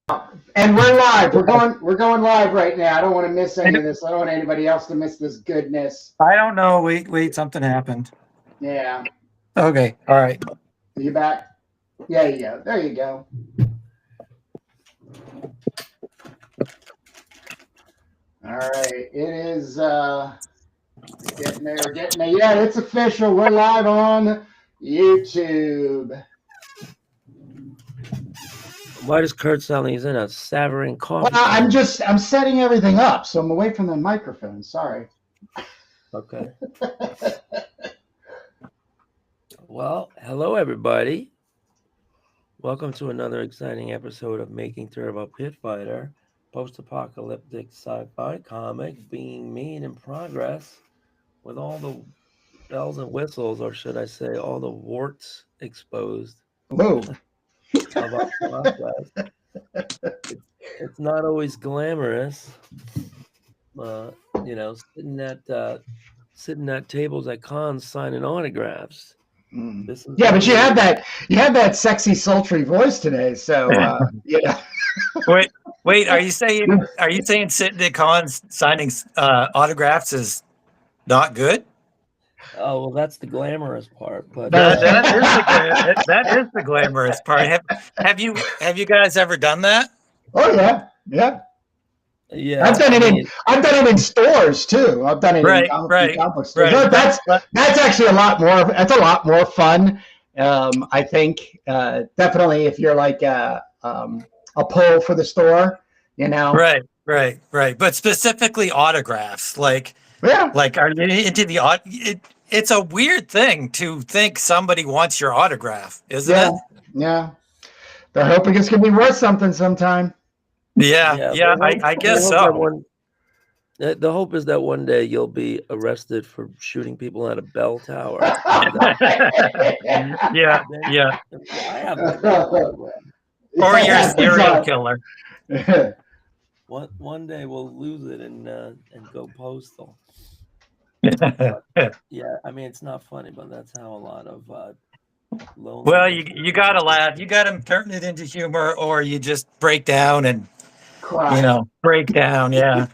And we're live. We're going live right now. I don't want to miss any of this. I don't want anybody else to miss this goodness. I don't know. Wait, something happened. Yeah. Okay. All right. Are you back? Yeah, you go. There you go. All right. It is getting there. Yeah, it's official. We're live on YouTube. Why does Kurt sound like he's in a savoring coffee? Well, I'm setting everything up, so I'm away from the microphone. Sorry. Okay. Well, hello everybody. Welcome to another exciting episode of Making Turbo Pit Fighter, post-apocalyptic sci-fi comic being made in progress with all the bells and whistles, or should I say all the warts exposed. Whoa. Of our process. It's not always glamorous, sitting at tables at cons signing autographs. Yeah, but you have that sexy, sultry voice today. So yeah. Wait. Are you saying sitting at cons signing autographs is not good? Oh well, that's the glamorous part. But that is the glamorous part. Have you guys ever done that? Oh yeah. Yeah, I've done it in stores too. I've done it in comic stores. Right. That's actually a lot more. That's a lot more fun. I think definitely if you're like a pull for the store, you know. Right. But specifically autographs, like are you into the it's a weird thing to think somebody wants your autograph, isn't it? Yeah. They're hoping it's gonna be worth something sometime. Yeah, I guess so. The hope is that one day you'll be arrested for shooting people at a bell tower. Yeah. Or you're a serial killer. One day we'll lose it and go postal. Yeah, I mean it's not funny, but that's how a lot of well, you gotta laugh. You gotta turn it into humor, or you just break down and cry. Break down. Yeah.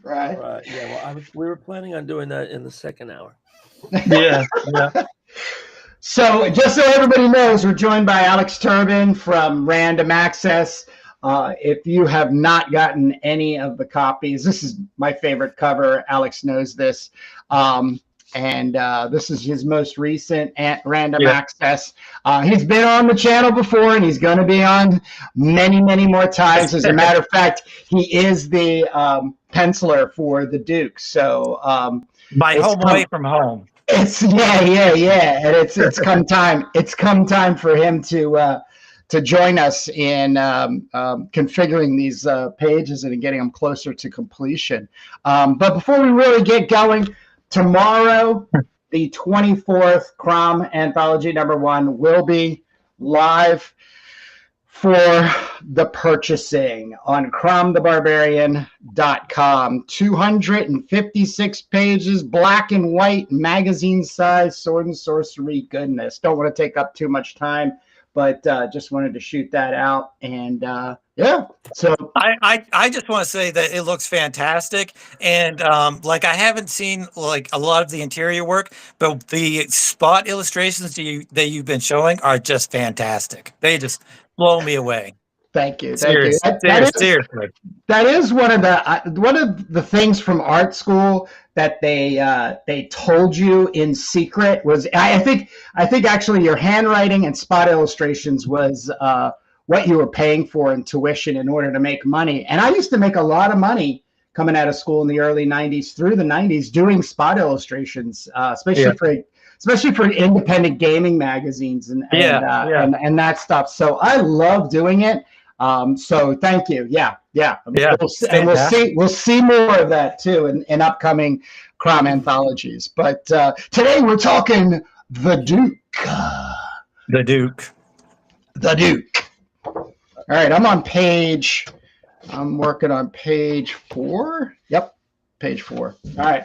Right. Yeah. Well, we were planning on doing that in the second hour. Yeah. So just so everybody knows, we're joined by Alex Turbin from Random Access. If you have not gotten any of the copies, this is my favorite cover. Alex knows this. And this is his most recent at Random Access. He's been on the channel before, and he's going to be on many, many more times. As a matter of fact, he is the penciler for the Duke. So my home away from home. It's and it's come time. It's come time for him to join us in configuring these pages and getting them closer to completion. But before we really get going, tomorrow, the 24th, Crom Anthology #1 will be live for the purchasing on cromthebarbarian.com. 256 pages, black and white, magazine size, sword and sorcery goodness. Don't want to take up too much time, but just wanted to shoot that out. And so I just want to say that it looks fantastic, and I haven't seen like a lot of the interior work, but the spot illustrations that you've been showing are just fantastic. They just blow me away. Thank you. Seriously. That is one of the things from art school that they told you in secret was I think actually your handwriting and spot illustrations was what you were paying for in tuition in order to make money. And I used to make a lot of money coming out of school in the early 90s through the 90s doing spot illustrations, especially for independent gaming magazines and that stuff. So I love doing it. So thank you. Yeah. We'll see more of that too in upcoming Crom anthologies. But today we're talking the Duke. The Duke. All right, I'm working on page 4. Yep, page 4. All right.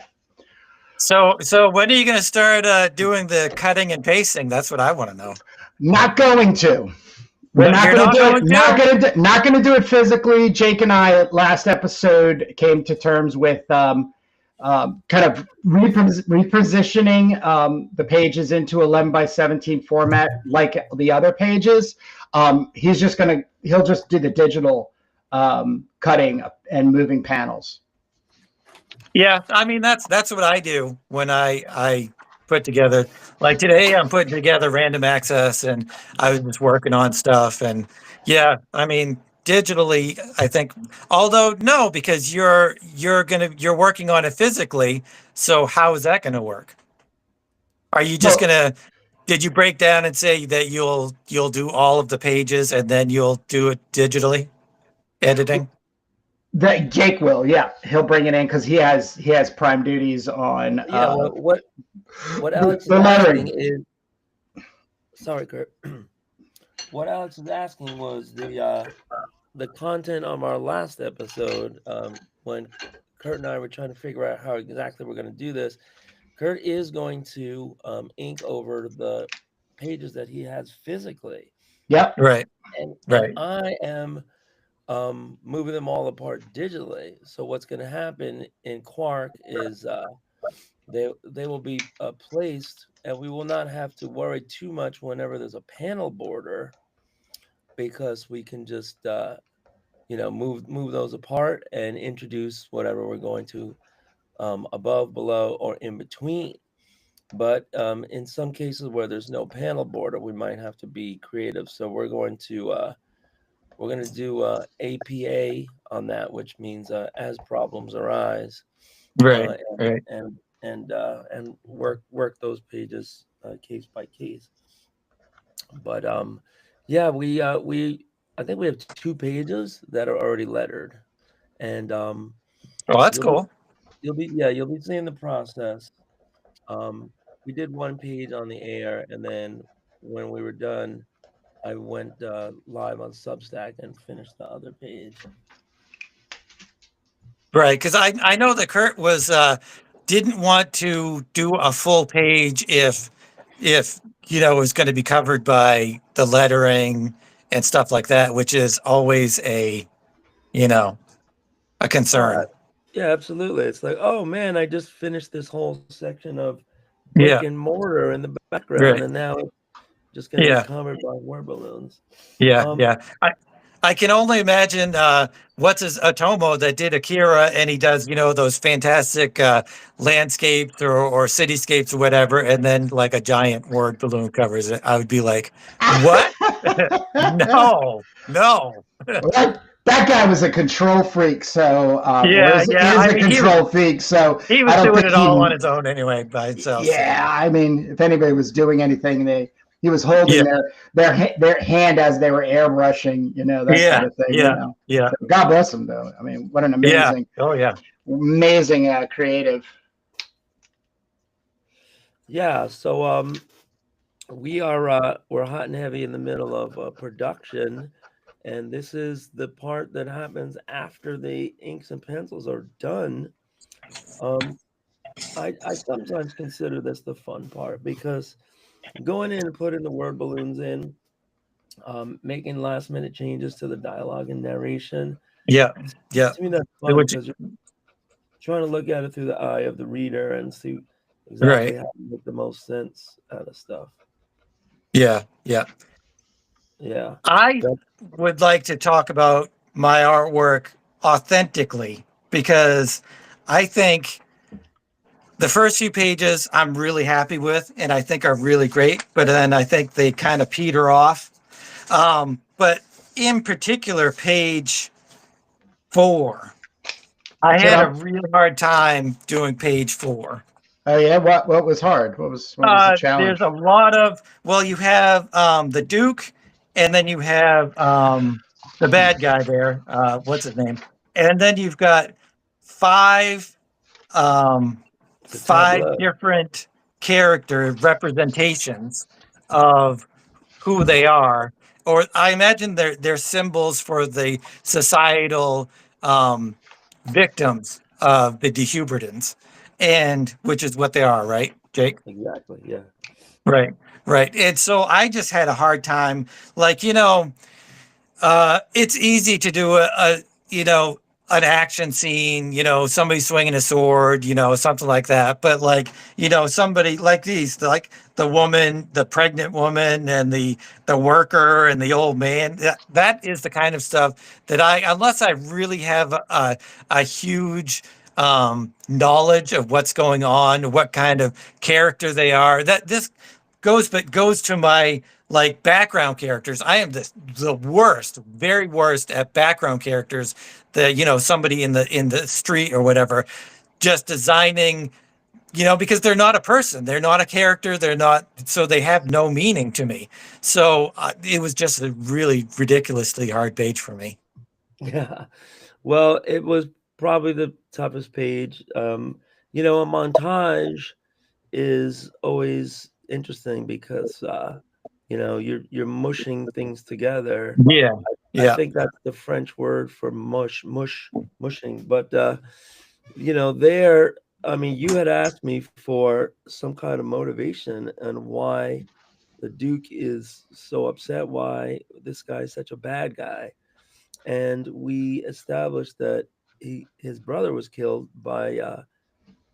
So when are you going to start doing the cutting and pasting? That's what I want to know. Not going to. We're But not you're going to not do it. going to? Not going to do it physically. Jake and I last episode came to terms with kind of repositioning the pages into 11 by 17 format, like the other pages. He'll just do the digital cutting and moving panels. Yeah, I mean that's what I do when I put together. Like today, I'm putting together random access, and I was just working on stuff. And yeah, I mean digitally, I think. Although no, because you're working on it physically. So how is that gonna work? Are you just Well, gonna? Did you break down and say that you'll do all of the pages and then you'll do it digitally, editing? that Jake will, yeah, he'll bring it in because he has prime duties on Yeah. Well, what Alex is the asking lettering. is, sorry, Kurt. What Alex is asking was the content of our last episode, when Kurt and I were trying to figure out how exactly we're going to do this. Kurt is going to ink over the pages that he has physically, Yep. Right. and Right. I am moving them all apart digitally. So what's going to happen in Quark is they will be placed, and we will not have to worry too much whenever there's a panel border, because we can just move those apart and introduce whatever we're going to, above, below, or in between. But in some cases where there's no panel border, we might have to be creative. So we're going to do APA on that, which means as problems arise, Right. uh, Right. and work those pages case by case. But yeah, we I think we have 2 pages that are already lettered, and Oh, that's you'll be cool. you'll be seeing the process. We did 1 page on the air, and then when we were done, I went live on Substack and finished the other page. Right, because I know that Kurt was didn't want to do a full page if it was going to be covered by the lettering and stuff like that, which is always a Oh, concern. yeah, absolutely. It's like, oh man, I just finished this whole section of brick Yeah. and mortar in the background, Right. and now it's just going to be Yeah. covered by word balloons. Yeah. Um, Yeah. I can only imagine what's his Otomo that did Akira, and he does those fantastic landscapes or cityscapes or whatever, and then like a giant word balloon covers it. I would be like, what? No, no. Well, that guy was a control freak, so or Yeah, is yeah. I a mean, control freak. So he was I don't doing think it all on he. his own anyway by himself. So Yeah, I mean, if anybody was doing anything, he was yeah, holding their hand as they were airbrushing, that yeah, sort of thing. yeah, yeah, So God bless him, though. I mean, what an yeah. amazing, Oh yeah. amazing creative. yeah, so we're hot and heavy in the middle of production, and this is the part that happens after the inks and pencils are done. I sometimes consider this the fun part, because going in and putting the word balloons in, making last minute changes to the dialogue and narration, Yeah, yeah. to me that's fun, Which, because you're trying to look at it through the eye of the reader and see exactly right. how to make the most sense out of stuff. Yeah, yeah. Yeah. I would like to talk about my artwork authentically, because I think the first few pages I'm really happy with and I think are really great, but then I think they kind of peter off. But in particular, page 4, I had a So, real hard time doing page 4. oh yeah, what was hard? What was the There's challenge? a lot of, well, you have the Duke, and then you have the bad guy there. What's his name? And then you've got five It's a five tableau. different character representations of who they are, or I imagine they're symbols for the societal victims of the dehubridans, and which is what they are, right, Jake? Exactly. Yeah. Right, right. And so I just had a hard time, like, It's easy to do an action scene, somebody swinging a sword, something like that. But like, somebody like these, like the woman, the pregnant woman, and the worker and the old man. That is the kind of stuff that unless I really have a huge knowledge of what's going on, what kind of character they are, that this goes to my like background characters. I am the worst, very worst at background characters. Somebody in the street or whatever, just designing, because they're not a person, they're not a character, they're not, so they have no meaning to me. So it was just a really ridiculously hard page for me. Yeah. Well, it was probably the toughest page. A montage is always interesting because you're mushing things together. Yeah, I yeah, think that's the French word for mushing. But there, I mean, you had asked me for some kind of motivation and why the Duke is so upset, why this guy is such a bad guy. And we established that his brother was killed by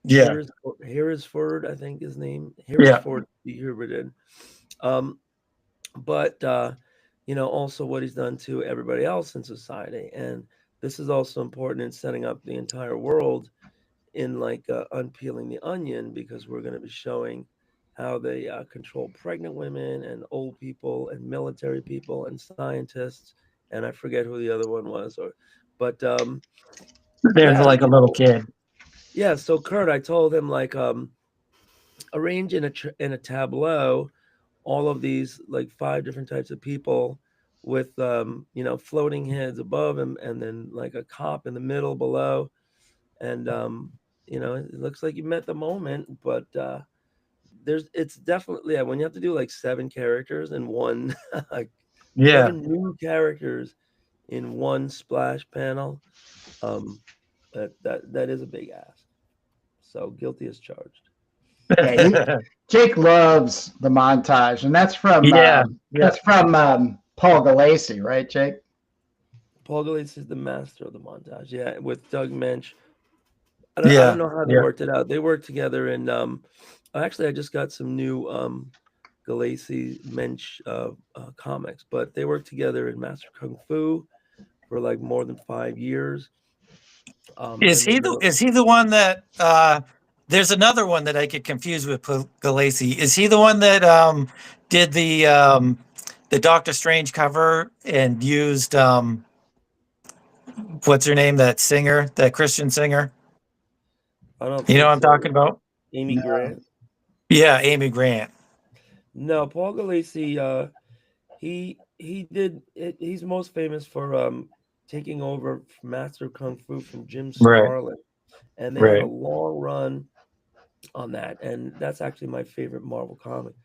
yeah, Harrisford, I think his name, yeah, Harrisford Huberden. But also what he's done to everybody else in society. And this is also important in setting up the entire world in like unpeeling the onion, because we're going to be showing how they control pregnant women and old people and military people and scientists. And I forget who the other one was, but there's yeah, like a little kid. yeah. So Kurt, I told him like arrange in a tableau all of these like 5 different types of people with floating heads above him, and then like a cop in the middle below. And it looks like you met the moment, but it's definitely, when you have to do like 7 characters in one like Yeah. 7 new characters in one splash panel. That is a big ask. So guilty as charged. Yeah, Jake loves the montage, and that's from Yeah, yeah, Paul Galassi, right, Jake? Paul Gates is the master of the montage. Yeah, with Doug Mensch. I yeah, don't know how they yeah. worked it out. They worked together, and actually, I just got some new Galassi Mensch comics, but they worked together in Master Kung Fu for like more than 5 years. Is And they he did, the one that there's another one that I get confused with Galassi. Is he the one that did the Doctor Strange cover and used what's her name, that singer, that Christian singer? I don't You know think what I'm so. talking about? Amy No. Grant. Yeah, Amy Grant. No, Paul Galassi. He did it. He's most famous for taking over Master Kung Fu from Jim Right, Starlin, and they had a right. long run on that, and that's actually my favorite Marvel comic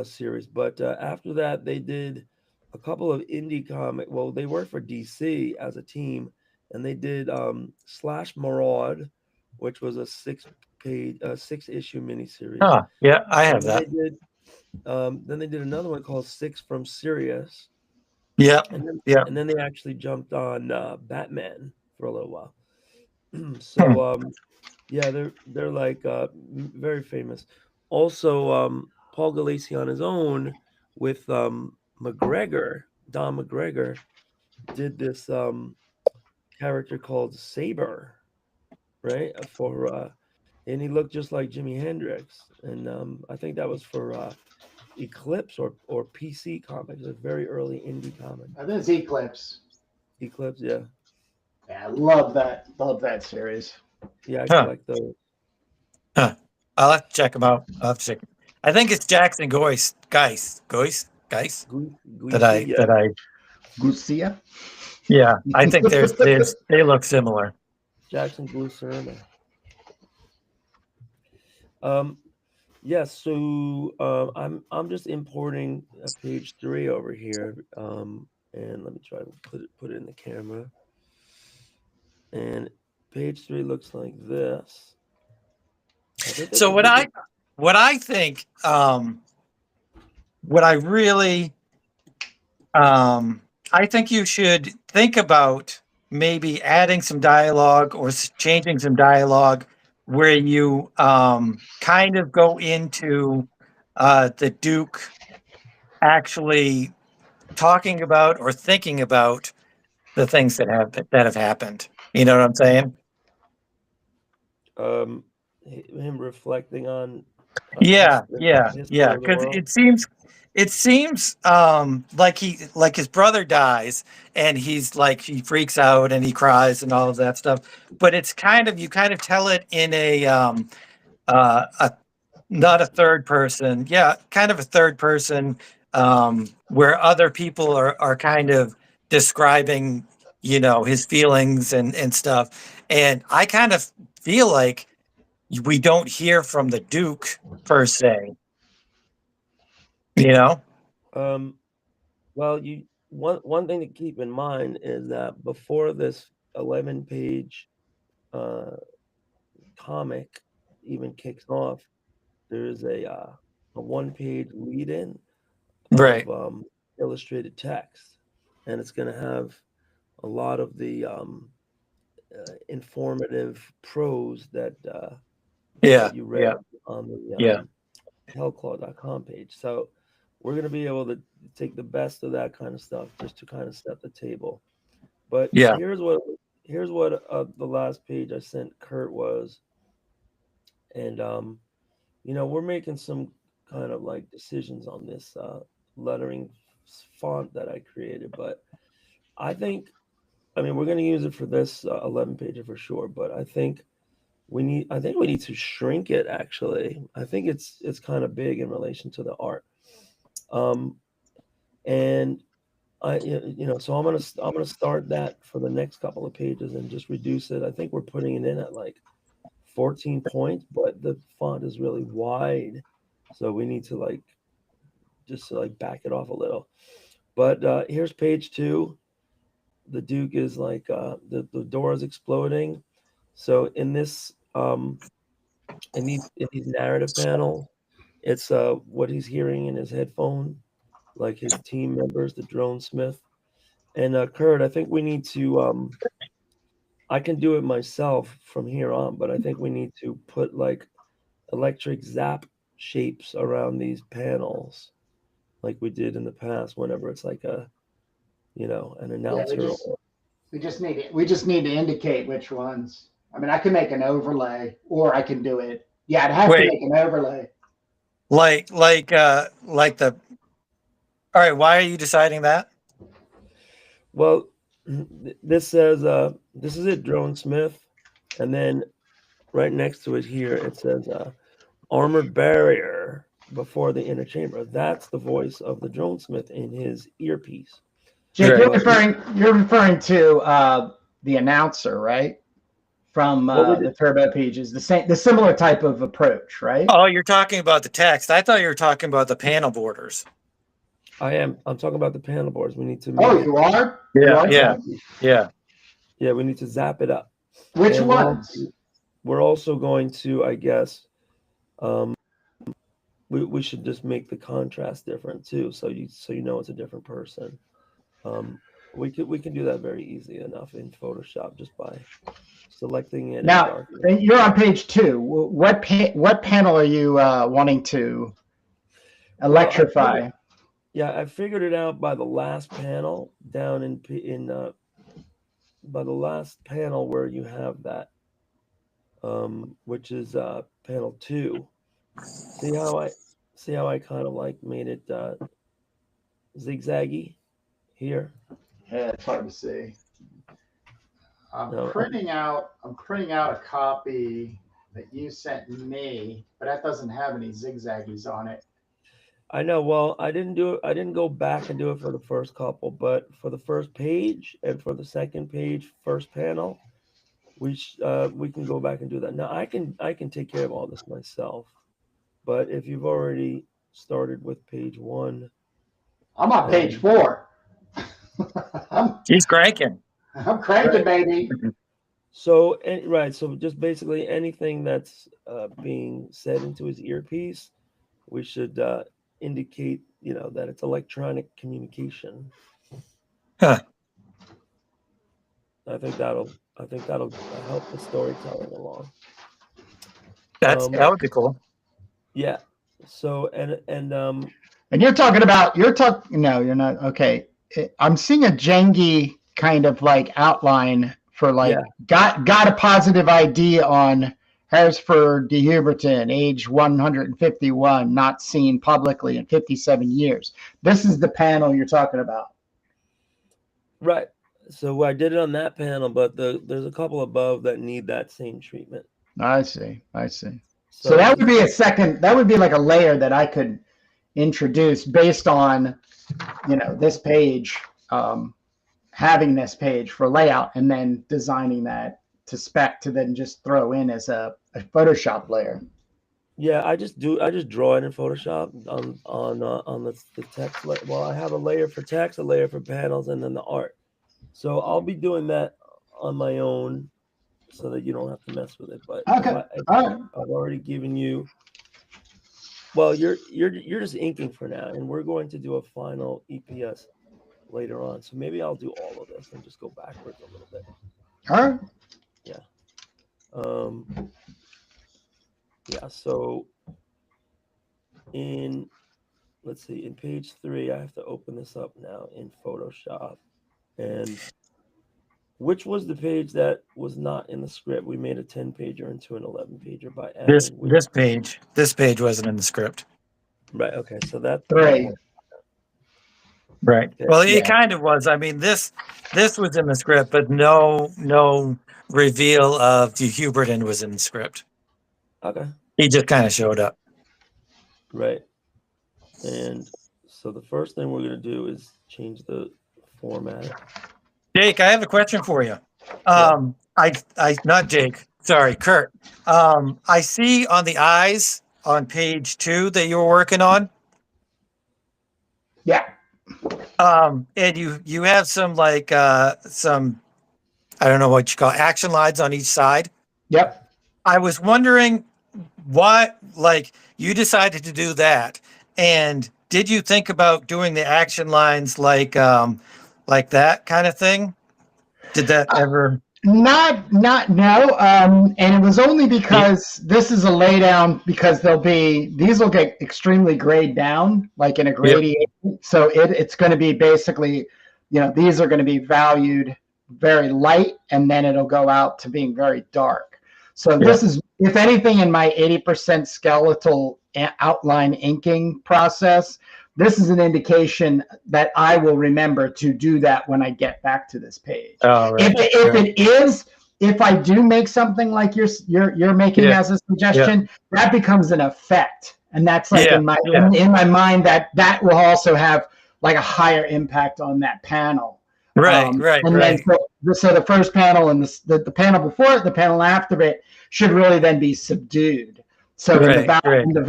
series. But after that, they did a couple of indie comic. Well, they worked for DC as a team, and they did Slash Maraud, which was a 6-issue miniseries. Huh. Yeah, I And have that. then they did another one called Six from Sirius, Yeah, and then yeah. and then they actually jumped on Batman for a little while. Hmm. So yeah, they're like very famous. Also, Paul Galassi on his own with McGregor, Don McGregor, did this character called Saber, right? And he looked just like Jimi Hendrix, and I think that was for Eclipse or PC Comics, a very early indie comic. This Eclipse. Eclipse, yeah, Yeah, I love that. Love that series. yeah, I Huh. collect those. Huh. I'll have to check them out. I'll have to check. I think it's Jackson Goyce that Greasy, yeah. I Lucia. yeah. I think they look similar. Jackson Glucerna. Um, yes. So I'm just importing page 3 over here, and let me try to put it in the camera. And page 3 looks like this. So what I think what I really I think you should think about maybe adding some dialogue or changing some dialogue where you kind of go into the Duke actually talking about or thinking about the things that have happened. You know what I'm saying? Um, him reflecting on Yeah, history, yeah, history yeah. of the Because world. it seems like his brother dies and he's like he freaks out and he cries and all of that stuff. But it's kind of you kind of tell it in a not a third person, yeah, kind of a third person, where other people are kind of describing his feelings and stuff. And I kind of feel like we don't hear from the Duke per se. You know? Um, well, you one thing to keep in mind is that before this 11-page comic even kicks off, there's a 1-page lead-in of Right. illustrated text, and it's going to have a lot of the informative prose Yeah. that you read Yeah. on the Yeah. hellclaw.com page. So we're going to be able to take the best of that kind of stuff just to kind of set the table. But Yeah. here's what the last page I sent Kurt was, and we're making some kind of like decisions on this lettering font that I created, but I think, I mean, we're going to use it for this 11 pager for sure, but I think we need to shrink it. Actually, I think it's kind of big in relation to the art. Um, and so I'm gonna start that for the next couple of pages and just reduce it. I think we're putting it in at like 14 points, but the font is really wide, so we need to like just to like back it off a little. But here's page 2. The Duke is like the door is exploding. So in these narrative panels, it's what he's hearing in his headphone, like his team members, the drone smith. And Kurt, I think we need to. I can do it myself from here on, but I think we need to put like electric zap shapes around these panels, like we did in the past. Whenever it's like an Yeah, announcer. we just need to indicate which ones. I mean, I can make an overlay, or I can do it. Yeah, I'd have to Wait, make an overlay. like the. All right. Why are you deciding that? Well, this says this is it, drone smith, and then right next to it here it says armored barrier before the inner chamber. That's the voice of the drone smith in his earpiece. Jake, Right. But you're referring to the announcer, right? From what we the did, Turbo Pages, the similar type of approach, right? Oh, you're talking about the text. I thought you were talking about the panel borders. I'm talking about the panel boards. We need to make Oh, it. you are? You Yeah. are Yeah. talking. Yeah. Yeah, we need to zap it up. Which And ones? we're also going to, I guess, um, we should just make the contrast different too, so you know it's a different person. Um, we can do that very easy enough in Photoshop just by selecting it and Now, darkening it. you're on page 2. What panel are you wanting to Well, electrify? I figured it out by the last panel down in by the last panel where you have that, which is panel 2. See how I kind of like made it zigzaggy here. Yeah, it's hard to see. No, I'm printing out a copy that you sent me, but that doesn't have any zigzaggies on it. I know. Well, I didn't do it. I didn't go back and do it for the first couple, but for the first page and for the second page, first panel, we can go back and do that. Now I can take care of all this myself, but if you've already started with page 1, I'm on page 4. I'm, He's cranking. I'm cranking, baby. so right, so just basically anything that's being said into his earpiece, we should indicate that it's electronic communication. Huh. I think that'll help the storytelling along. That would be cool. Yeah. So And you're talking about no, you're not. Okay, I'm seeing a janky kind of like outline for like got a positive ID on Harrisford de Huberton, age 151, not seen publicly in 57 years. This is the panel you're talking about. Right. So I did it on that panel, but there's a couple above that need that same treatment. I see. So that would be a second. That would be like a layer that I could introduce based on, this page, having this page for layout, and then designing that to spec to then just throw in as a Photoshop layer. Yeah, I just draw it in Photoshop on the text. Well, I have a layer for text, a layer for panels, and then the art. So I'll be doing that on my own, so that you don't have to mess with it. But okay, I've already given you. Well, you're just inking for now, and we're going to do a final EPS later on. So maybe I'll do all of this and just go backwards a little bit. All right. Yeah. Yeah. So let's see, in page 3, I have to open this up now in Photoshop. And which was the page that was not in the script? We made a 10-pager into an 11-pager by adding This page wasn't in the script. Right. Okay. So that's 3. Right. Okay. Well, it kind of was. I mean, this was in the script, but no reveal of the Huberton was in the script. Okay. He just kind of showed up. Right. And so the first thing we're going to do is change the format. Jake, I have a question for you. Not Jake. Sorry, Kurt. I see on the eyes on page 2 that you were working on. Yeah. And you have some some, I don't know what you call it, action lines on each side. Yep. I was wondering why, you decided to do that, and did you think about doing the action lines like that kind of thing? Did that ever? Not no. And it was only because this is a laydown, because these will get extremely grayed down, like in a gradient. Yep. So it's going to be basically, these are going to be valued very light, and then it'll go out to being very dark. So this is, if anything, in my 80% skeletal outline inking process, this is an indication that I will remember to do that when I get back to this page. Oh, right. If I do make something like you're making as a suggestion, that becomes an effect, and that's like in my mind that will also have like a higher impact on that panel. Right. Then so the first panel and the panel before it, the panel after it, should really then be subdued. So in the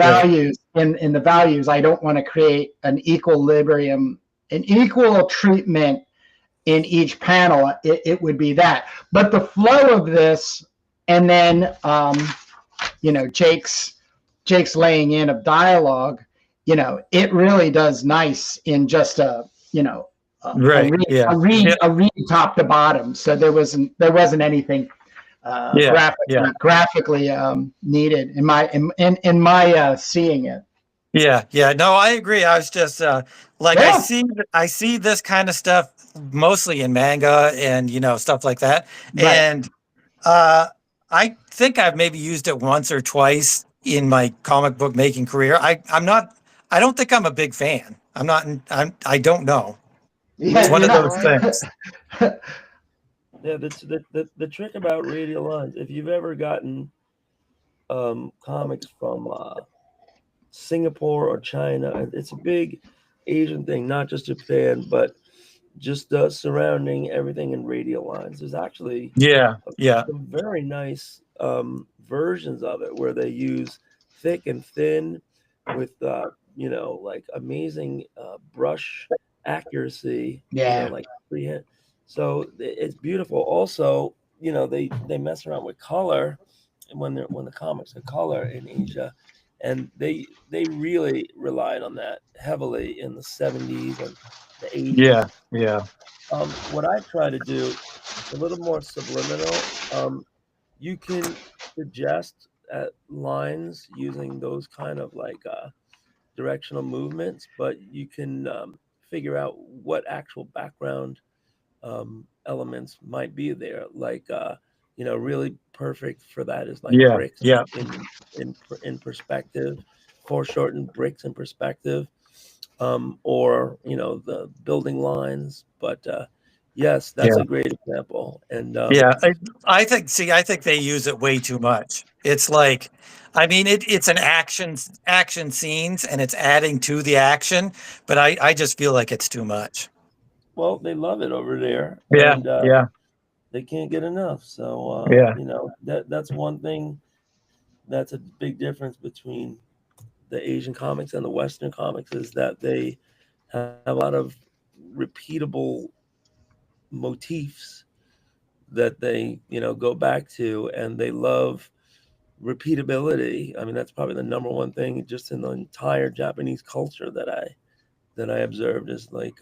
values, I don't want to create an equilibrium, an equal treatment in each panel. It would be that. But the flow of this, and then Jake's laying in of dialogue, it really does nice in just a read top to bottom. So there wasn't anything graphically needed in my seeing it. Yeah. No, I agree. I was just I see this kind of stuff mostly in manga and stuff like that. Right. And I think I've maybe used it once or twice in my comic book making career. I don't think I'm a big fan. I don't know. It's one of those things. Yeah, the trick about radial lines, if you've ever gotten comics from Singapore or China, it's a big Asian thing, not just Japan, but just surrounding everything in radial lines. There's actually some very nice versions of it where they use thick and thin with like amazing brush accuracy, like freehand. So it's beautiful. Also, they mess around with color when the comics are color in Asia, and they really relied on that heavily in the 70s and the 80s. Yeah. What I try to do, a little more subliminal. You can suggest lines using those kind of like directional movements, but you can figure out what actual background elements might be there. Like, really perfect for that is like Yeah. bricks Yeah. in perspective, foreshortened bricks in perspective, or the building lines. But yes, that's Yeah. a great example. And Yeah. I think. See, I think they use it way too much. It's like, I mean, it's an action scenes, and it's adding to the action. But I just feel like it's too much. well, they love it over there, Yeah. and Yeah. they can't get enough. So Yeah. that's one thing. That's a big difference between the Asian comics and the Western comics is that they have a lot of repeatable motifs that they go back to, and they love repeatability. I mean, that's probably the number one thing just in the entire Japanese culture that I observed is like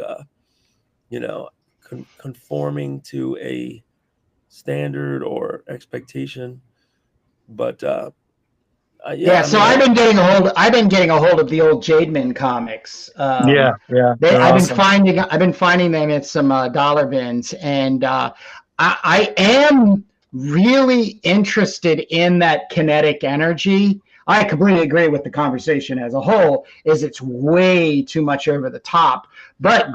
conforming to a standard or expectation. But yeah, Yeah, I so mean, I've been getting a hold of the old Jademan comics. Yeah. Yeah. They're awesome. I've been finding them at some dollar bins, and I am really interested in that kinetic energy. I completely agree with the conversation as a whole. Is it's way too much over the top, but Yeah.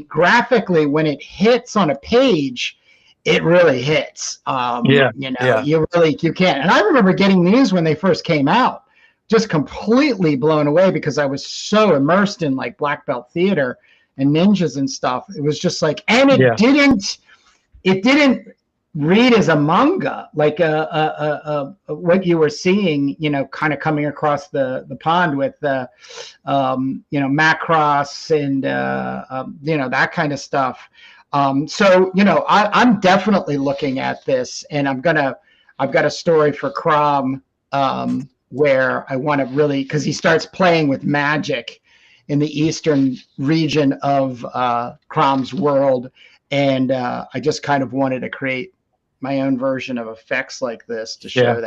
graphically, when it hits on a page, it really hits. Yeah. Yeah. You can't. And I remember getting these when they first came out, just completely blown away because I was so immersed in like black belt theater and ninjas and stuff. It was just like, and Yeah. it didn't read as a manga, like what you were seeing, kind of coming across the pond with Macross and that kind of stuff. So I'm definitely looking at this, and I've got a story for Crom where I want to really, because he starts playing with magic in the eastern region of Crom's world, and I just kind of wanted to create my own version of effects like this to show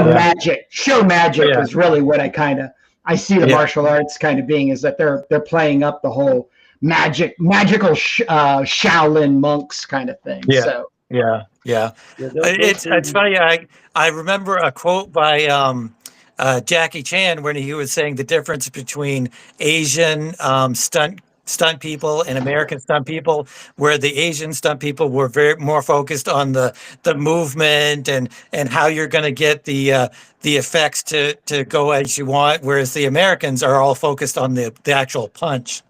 magic. Show magic is really what I see the martial arts kind of being, is that they're playing up the whole magical Shaolin monks kind of thing. Yeah. So Yeah. It's funny. I remember a quote by Jackie Chan when he was saying the difference between Asian stunt people and American stunt people, where the Asian stunt people were very more focused on the movement and how you're going to get the effects to go as you want, whereas the Americans are all focused on the actual punch.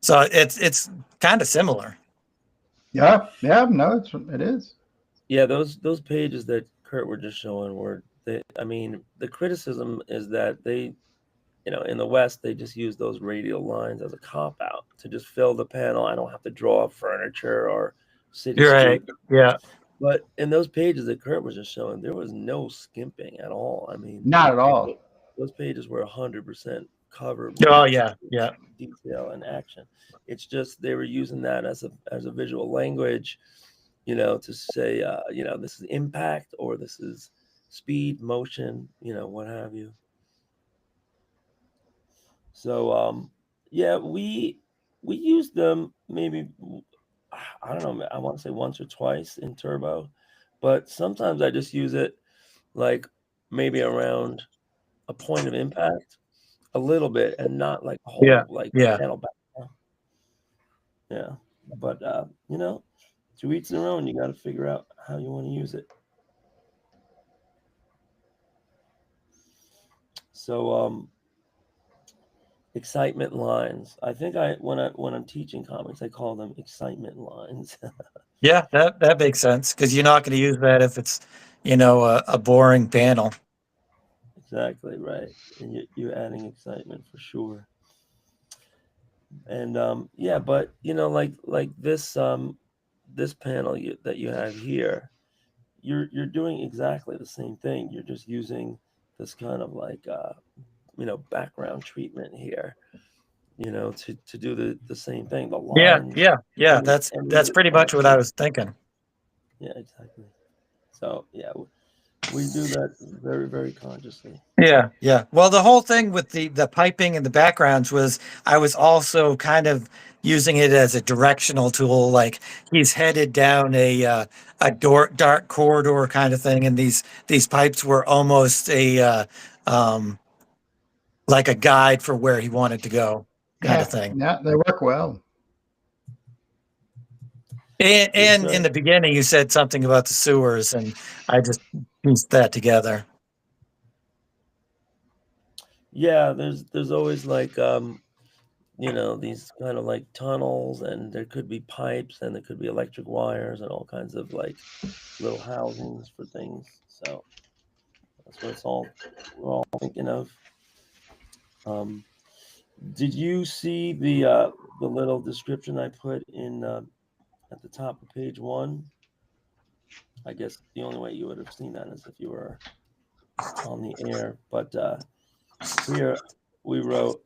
So it's kind of similar. yeah, no, it is. Yeah, those pages that Kurt were just showing I mean, the criticism is that they, in the West, they just use those radial lines as a cop out to just fill the panel. I don't have to draw furniture or cityscape. You're right. Yeah. But in those pages that Kurt was just showing, there was no skimping at all. I mean, not at all. Those pages were 100% covered. Oh yeah, yeah. Detail and action. It's just they were using that as a visual language, to say, this is impact or this is speed, motion, what have you. So, yeah, we used them maybe, I don't know, I want to say once or twice in Turbo, but sometimes I just use it like maybe around a point of impact a little bit and not like a whole panel back. Yeah. But to each their own, you got to figure out how you want to use it. So excitement lines. I think when I'm teaching comics, I call them excitement lines. Yeah, that makes sense, because you're not going to use that if it's a boring panel. Exactly right, and you're adding excitement for sure. And yeah, but like this this panel that you have here, you're doing exactly the same thing. You're just using this kind of like background treatment here, to do the same thing. The lines. Yeah. Any, That's pretty much what I was thinking. Yeah, exactly. So yeah, we do that very, very consciously. Yeah. Well, the whole thing with the piping and the backgrounds was I was also kind of using it as a directional tool. Like he's headed down dark corridor kind of thing, and these pipes were almost like a guide for where he wanted to go, kind of thing. Yeah, they work well. And in the beginning, you said something about the sewers, and I just pieced that together. Yeah, there's always like these kind of like tunnels, and there could be pipes, and there could be electric wires, and all kinds of like little housings for things. So that's what we're all thinking of. Did you see the little description I put in at the top of page 1? I guess the only way you would have seen that is if you were on the air. But here we wrote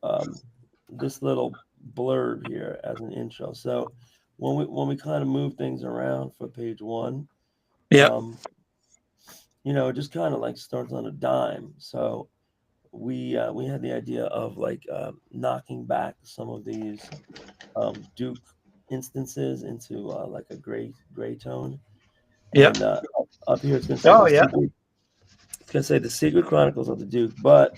this little blurb here as an intro. So when we kind of move things around for page 1, Yeah. it just kind of like starts on a dime. So we had the idea of like knocking back some of these Duke instances into like a gray tone. Yeah. And up here it's going to say the Secret Chronicles of the Duke, but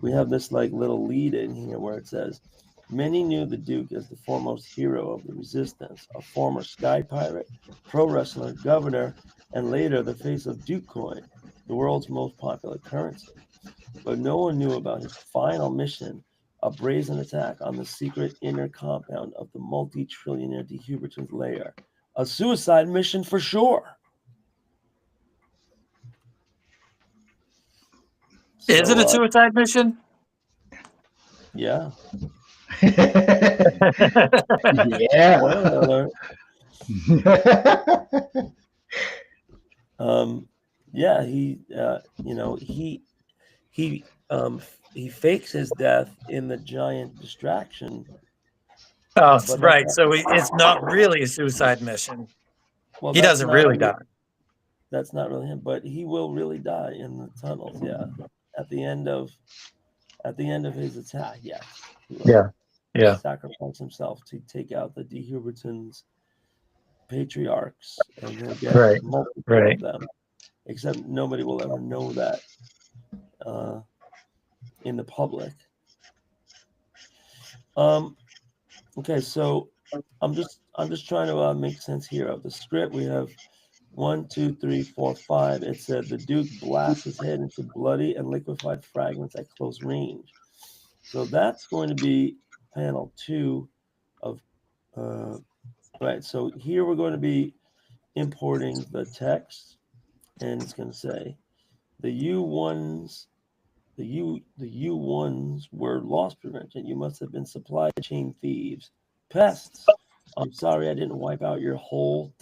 we have this like little lead in here where it says many knew the Duke as the foremost hero of the resistance, a former sky pirate, pro wrestler, governor, and later the face of Duke coin, the world's most popular currency. But no one knew about his final mission, a brazen attack on the secret inner compound of the multi-trillionaire de Huberton's lair. A suicide mission for sure. Is it a suicide mission? Yeah. Yeah. Spoiler alert. Yeah, he fakes his death in the giant distraction. Oh, right. So it's not really a suicide mission. Well, he doesn't really die. That's not really him, but he will really die in the tunnels. Yeah, at the end of his attack. Yes. Yeah. Sacrifice himself to take out the de Hubertons patriarchs, and he'll get multiple of them. Except nobody will ever know that in the public. Okay, so I'm just trying to make sense here of the script. We have 1, 2, 3, 4, 5. It said the Duke blasts his head into bloody and liquefied fragments at close range. So that's going to be panel 2 of right. So here we're going to be importing the text, and it's going to say the U1s were loss prevention. You must have been supply chain thieves, pests. I'm sorry I didn't wipe out your whole ...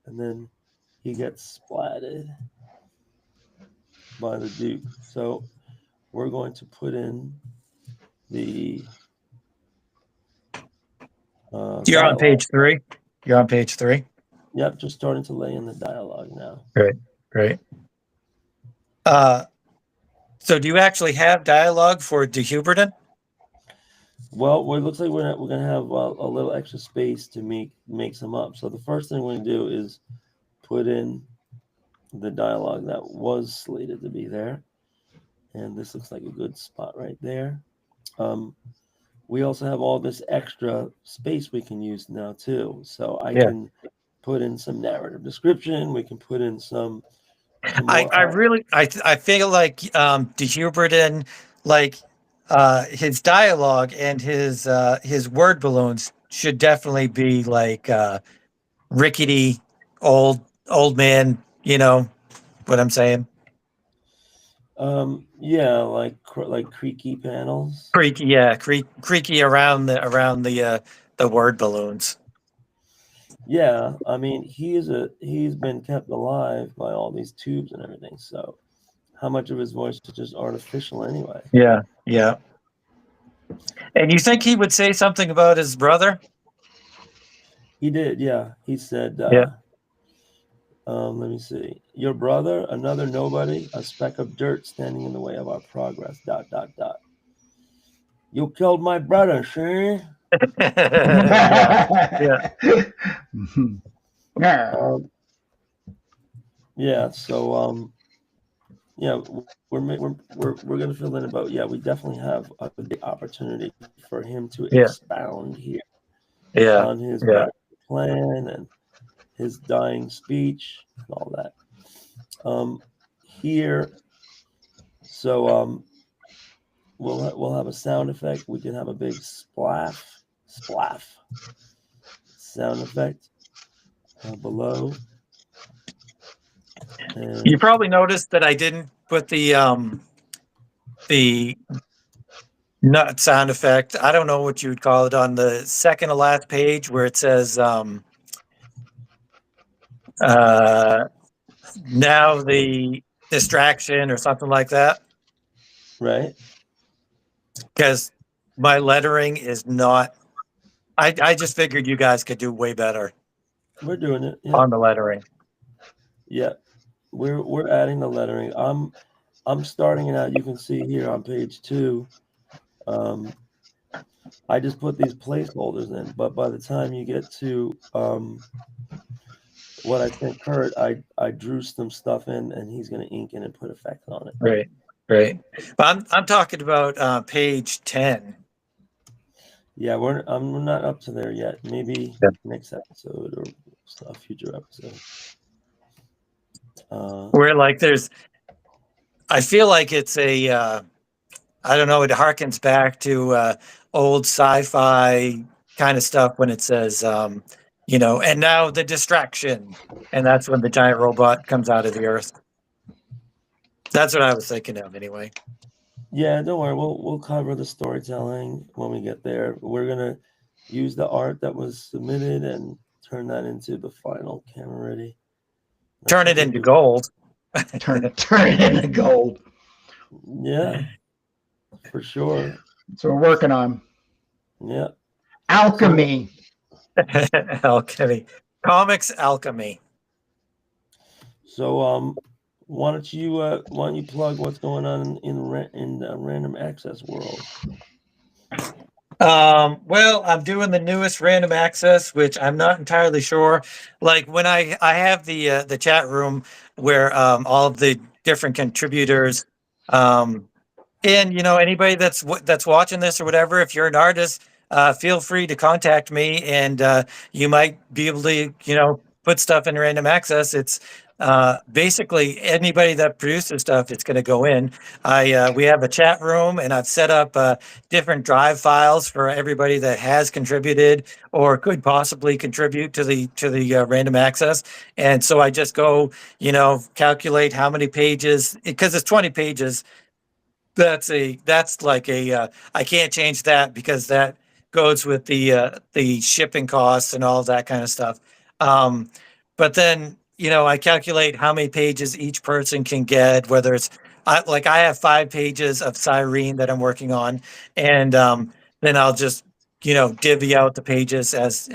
And then he gets splatted by the Duke. So we're going to put in the You're dialogue. On page 3. You're on page 3. Yep, just starting to lay in the dialogue now. Great. So do you actually have dialogue for de Huberton? Well, it looks like we're going to have a little extra space to make some up. So the first thing we're going to do is put in the dialogue that was slated to be there. And this looks like a good spot right there. We also have all this extra space we can use now too. So I can put in some narrative description. We can put in some I feel like de Huberton, like his dialogue and his word balloons should definitely be like rickety old man. You know what I'm saying? Yeah, like creaky panels. Creaky around the word balloons. Yeah, I mean he's been kept alive by all these tubes and everything. So how much of his voice is just artificial anyway. Yeah, yeah. And you think he would say something about his brother? He did, yeah. He said, Yeah. let me see. Your brother, another nobody, a speck of dirt standing in the way of our progress. ... You killed my brother, see? Yeah. Yeah. So yeah, we're gonna fill in about, yeah, we definitely have a big opportunity for him to Yeah. expound here Yeah. on his Yeah. plan and his dying speech and all that. Here, so we'll have a sound effect. We can have a big splash sound effect below. And You probably noticed that I didn't put the nut sound effect. I don't know what you would call it on the second to last page where it says now the distraction or something like that. right. Because my lettering is not. I just figured you guys could do way better We're doing it. Yeah. on the lettering. Yeah. We're adding the lettering. I'm starting it out. You can see here on page 2. I just put these placeholders in, but by the time you get to what I sent Kurt, I drew some stuff in, and he's going to ink in and put effects on it. Right, right. But I'm talking about page 10. Yeah, I'm not up to there yet. Maybe next episode or a future episode. Where like there's, I feel like it's a, I don't know, it harkens back to old sci-fi kind of stuff when it says, you know, and now the distraction, and that's when the giant robot comes out of the earth. That's what I was thinking of, anyway. Yeah, don't worry. We'll cover the storytelling when we get there. We're gonna use the art that was submitted and turn that into the final camera ready. Turn it into gold. Turn it into gold. Yeah, for sure. So we're working on. Yeah. Alchemy. Alchemy. Comics alchemy. So why don't you plug what's going on in the random access world? Well, I'm doing the newest random access, which I'm not entirely sure. Like when I have the chat room where all of the different contributors, and you know, anybody that's watching this or whatever, if you're an artist, feel free to contact me, and you might be able to, you know, put stuff in random access. It's basically anybody that produces stuff, it's going to go in. We have a chat room, and I've set up different drive files for everybody that has contributed or could possibly contribute to the random access. And so I just go, you know, calculate how many pages, because it's 20 pages. That's like a I can't change that because that goes with the shipping costs and all of that kind of stuff. But then, you know, I calculate how many pages each person can get, whether it's like I have 5 pages of Cyrene that I'm working on, and then I'll just, you know, divvy out the pages as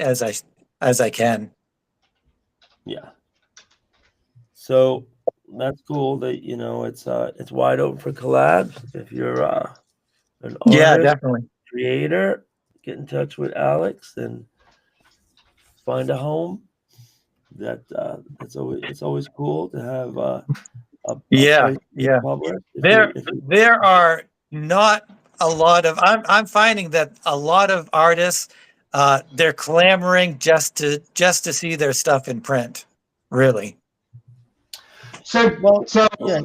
I can. Yeah. So that's cool that, you know, it's wide open for collabs. If you're an artist, Yeah, definitely. creator, get in touch with Alex and find a home. It's always cool to have a Yeah. published. There are not a lot of, I'm finding that a lot of artists, they're clamoring just to see their stuff in print, really. So yeah.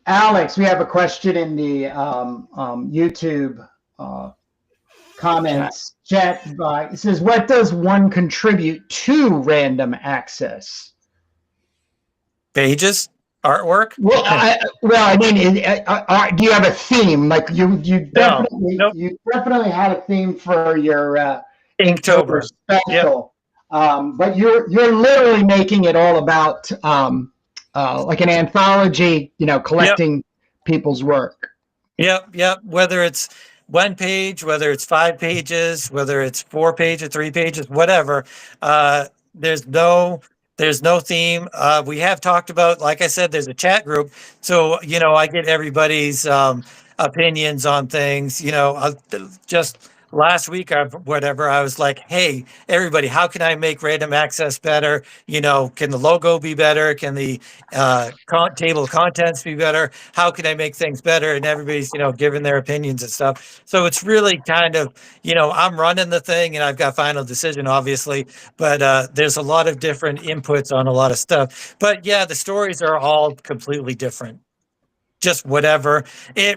Alex, we have a question in the YouTube comments chat. It says, "What does one contribute to random access?" Pages, artwork. Well, I mean, do you have a theme? Like you definitely had a theme for your Inktober special, but you're literally making it all about like an anthology, collecting people's work. Yep. Whether it's one page, whether it's 5 pages, whether it's 4 pages, 3 pages, whatever. There's no theme. We have talked about, like I said, there's a chat group, so I get everybody's opinions on things. Just last week or whatever, I was like, hey, everybody, how can I make random access better? Can the logo be better? Can the table of contents be better? How can I make things better? And everybody's, giving their opinions and stuff. So it's really kind of, I'm running the thing and I've got final decision, obviously, but there's a lot of different inputs on a lot of stuff. But yeah, the stories are all completely different. Just whatever.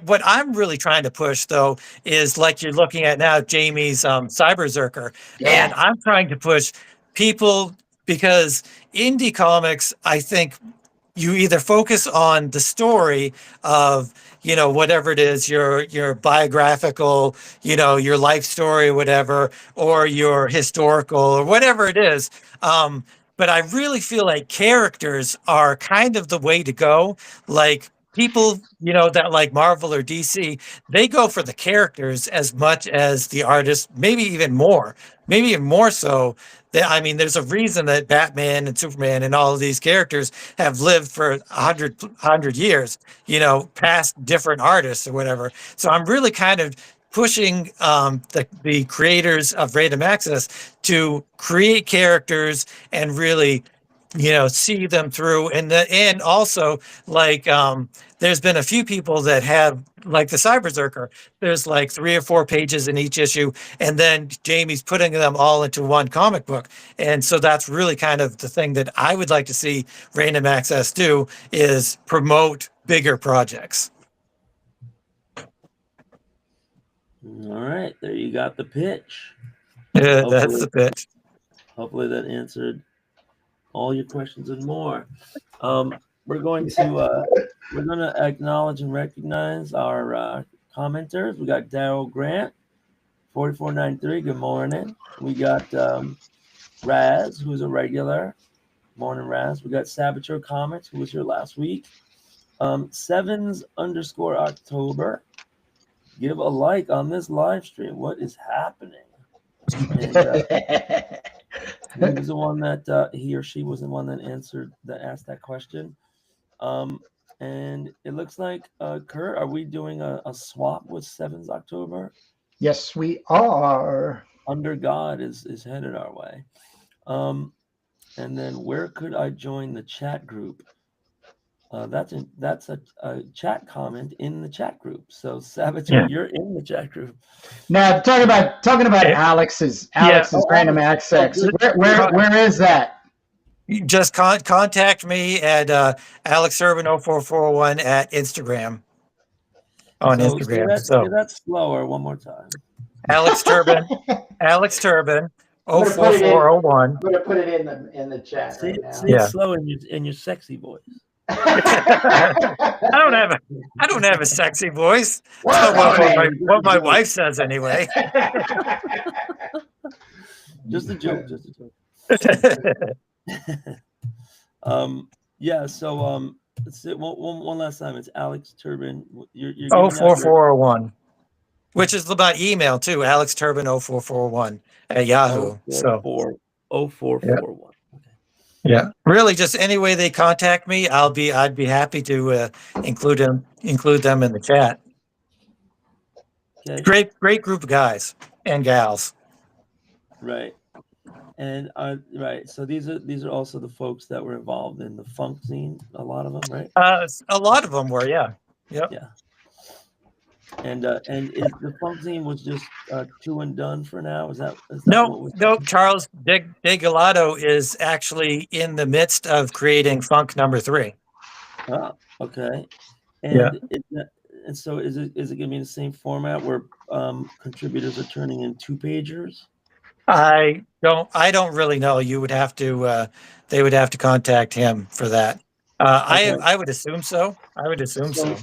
What I'm really trying to push, though, is like you're looking at now, Jamie's Cyberzerker. Yeah. And I'm trying to push people because indie comics, I think you either focus on the story of, whatever it is, your biographical, your life story, whatever, or your historical or whatever it is. But I really feel like characters are kind of the way to go. Like, people, that like Marvel or DC, they go for the characters as much as the artist, maybe even more so. There's a reason that Batman and Superman and all of these characters have lived for 100 years, past different artists or whatever. So I'm really kind of pushing the creators of Random Access to create characters and really see them through. And also, like, there's been a few people that have, like the Cyberzerker, there's like 3 or 4 pages in each issue, and then Jamie's putting them all into one comic book. And so that's really kind of the thing that I would like to see Random Access do, is promote bigger projects. All right, there you got the pitch. Yeah, that's the pitch. Hopefully that answered all your questions and more. We're going to acknowledge and recognize our commenters. We got Daryl Grant, 4493. Good morning. We got Raz, who's a regular. Morning, Raz. We got Saboteur Comics, who was here last week. Sevens_October. Give a like on this live stream. What is happening? And he was the one that he or she was the one that asked that question. And it looks like Kurt, are we doing a swap with 7th October? Yes, we are. Under God is headed our way. And then where could I join the chat group? That's a chat comment in the chat group. So Saboteur, you're in the chat group. Now talking about Alex's Random Access. Where is that? You just contact me at Alex Turbin 0441 at Instagram. On Instagram. Say that slower one more time. Alex Turbin 04401. I'm gonna put it in the chat. Say now. it slow in your sexy voice. I don't have a sexy voice. What my wife says anyway. Just a joke. Yeah. So let's see, one last time. It's Alex Turbin. You're 04401, which is my email too. Alex Turbin 0441 at Yahoo. 0441. Yeah, really, just any way they contact me, I'd be happy to include them in the chat. Okay. Great group of guys and gals. Right, and right. So these are also the folks that were involved in the funk scene. A lot of them, right? A lot of them were, yeah. Yep. Yeah. And the funk scene was just 2 and done for now. Is that no? Charles Digalato is actually in the midst of creating Funk #3. Oh, okay. And and so is it going to be in the same format where contributors are turning in 2-pagers? I don't really know. You would have to they would have to contact him for that. Okay. I would assume so. So.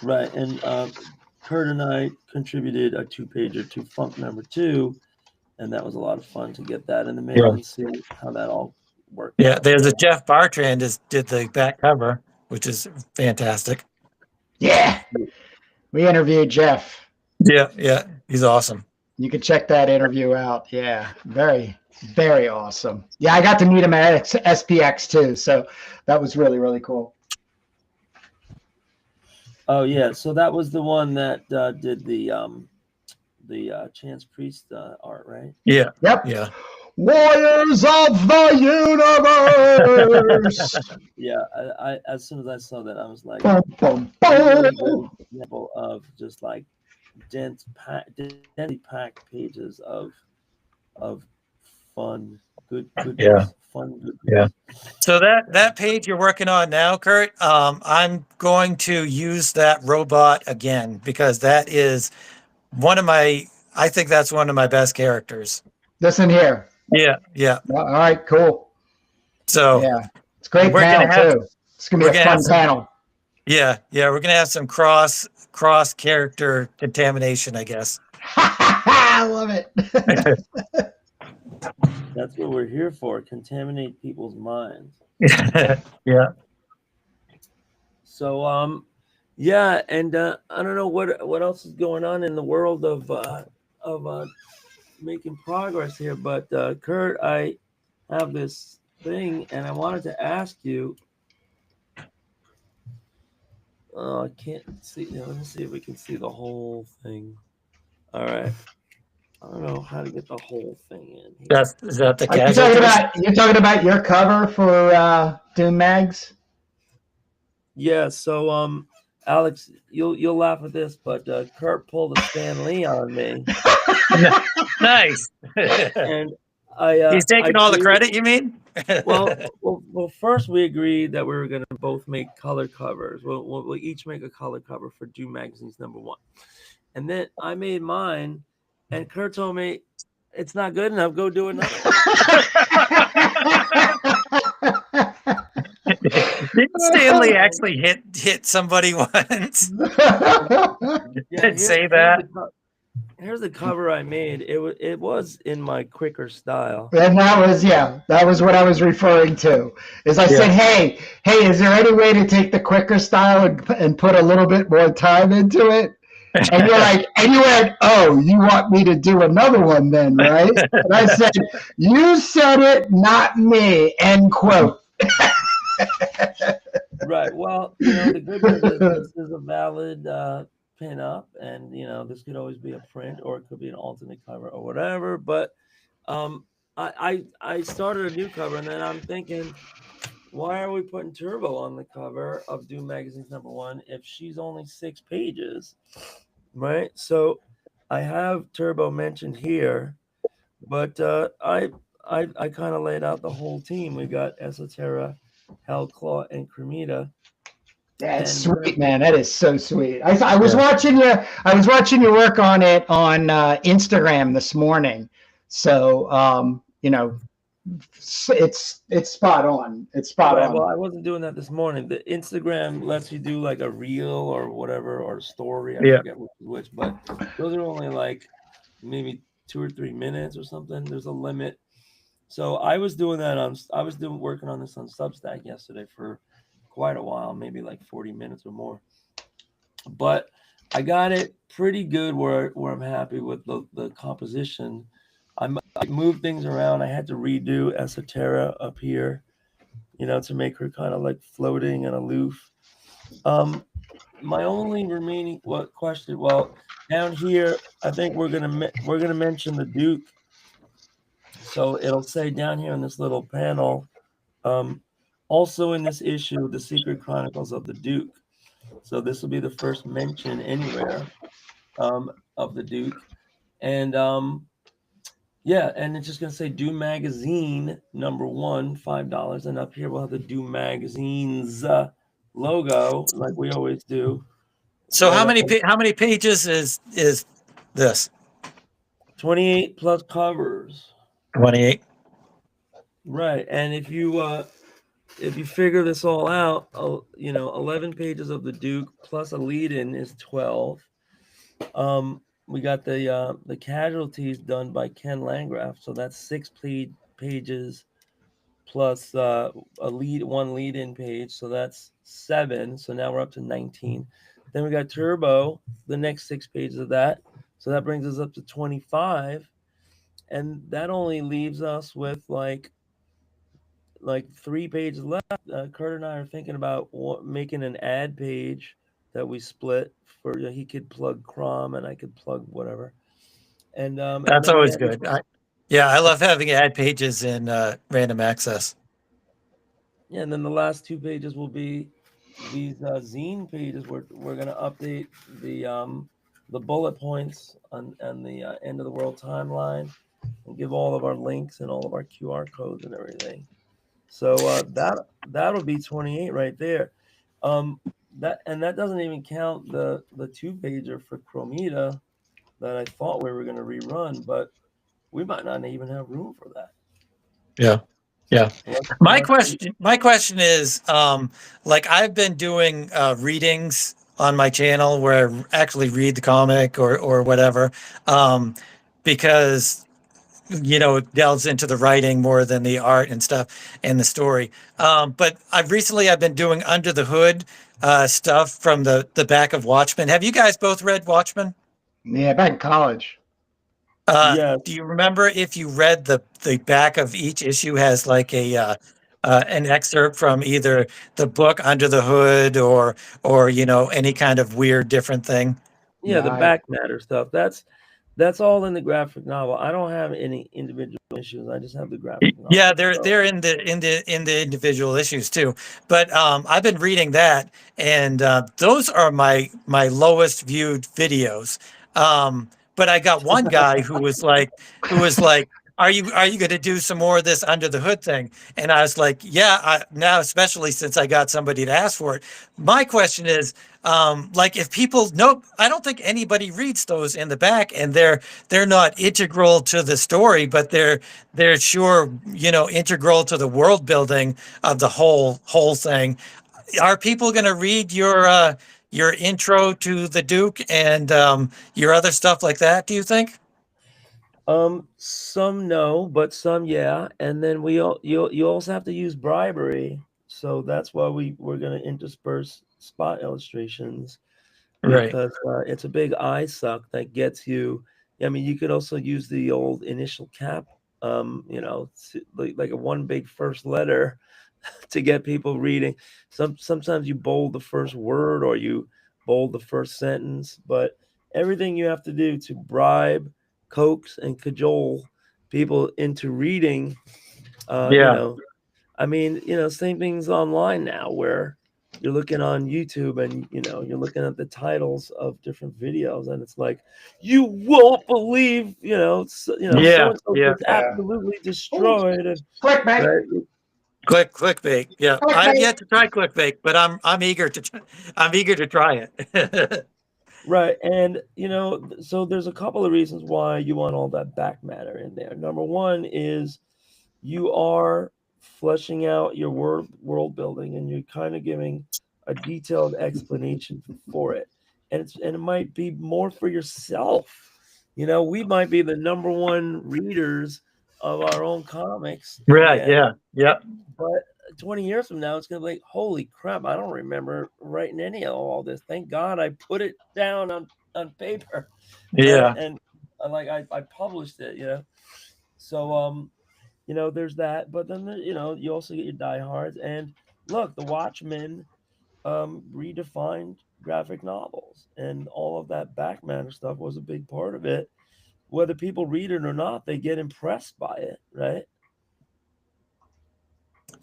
Right, and Kurt and I contributed a 2-pager to Funk #2, and that was a lot of fun to get that in the mail and see how that all work. Yeah, there's a Jeff Bartrand did the back cover, which is fantastic. Yeah, we interviewed Jeff. Yeah, he's awesome. You can check that interview out. Yeah, very, very awesome. Yeah, I got to meet him at SPX too, so that was really, really cool. Oh yeah, so that was the one that did the Chance Priest art, right? Yeah. Yep. Yeah. Warriors of the universe. Yeah, I as soon as I saw that, I was like, Boom, boom, really boom. good example of just like densely packed pages of fun, goodness, fun goodness. Yeah. So that page you're working on now, Kurt, I'm going to use that robot again because that is I think that's one of my best characters. Listen here. Yeah. All right, cool. So yeah, it's a great we're panel gonna have too. It's gonna be a fun panel. Yeah, we're gonna have some cross character contamination, I guess. I love it. That's what we're here for: contaminate people's minds. Yeah. So yeah, and I don't know what else is going on in the world of making progress here, but Kurt, I have this thing, and I wanted to ask you. I can't see. Let me see if we can see the whole thing. All right. I don't know how to get the whole thing in here. Is that the Are you casualties? you're talking about your cover for Doom Mags? Yeah. So Alex, you'll laugh at this, but Kurt pulled a Stan Lee on me. Nice. And he's taking all the credit, you mean? well, first we agreed that we were going to both make color covers. We'll each make a color cover for Doom Magazine's #1. And then I made mine, and Kurt told me, it's not good enough, go do another one. Didn't Stanley actually hit somebody once? Did say that? Here's the cover I made. It was in my quicker style. And that was what I was referring to. Is I said, hey, is there any way to take the quicker style and put a little bit more time into it? And you're like, and you went, oh, you want me to do another one then, right? And I said, you said it, not me, end quote. Right. Well, the good news is this is a valid pin up, and this could always be a print, or it could be an alternate cover or whatever. But I started a new cover, and then I'm thinking, why are we putting Turbo on the cover of Doom Magazine's #1 if she's only 6 pages? Right. So I have Turbo mentioned here, but I kind of laid out the whole team. We got Esoterra, Hellclaw, and Cremita. That's sweet, man. That is so sweet. I was watching you. I was watching you work on it on Instagram this morning. So it's spot on. It's spot on. Well, I wasn't doing that this morning. The Instagram lets you do like a reel or whatever, or a story. I forget which, but those are only like maybe 2 or 3 minutes or something. There's a limit. So I was doing that working on this on Substack yesterday for quite a while, maybe like 40 minutes or more. But I got it pretty good where I'm happy with the composition. I moved things around. I had to redo Esoterra up here, to make her kind of like floating and aloof. My only remaining question, down here, I think we're gonna mention the Duke. So it'll say down here in this little panel, also in this issue, The Secret Chronicles of the Duke. So this will be the first mention anywhere of the Duke. And and it's just going to say Doom Magazine #1, $5. And up here we'll have the Doom Magazine's logo, like we always do. So how many pages is this? 28 plus covers. 28. Right. And if you figure this all out, 11 pages of the Duke plus a lead-in is 12. We got the casualties done by Ken Landgraf, so that's 6 pages plus one lead-in page, so that's 7. So now we're up to 19. Then we got Turbo, the next 6 pages of that, so that brings us up to 25, and that only leaves us with like 3 pages left. Kurt and I are thinking about making an ad page that we split for, he could plug Crom and I could plug whatever, and That's then always good. I love having ad pages in random access. Yeah, and then the last 2 pages will be these zine pages. We're going to update the bullet points and the end of the world timeline, and give all of our links and all of our QR codes and everything. So that'll be 28 right there. That doesn't even count the 2-pager for Chromita that I thought we were going to rerun, but we might not even have room for that. Yeah. Yeah. My question is, like, I've been doing readings on my channel where I actually read the comic or whatever, because it delves into the writing more than the art and stuff and the story. But I've been doing under the hood stuff from the back of Watchmen. Have you guys both read Watchmen? Yeah, back in college. Yes. Do you remember if you read the back of each issue has like a an excerpt from either the book Under the Hood or any kind of weird different thing? Yeah, the back matter stuff. That's all in the graphic novel. I don't have any individual issues. I just have the graphic novel. Yeah, they're in the individual issues too. But I've been reading that, and those are my lowest viewed videos. But I got one guy who was like, are you going to do some more of this under the hood thing? And I was like, yeah, now, especially since I got somebody to ask for it. My question is, like, if people I don't think anybody reads those in the back, and they're not integral to the story, but they're sure, integral to the world building of the whole thing. Are people going to read your intro to the Duke and your other stuff like that, do you think? Some no, but some yeah. And then you also have to use bribery. So that's why we're going to intersperse spot illustrations, because it's a big eye suck that gets you. I mean, you could also use the old initial cap, like a one big first letter to get people reading. Sometimes you bold the first word or you bold the first sentence, but everything you have to do to bribe, coax, and cajole people into reading. I mean, same things online now where you're looking on YouTube and you're looking at the titles of different videos and it's like, you won't believe, so and so gets absolutely destroyed. And Clickbait. Clickbait. Yeah, I have yet to try clickbait, but I'm eager to try it. Right, and so there's a couple of reasons why you want all that back matter in there. Number one is you are fleshing out your world building, and you're kind of giving a detailed explanation for it, and it might be more for yourself. We might be the number one readers of our own comics. Right. Yeah. But 20 years from now, it's going to be like, holy crap, I don't remember writing any of all this. Thank God I put it down on paper. Yeah. Right? And I published it, So, there's that. But then, you also get your diehards. And look, the Watchmen redefined graphic novels. And all of that back matter stuff was a big part of it. Whether people read it or not, they get impressed by it, right?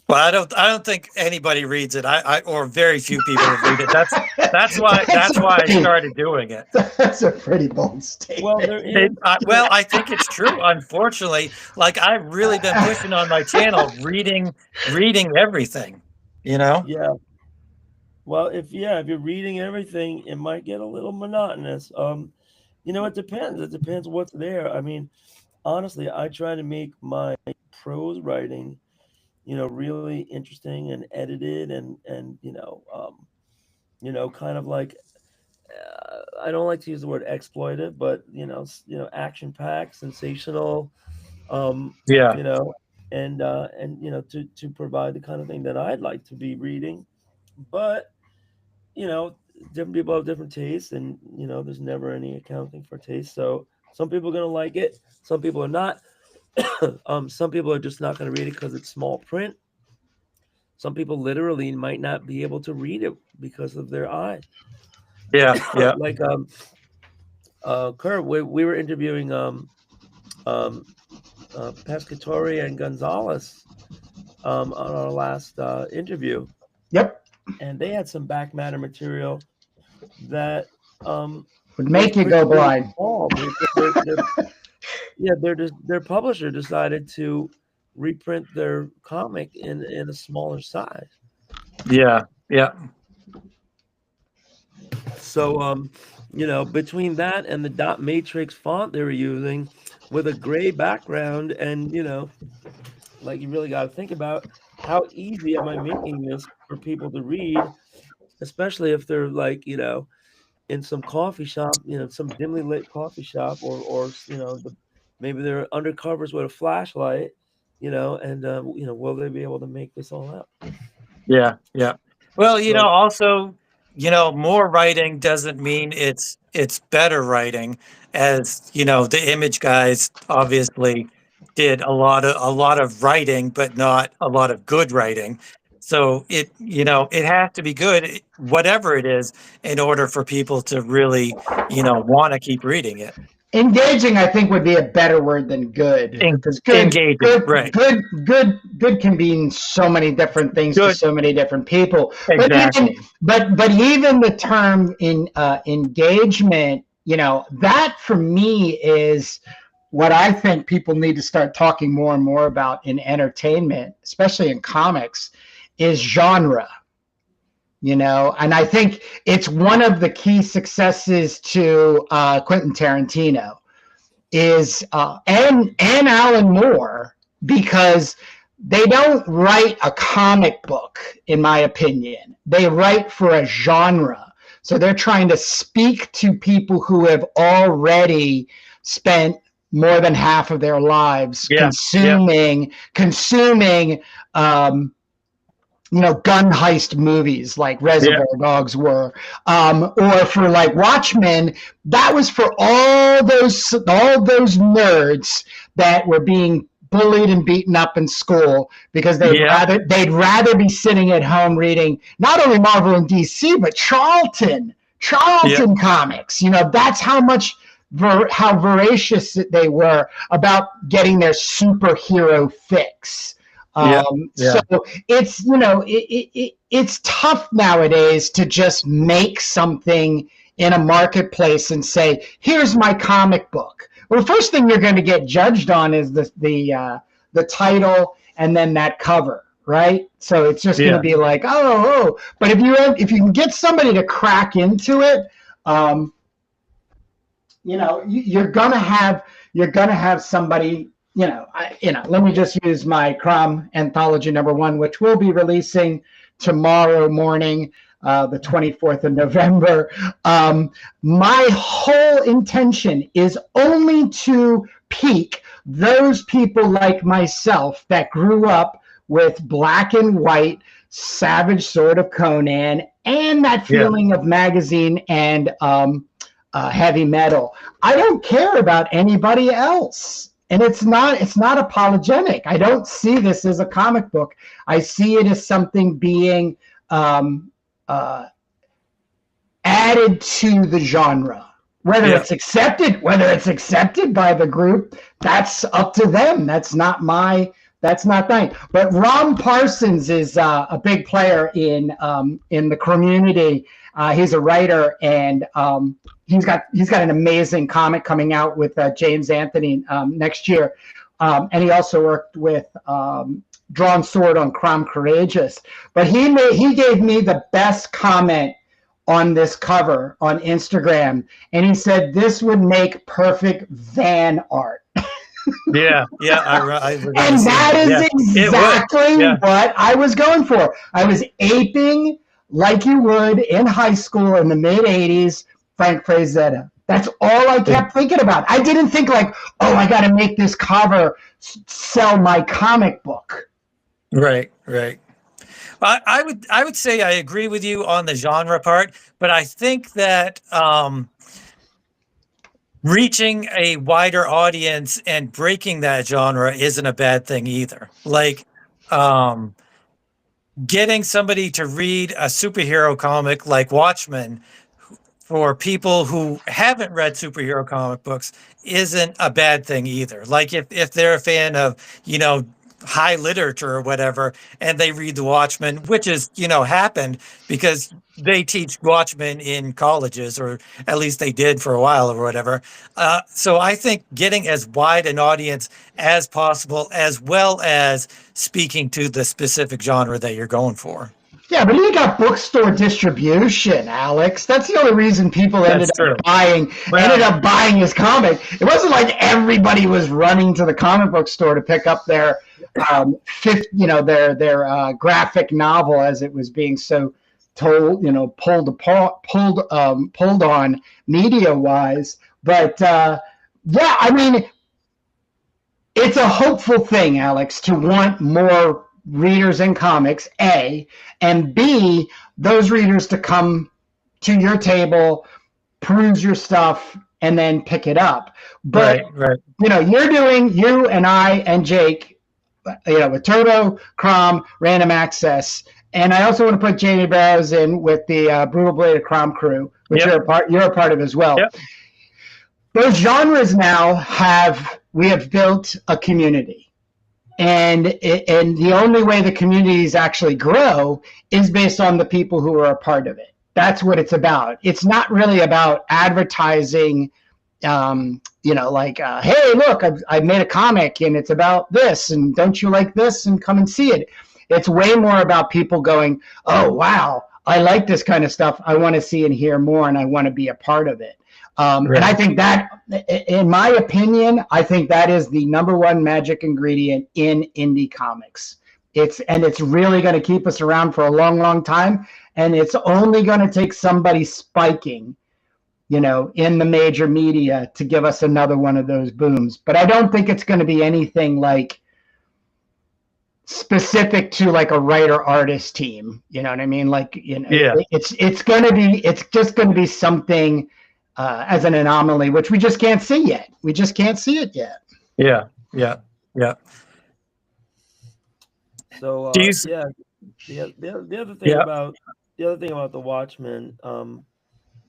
Well, I don't think anybody reads it. Or very few people read it. That's why I started doing it. That's a pretty bold statement. Well, I think it's true. Unfortunately, like, I've really been pushing on my channel, reading everything. Yeah. Well, if you're reading everything, it might get a little monotonous. It depends. It depends what's there. I mean, honestly, I try to make my prose writing really interesting and edited and kind of like, I don't like to use the word exploitive, but action packed, sensational, and to provide the kind of thing that I'd like to be reading. But different people have different tastes, and there's never any accounting for taste. So some people are going to like it, some people are not. Some people are just not going to read it because it's small print. Some people literally might not be able to read it because of their eyes. Yeah, yeah. Like Kurt, we were interviewing Pescatori and Gonzalez on our last interview. Yep. And they had some back matter material that would make you go blind. Their publisher decided to reprint their comic in a smaller size. Yeah, yeah. So between that and the dot matrix font they were using with a gray background, and like, you really got to think about how easy am I making this for people to read, especially if they're like, in some coffee shop, some dimly lit coffee shop, or maybe they're undercovers with a flashlight, and will they be able to make this all out? Yeah, yeah. Well, also, more writing doesn't mean it's better writing, as the image guys obviously did a lot of writing, but not a lot of good writing. So it has to be good, whatever it is, in order for people to really want to keep reading it. Engaging, I think, would be a better word than good. Because engaging, right? Good can mean so many different things to so many different people. Exactly. But even the term in engagement, that for me is what I think people need to start talking more and more about in entertainment, especially in comics, is genre. And I think it's one of the key successes to Quentin Tarantino is and Alan Moore, because they don't write a comic book, in my opinion. They write for a genre. So they're trying to speak to people who have already spent more than half of their lives consuming gun heist movies like Reservoir Dogs were, or for like Watchmen. That was for all those nerds that were being bullied and beaten up in school because they'd rather be sitting at home reading not only Marvel and DC but Charlton comics. That's how voracious they were about getting their superhero fix. So it's it's tough nowadays to just make something in a marketplace and say, here's my comic book. Well, the first thing you're going to get judged on is the title and then that cover, right? So it's just going to be like, oh. But if you can get somebody to crack into it, you're gonna have somebody. Let me just use my Crom Anthology #1, which will be releasing tomorrow morning, the 24th of November. My whole intention is only to pique those people like myself that grew up with black and white, Savage Sword of Conan, and that feeling of magazine and heavy metal. I don't care about anybody else. And it's not apologetic. I don't see this as a comic book. I see it as something being added to the genre. Whether it's accepted by the group, that's up to them. That's not mine. But Ron Parsons is a big player in the community. He's a writer, and he's got an amazing comic coming out with James Anthony next year, and he also worked with Drawn Sword on Crom Courageous. But he gave me the best comment on this cover on Instagram, and he said this would make perfect van art. I and that is exactly what I was going for. I was aping, like you would in high school in the mid-'80s, Frank Frazetta. That's all I kept thinking about. I didn't think like, oh, I got to make this cover sell my comic book. Right. I would say I agree with you on the genre part, but I think that reaching a wider audience and breaking that genre isn't a bad thing either. Like getting somebody to read a superhero comic like Watchmen for people who haven't read superhero comic books isn't a bad thing either. Like if they're a fan of, high literature or whatever, and they read the Watchmen, which is, happened because they teach Watchmen in colleges, or at least they did for a while or whatever. So I think getting as wide an audience as possible, as well as speaking to the specific genre that you're going for. Yeah, but he got bookstore distribution, Alex. That's the only reason people ended up buying his comic. It wasn't like everybody was running to the comic book store to pick up their graphic novel as it was being so told, pulled on media wise. But yeah, I mean, it's a hopeful thing, Alex, to want more readers in comics, A, and B, those readers to come to your table, peruse your stuff, and then pick it up. But you and I and Jake, with Turbo, Crom, Random Access, and I also want to put Jamie Barrows in with the Brugel Bladed Crom crew, which you're a part of as well. Yep. Those genres now we have built a community. And the only way the communities actually grow is based on the people who are a part of it. That's what it's about. It's not really about advertising, hey, look, I've made a comic and it's about this, and don't you like this, and come and see it. It's way more about people going, oh, wow, I like this kind of stuff. I want to see and hear more, and I want to be a part of it. And I think that, in my opinion, I think that is the number one magic ingredient in indie comics. It's really going to keep us around for a long, long time. And it's only going to take somebody spiking, in the major media to give us another one of those booms. But I don't think it's going to be anything like specific to like a writer artist team. You know what I mean? Like, it's just going to be something as an anomaly, which we just can't see yet. We just can't see it yet. Yeah. So the other thing about the Watchmen,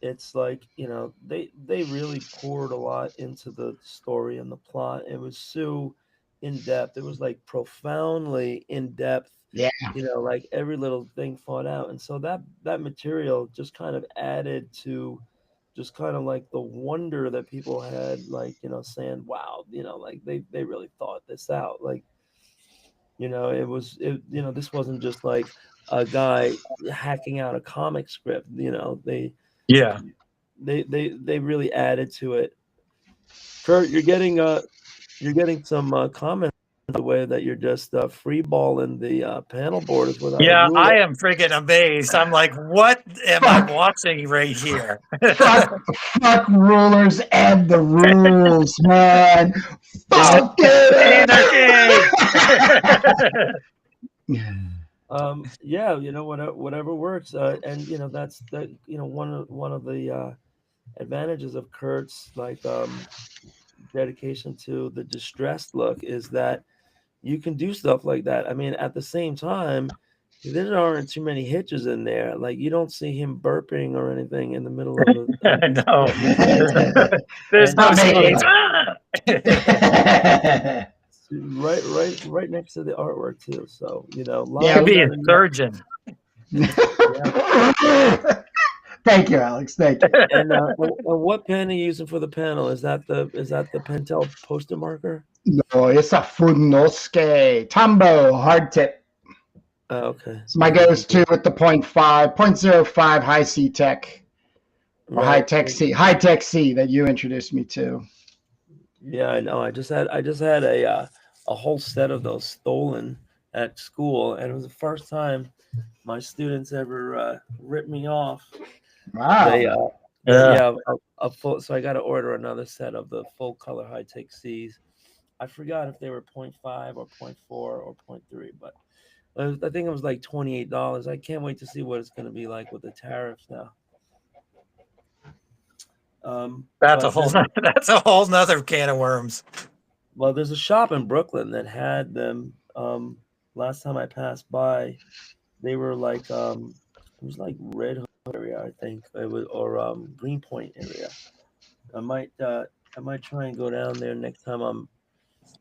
it's like, they really poured a lot into the story and the plot. It was so in depth. It was like profoundly in depth. Yeah. Like every little thing thought out, and so that material just kind of added to just kind of like the wonder that people had, like, saying, wow, like they really thought this out. Like, this wasn't just like a guy hacking out a comic script, they really added to it. Kurt, you're getting some comments the way that you're just freeballing the panel board without a ruler. I am freaking amazed. I'm like, what am I watching right here? fuck rulers and the rules, man. Fuck it. Whatever works, and that's one of the advantages of Kurt's dedication to the distressed look is that you can do stuff like that. I mean, at the same time, there aren't too many hitches in there. Like, you don't see him burping or anything in the middle of it. No. There's no scenes. right next to the artwork too. So, could be a surgeon. Thank you, Alex. Thank you. And what pen are you using for the panel? Is that the Pentel poster marker? No, it's a Funosuke Tambo hard tip. Okay. It's my go-to with the 0.05 high C tech, or high tech C that you introduced me to. Yeah, I know. I just had a whole set of those stolen at school, and it was the first time my students ever ripped me off. Wow. Yeah, a full. So I got to order another set of the full color high tech C's. I forgot if they were 0.5 or 0.4 or 0.3, but I think it was like $28. I can't wait to see what it's going to be like with the tariffs now. That's a But whole then, that's a whole nother can of worms. well, there's a shop in Brooklyn that had them. Last time I passed by, they were like it was like Red Hook area, I think it was, or Greenpoint area. I might try and go down there next time I'm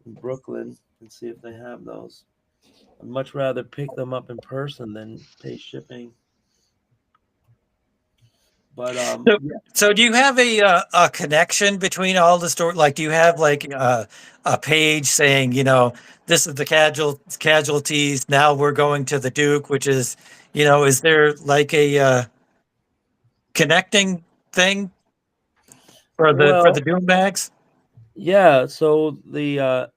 in Brooklyn and see if they have those. I'd much rather pick them up in person than pay shipping. But So, yeah. so do you have a connection between all the stories? Like, do you have like a page saying, this is the casualties. Now we're going to the Duke, which is, is there like a connecting thing for the Well, Doom bags? yeah. So the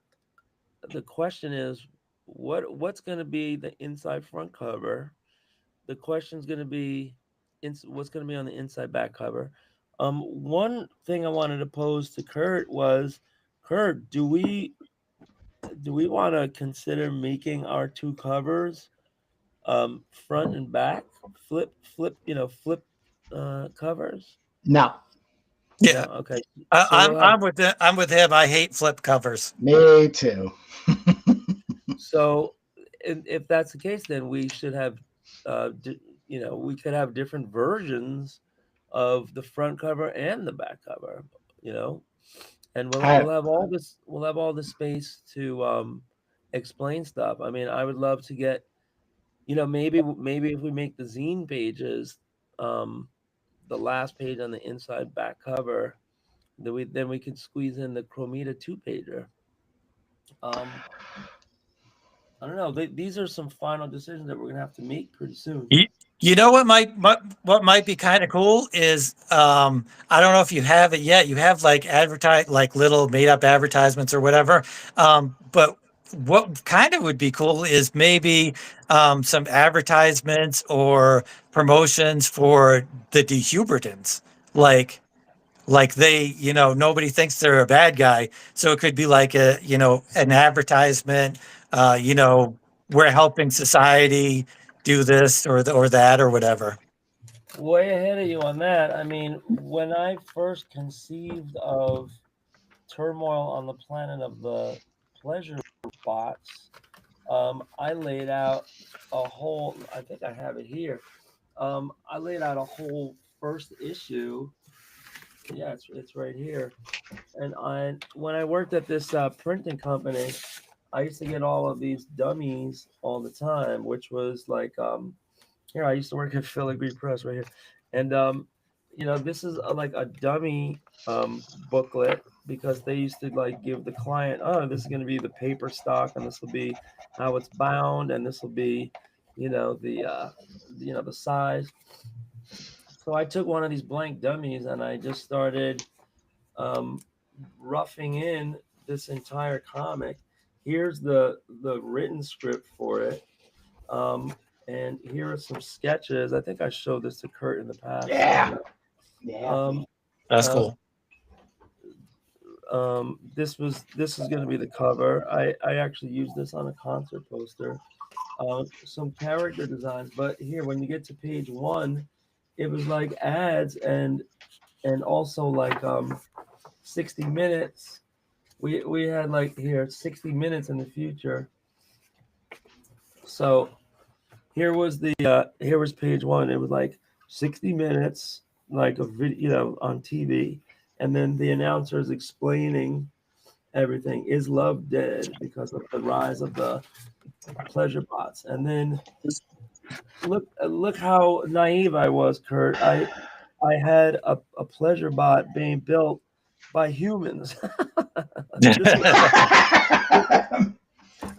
question is, what's going to be the inside front cover? The question's going to be, what's going to be on the inside back cover? One thing I wanted to pose to Kurt was, Kurt, do we want to consider making our two covers front and back flip covers? No, Yeah, No, okay. So we'll have I'm with him. I hate flip covers. me too. so if that's the case, then we should have we could have different versions of the front cover and the back cover, and I, we'll have all this space to explain stuff. I mean, I would love to get, maybe if we make the zine pages, the last page on the inside back cover, then we could squeeze in the Chromita 2-pager. I don't know. These are some final decisions that we're gonna have to make pretty soon. You know what might be kind of cool is I don't know if you have it yet. You have like like little made up advertisements or whatever. But what kind of would be cool is maybe some advertisements or promotions for the Dehubertans, like they, nobody thinks they're a bad guy, so it could be like an advertisement, we're helping society do this or that or whatever. Way ahead of you on that. I mean, when I first conceived of Turmoil on the Planet of the Pleasure Bots, I laid out a whole. I think I have it here. I laid out a whole first issue. Yeah, it's right here. And when I worked at this printing company, I used to get all of these dummies all the time, which was like here, I used to work at Filigree Press right here, and this is like a dummy booklet, because they used to like give the client, oh, this is going to be the paper stock, and this will be how it's bound, and this will be, the size. So I took one of these blank dummies and I just started roughing in this entire comic. Here's the written script for it. And here are some sketches. I think I showed this to Kurt in the past. yeah. That's cool. This is going to be the cover. I actually used this on a concert poster. Some character designs, but here when you get to page 1, it was like ads and also like 60 minutes. We had like here 60 minutes in the future. So here was page 1. It was like 60 minutes, like a video, on TV, and then the announcer is explaining everything. Is love dead because of the rise of the pleasure bots? And then look how naive I was, Kurt. I had a pleasure bot being built by humans. That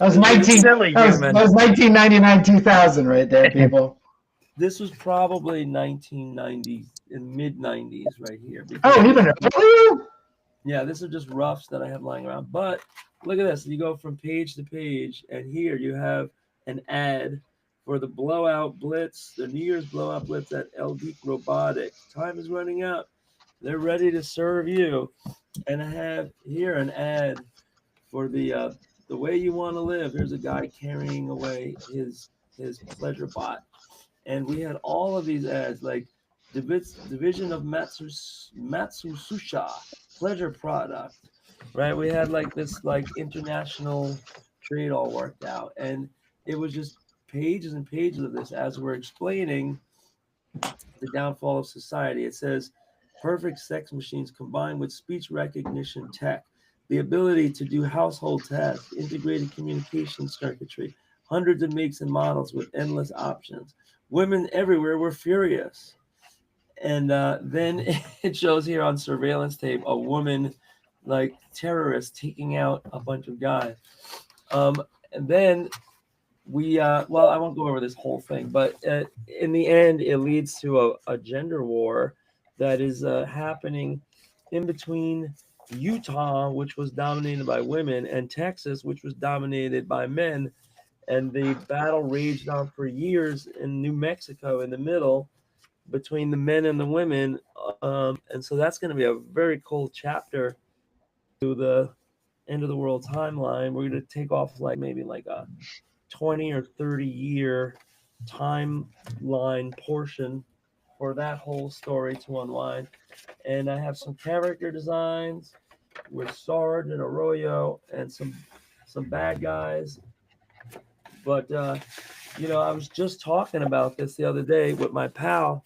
was 1999, 2000 right there, people. This was probably 1990s, in mid-90s right here. Oh, even earlier? Yeah, this is just roughs that I have lying around. But look at this. You go from page to page, and here you have an ad for the blowout blitz, the New Year's blowout blitz at LD Robotics. Time is running out. They're ready to serve you. And I have here an ad for the way you want to live. Here's a guy carrying away his pleasure bot, and we had all of these ads like division of Matsususha pleasure product, right? We had like this like international trade all worked out, and it was just pages and pages of this as we're explaining the downfall of society. It says perfect sex machines combined with speech recognition tech, the ability to do household tasks, integrated communication circuitry, hundreds of makes and models with endless options. Women everywhere were furious. And then it shows here on surveillance tape a woman like terrorist taking out a bunch of guys. And then well, I won't go over this whole thing, but in the end, it leads to a gender war that is happening in between Utah, which was dominated by women, and Texas, which was dominated by men. And the battle raged on for years in New Mexico in the middle between the men and the women. And so that's going to be a very cool chapter to the end of the world timeline. We're going to take off like maybe like a 20 or 30 year timeline portion for that whole story to unwind. And I have some character designs with Sarge and Arroyo and some bad guys. But I was just talking about this the other day with my pal.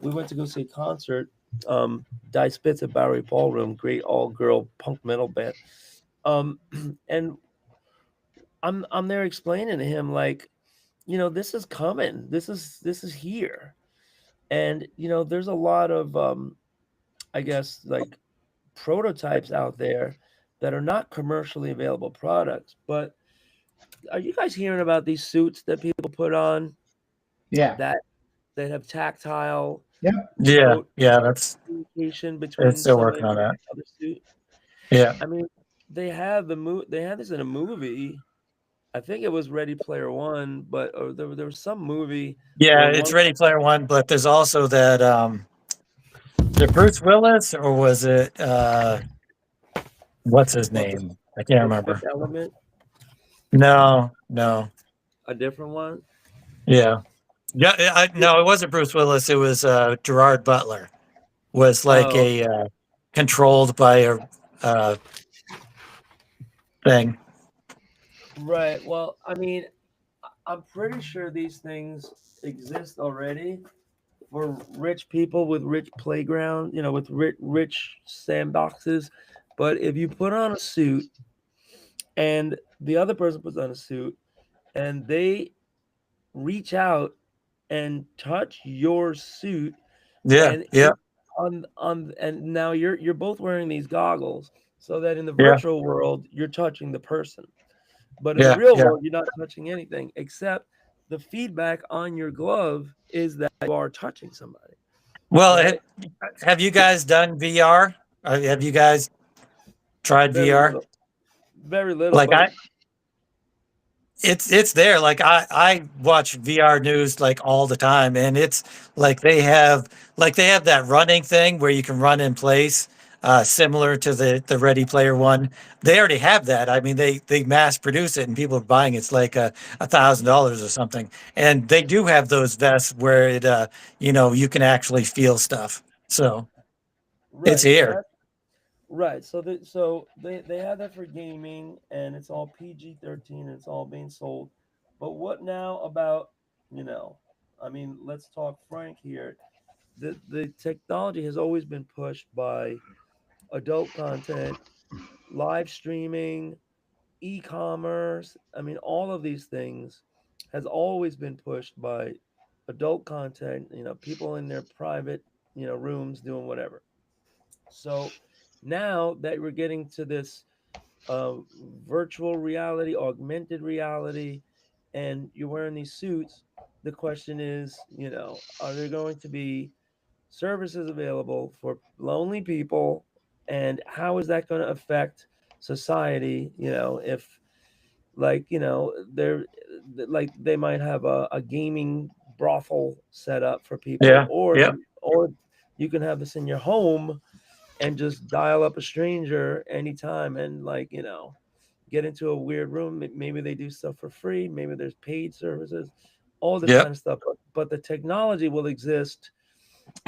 We went to go see a concert. Die Spitz at Bowery Ballroom, great all girl punk metal band. And I'm there explaining to him like, this is coming. This is here. And there's a lot of I guess like prototypes out there that are not commercially available products. But are you guys hearing about these suits that people put on? Yeah. That have tactile Yeah. That's communication it's between still somebody working on and that. other suit. Yeah. I mean, they had this in a movie. I think it was Ready Player One, but there was some movie. Yeah, where it's one, Ready Player One, but there's also that is it Bruce Willis or was it what's his what, name? I can't the remember. Fifth Element, No. a different one. Yeah. Yeah, no, it wasn't Bruce Willis. It was Gerard Butler. Was like Oh, a controlled by a thing. right. Well, I mean, I'm pretty sure these things exist already for rich people with rich playground, with rich sandboxes. But if you put on a suit and the other person puts on a suit and they reach out and touch your suit, Yeah, and yeah, on and now you're both wearing these goggles, so that in the yeah, virtual world you're touching the person, but in the yeah, real yeah. world you're not touching anything except the feedback on your glove is that you are touching somebody, Well, right? have you guys done VR? Have you guys tried Very VR? little, very little, Like but it's there. Like I watch VR news like all the time, and it's like they have that running thing where you can run in place, similar to the Ready Player One. They already have that. I mean, they mass produce it, and people are buying it. It's like $1,000 or something, and they do have those vests where you can actually feel stuff. So it's right, so here. that's right. So they have that for gaming, and it's all PG-13, and it's all being sold. But what now about, you know, I mean, let's talk frank here. The technology has always been pushed by adult content, live streaming, e-commerce. I mean, all of these things has always been pushed by adult content, people in their private, rooms doing whatever. So now that we're getting to this uh, virtual reality, augmented reality, and you're wearing these suits, the question is, are there going to be services available for lonely people? And how is that going to affect society? If they're like they might have a gaming brothel set up for people, Yeah, yeah, or you can have this in your home and just dial up a stranger anytime and, like, you know, get into a weird room. Maybe they do stuff for free. Maybe there's paid services, all this kind of stuff. But the technology will exist,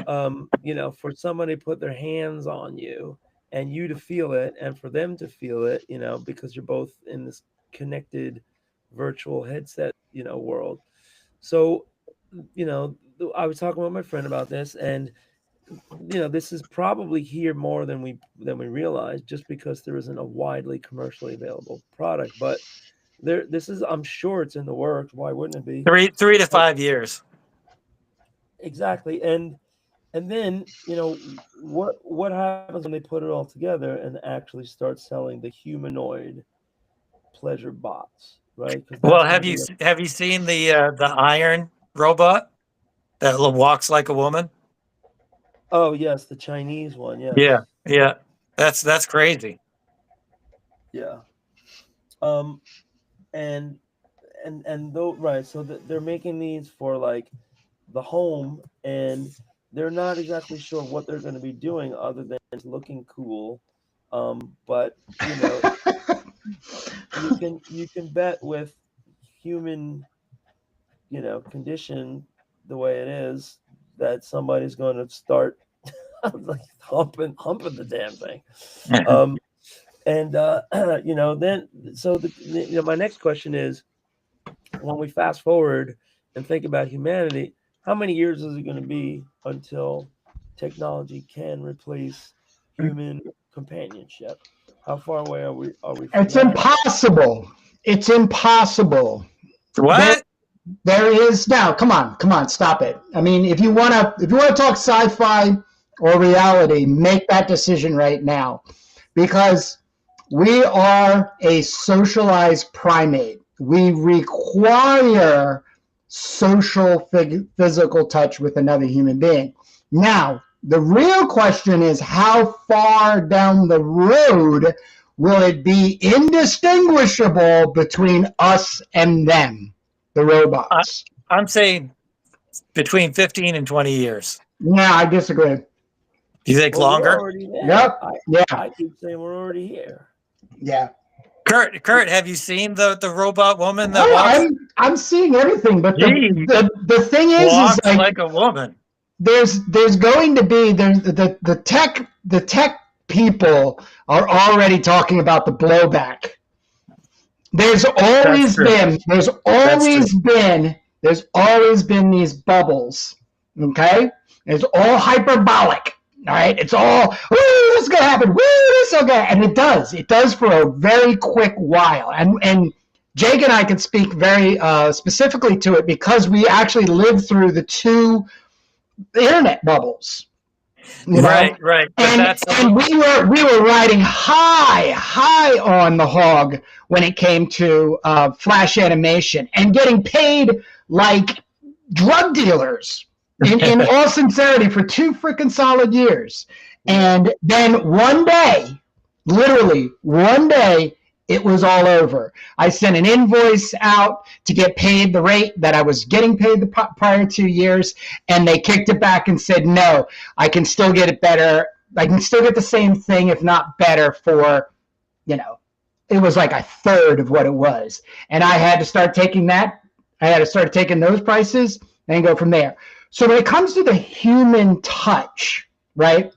you know, for somebody to put their hands on you and you to feel it, and for them to feel it, you know, because you're both in this connected virtual headset, you know, world. So, you know, I was talking with my friend about this, and you know, this is probably here more than we realize, just because there isn't a widely commercially available product. But this is, I'm sure it's in the works. Why wouldn't it be? 3 to 5 years. Exactly. And then, you know, what happens when they put it all together and actually start selling the humanoid pleasure bots, right? Well, have you seen the iron robot that walks like a woman? Oh yes, the Chinese one. Yes. Yeah. That's crazy. Yeah. And though, right, so they're making these for like the home, and they're not exactly sure what they're going to be doing other than looking cool. But you know, you can bet with human, you know, condition the way it is, that somebody's going to start like humping the damn thing. You know, then so you know, my next question is, when we fast forward and think about humanity, how many years is it going to be until technology can replace human companionship? How far away are we from It's that? impossible. It's impossible. What? There is now. Come on, stop it. I mean, if you want to talk sci-fi or reality, make that decision right now, because we are a socialized primate. We require social physical touch with another human being. Now, the real question is, how far down the road will it be indistinguishable between us and them, the robots? I'm saying between 15 and 20 years. Yeah, I disagree. Do you think longer? Yep. I keep saying we're already here. Yeah. Kurt, have you seen the robot woman that walks? I'm seeing everything, but the thing is walks like a woman. There's going to be the tech people are already talking about the blowback. There's always been these bubbles. Okay? It's all hyperbolic. All right, it's all, woo, this is gonna happen, woo, this is okay, and it does for a very quick while, and Jake and I can speak very specifically to it, because we actually lived through the two internet bubbles, you know? Right. And we were riding high on the hog when it came to flash animation, and getting paid like drug dealers. In all sincerity, for 2 freaking solid years. And then one day, literally one day, it was all over. I sent an invoice out to get paid the rate that I was getting paid the prior 2 years, and they kicked it back and said, no, I can still get it better. I can still get the same thing, if not better, for, you know, it was like a third of what it was. And I had to start taking those prices and go from there. So when it comes to the human touch, right,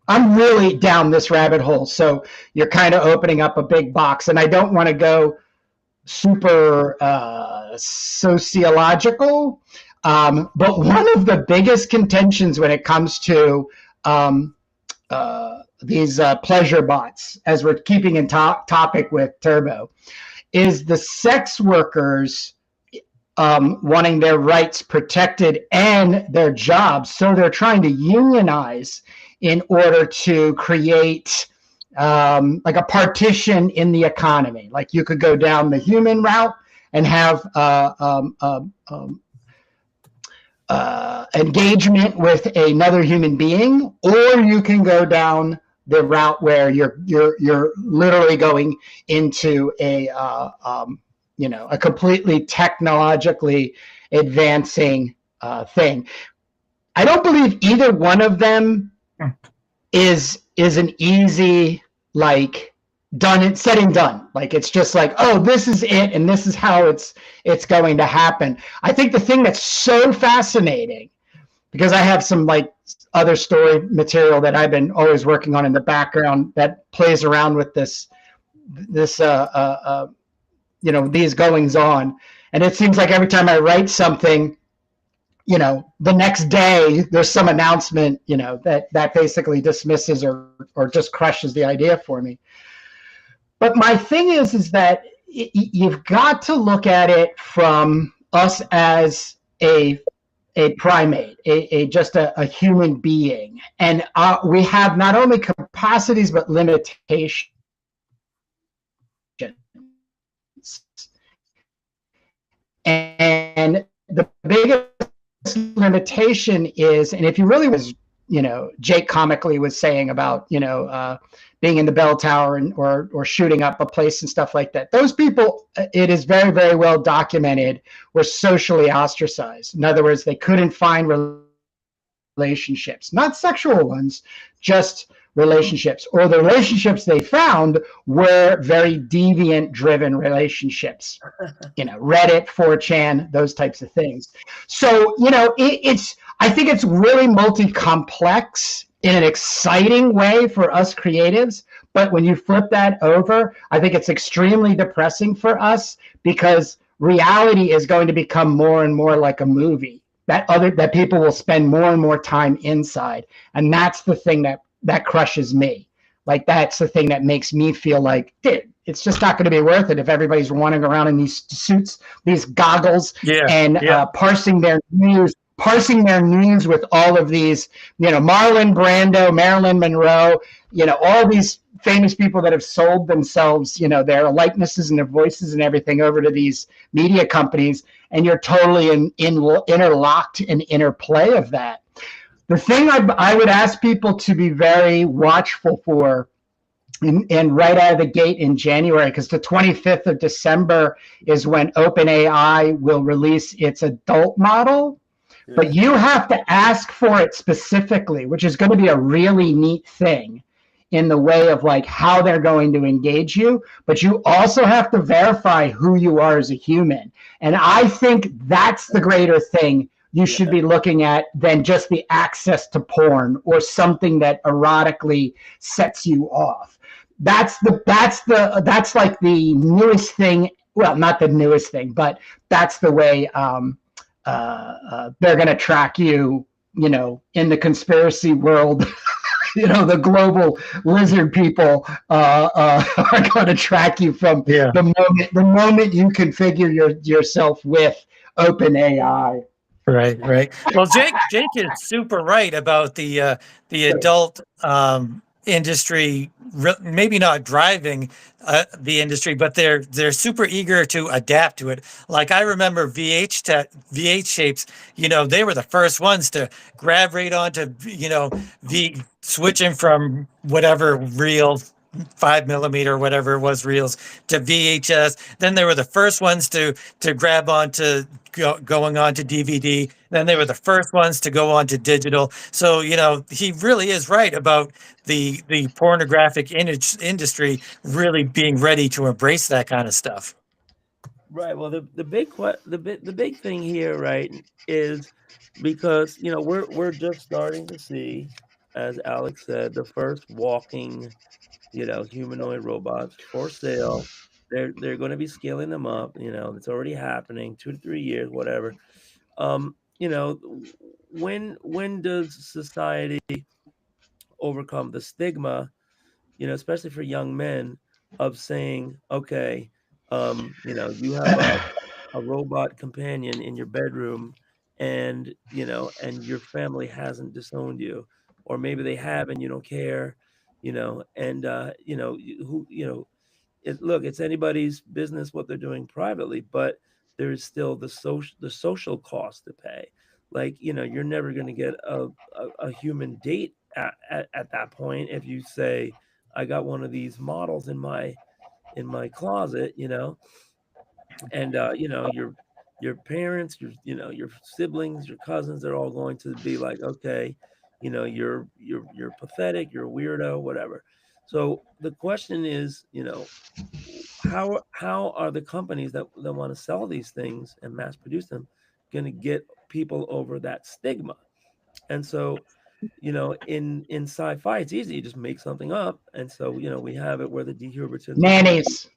I'm really down this rabbit hole. So you're kind of opening up a big box, and I don't want to go super sociological, but one of the biggest contentions when it comes to these pleasure bots, as we're keeping in topic with Turbo, is the sex workers wanting their rights protected and their jobs. So they're trying to unionize in order to create like a partition in the economy. Like you could go down the human route and have engagement with another human being, or you can go down the route where you're literally going into a completely technologically advancing thing. I don't believe either one of them is an easy, like, done, said and done. Like, it's just like, oh, this is it, and this is how it's going to happen. I think the thing that's so fascinating, because I have some like other story material that I've been always working on in the background that plays around with this these goings on, and it seems like every time I write something, the next day there's some announcement, that basically dismisses or just crushes the idea for me. But my thing is that you've got to look at it from us as a primate, just a human being, and we have not only capacities but limitations. And the biggest limitation is, and if you really was, Jake comically was saying about, being in the bell tower or shooting up a place and stuff like that. Those people, it is very, very well documented, were socially ostracized. In other words, they couldn't find relationships, not sexual ones, just relationships, or the relationships they found were very deviant driven relationships, Reddit, 4chan, those types of things. So, I think it's really multi-complex in an exciting way for us creatives. But when you flip that over, I think it's extremely depressing for us, because reality is going to become more and more like a movie that people will spend more and more time inside. And that's the thing that crushes me. Like, that's the thing that makes me feel like, dude, it's just not going to be worth it if everybody's running around in these suits, these goggles, parsing their news with all of these, Marlon Brando, Marilyn Monroe, all these famous people that have sold themselves, their likenesses and their voices and everything over to these media companies, and you're totally interlocked and interplay of that. The thing I would ask people to be very watchful for, and right out of the gate in January, because the 25th of December is when OpenAI will release its adult model. Yeah. But you have to ask for it specifically, which is going to be a really neat thing in the way of like how they're going to engage you. But you also have to verify who you are as a human. And I think that's the greater thing you should be looking at than just the access to porn or something that erotically sets you off. That's like the newest thing. Well, not the newest thing, but that's the way they're going to track you, in the conspiracy world. The global lizard people are going to track you from the moment you configure yourself with OpenAI. Right. Well, Jake is super right about the adult industry, maybe not driving the industry, but they're super eager to adapt to it. Like, I remember VH shapes, they were the first ones to grab right onto, switching from whatever reel, 5mm, whatever it was, reels, to VHS. Then they were the first ones to grab onto going on to DVD. Then they were the first ones to go on to digital. So, he really is right about the pornographic industry really being ready to embrace that kind of stuff. Right. Well, the big thing here, right, is because we're just starting to see, as Alex said, the first walking, humanoid robots for sale. They're going to be scaling them up. It's already happening, 2 to 3 years, whatever. When does society overcome the stigma, especially for young men, of saying, okay, you have a robot companion in your bedroom, and your family hasn't disowned you, or maybe they have and you don't care, and look, it's anybody's business what they're doing privately, but there's still the social cost to pay. Like, you're never going to get a human date at that point if you say, I got one of these models in my closet, and your parents, your siblings, your cousins, they're all going to be like, okay, you're pathetic, you're a weirdo, whatever. So the question is, how are the companies that want to sell these things and mass produce them going to get people over that stigma? And so, in sci-fi, it's easy. You just make something up, and so we have it where the dehubertans are going to be. Nannies.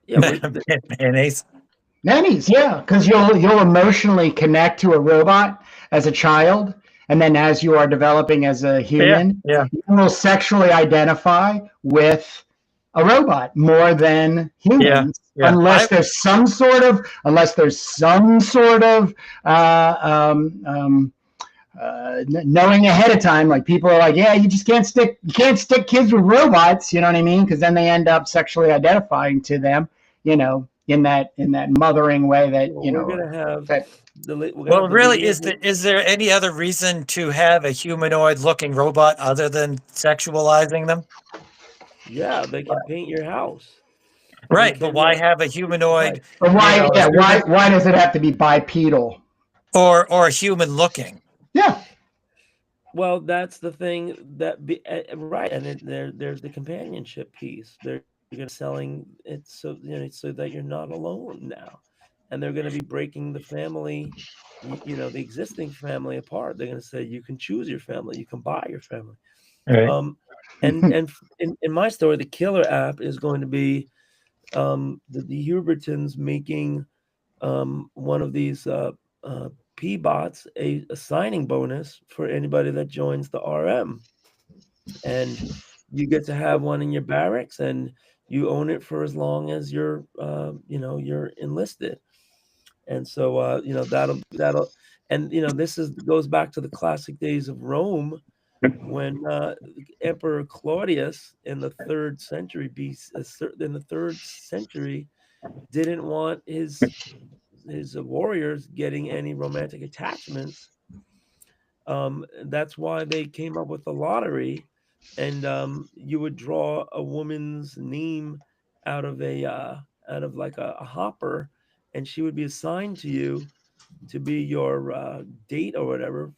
Yeah, Mayonnaise. Nannies, yeah, because you'll emotionally connect to a robot as a child, and then as you are developing as a human, Yeah. you will sexually identify with a robot more than humans, Yeah. unless there's some sort of knowing ahead of time. Like people are like, yeah, you can't stick kids with robots. You know what I mean? Because then they end up sexually identifying to them. In that mothering way that we're going to have that. Well, really, is there any other reason to have a humanoid-looking robot other than sexualizing them? Yeah, they can paint your house. Right, but why have a humanoid? But why? Yeah, why does it have to be bipedal or human looking? Yeah. Well, that's the thing right, and there's the companionship piece. They're going to selling it so that you're not alone now, and they're going to be breaking the family, the existing family apart. They're going to say you can choose your family, you can buy your family. Right. And in my story, the killer app is going to be the Hubertons making one of these P-bots a signing bonus for anybody that joins the RM, and you get to have one in your barracks, and you own it for as long as you're enlisted. And so that'll and this goes back to the classic days of Rome, when Emperor Claudius in the 3rd century didn't want his warriors getting any romantic attachments. That's why they came up with the lottery, and you would draw a woman's name out of like a hopper, and she would be assigned to you to be your date or whatever,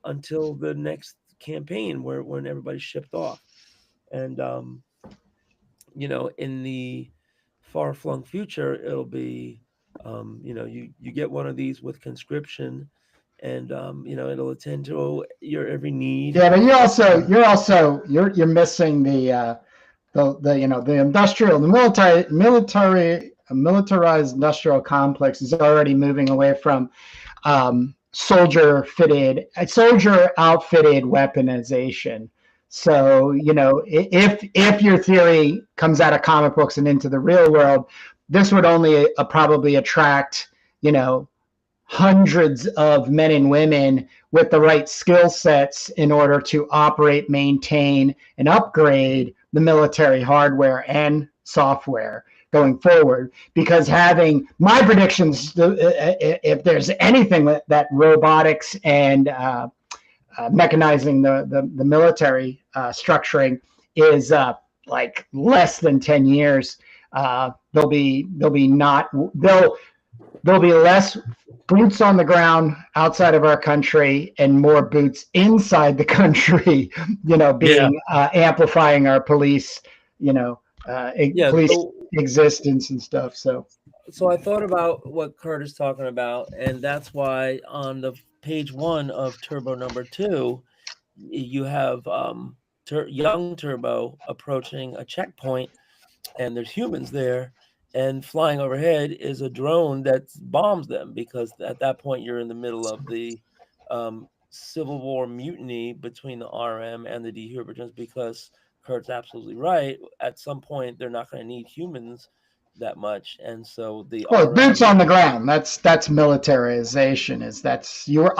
until the next campaign when everybody's shipped off. And in the far-flung future, it'll be you get one of these with conscription, and it'll attend to your every need. Yeah, but you're missing the militarized industrial complex is already moving away from soldier outfitted weaponization. So if your theory comes out of comic books and into the real world, this would only probably attract hundreds of men and women with the right skill sets in order to operate, maintain, and upgrade the military hardware and software going forward. Because having my predictions, if there's anything that robotics and mechanizing the military structuring is like less than 10 years, there'll be less boots on the ground outside of our country and more boots inside the country, amplifying our police, police existence and stuff. So I thought about what Kurt is talking about, and that's why on the page 1 of Turbo number 2, you have young Turbo approaching a checkpoint, and there's humans there, and flying overhead is a drone that bombs them, because at that point you're in the middle of the Civil War mutiny between the RM and the Dehubertans, because Kurt's absolutely right. At some point, they're not going to need humans that much, and so the RM, boots on the ground. That's militarization. You're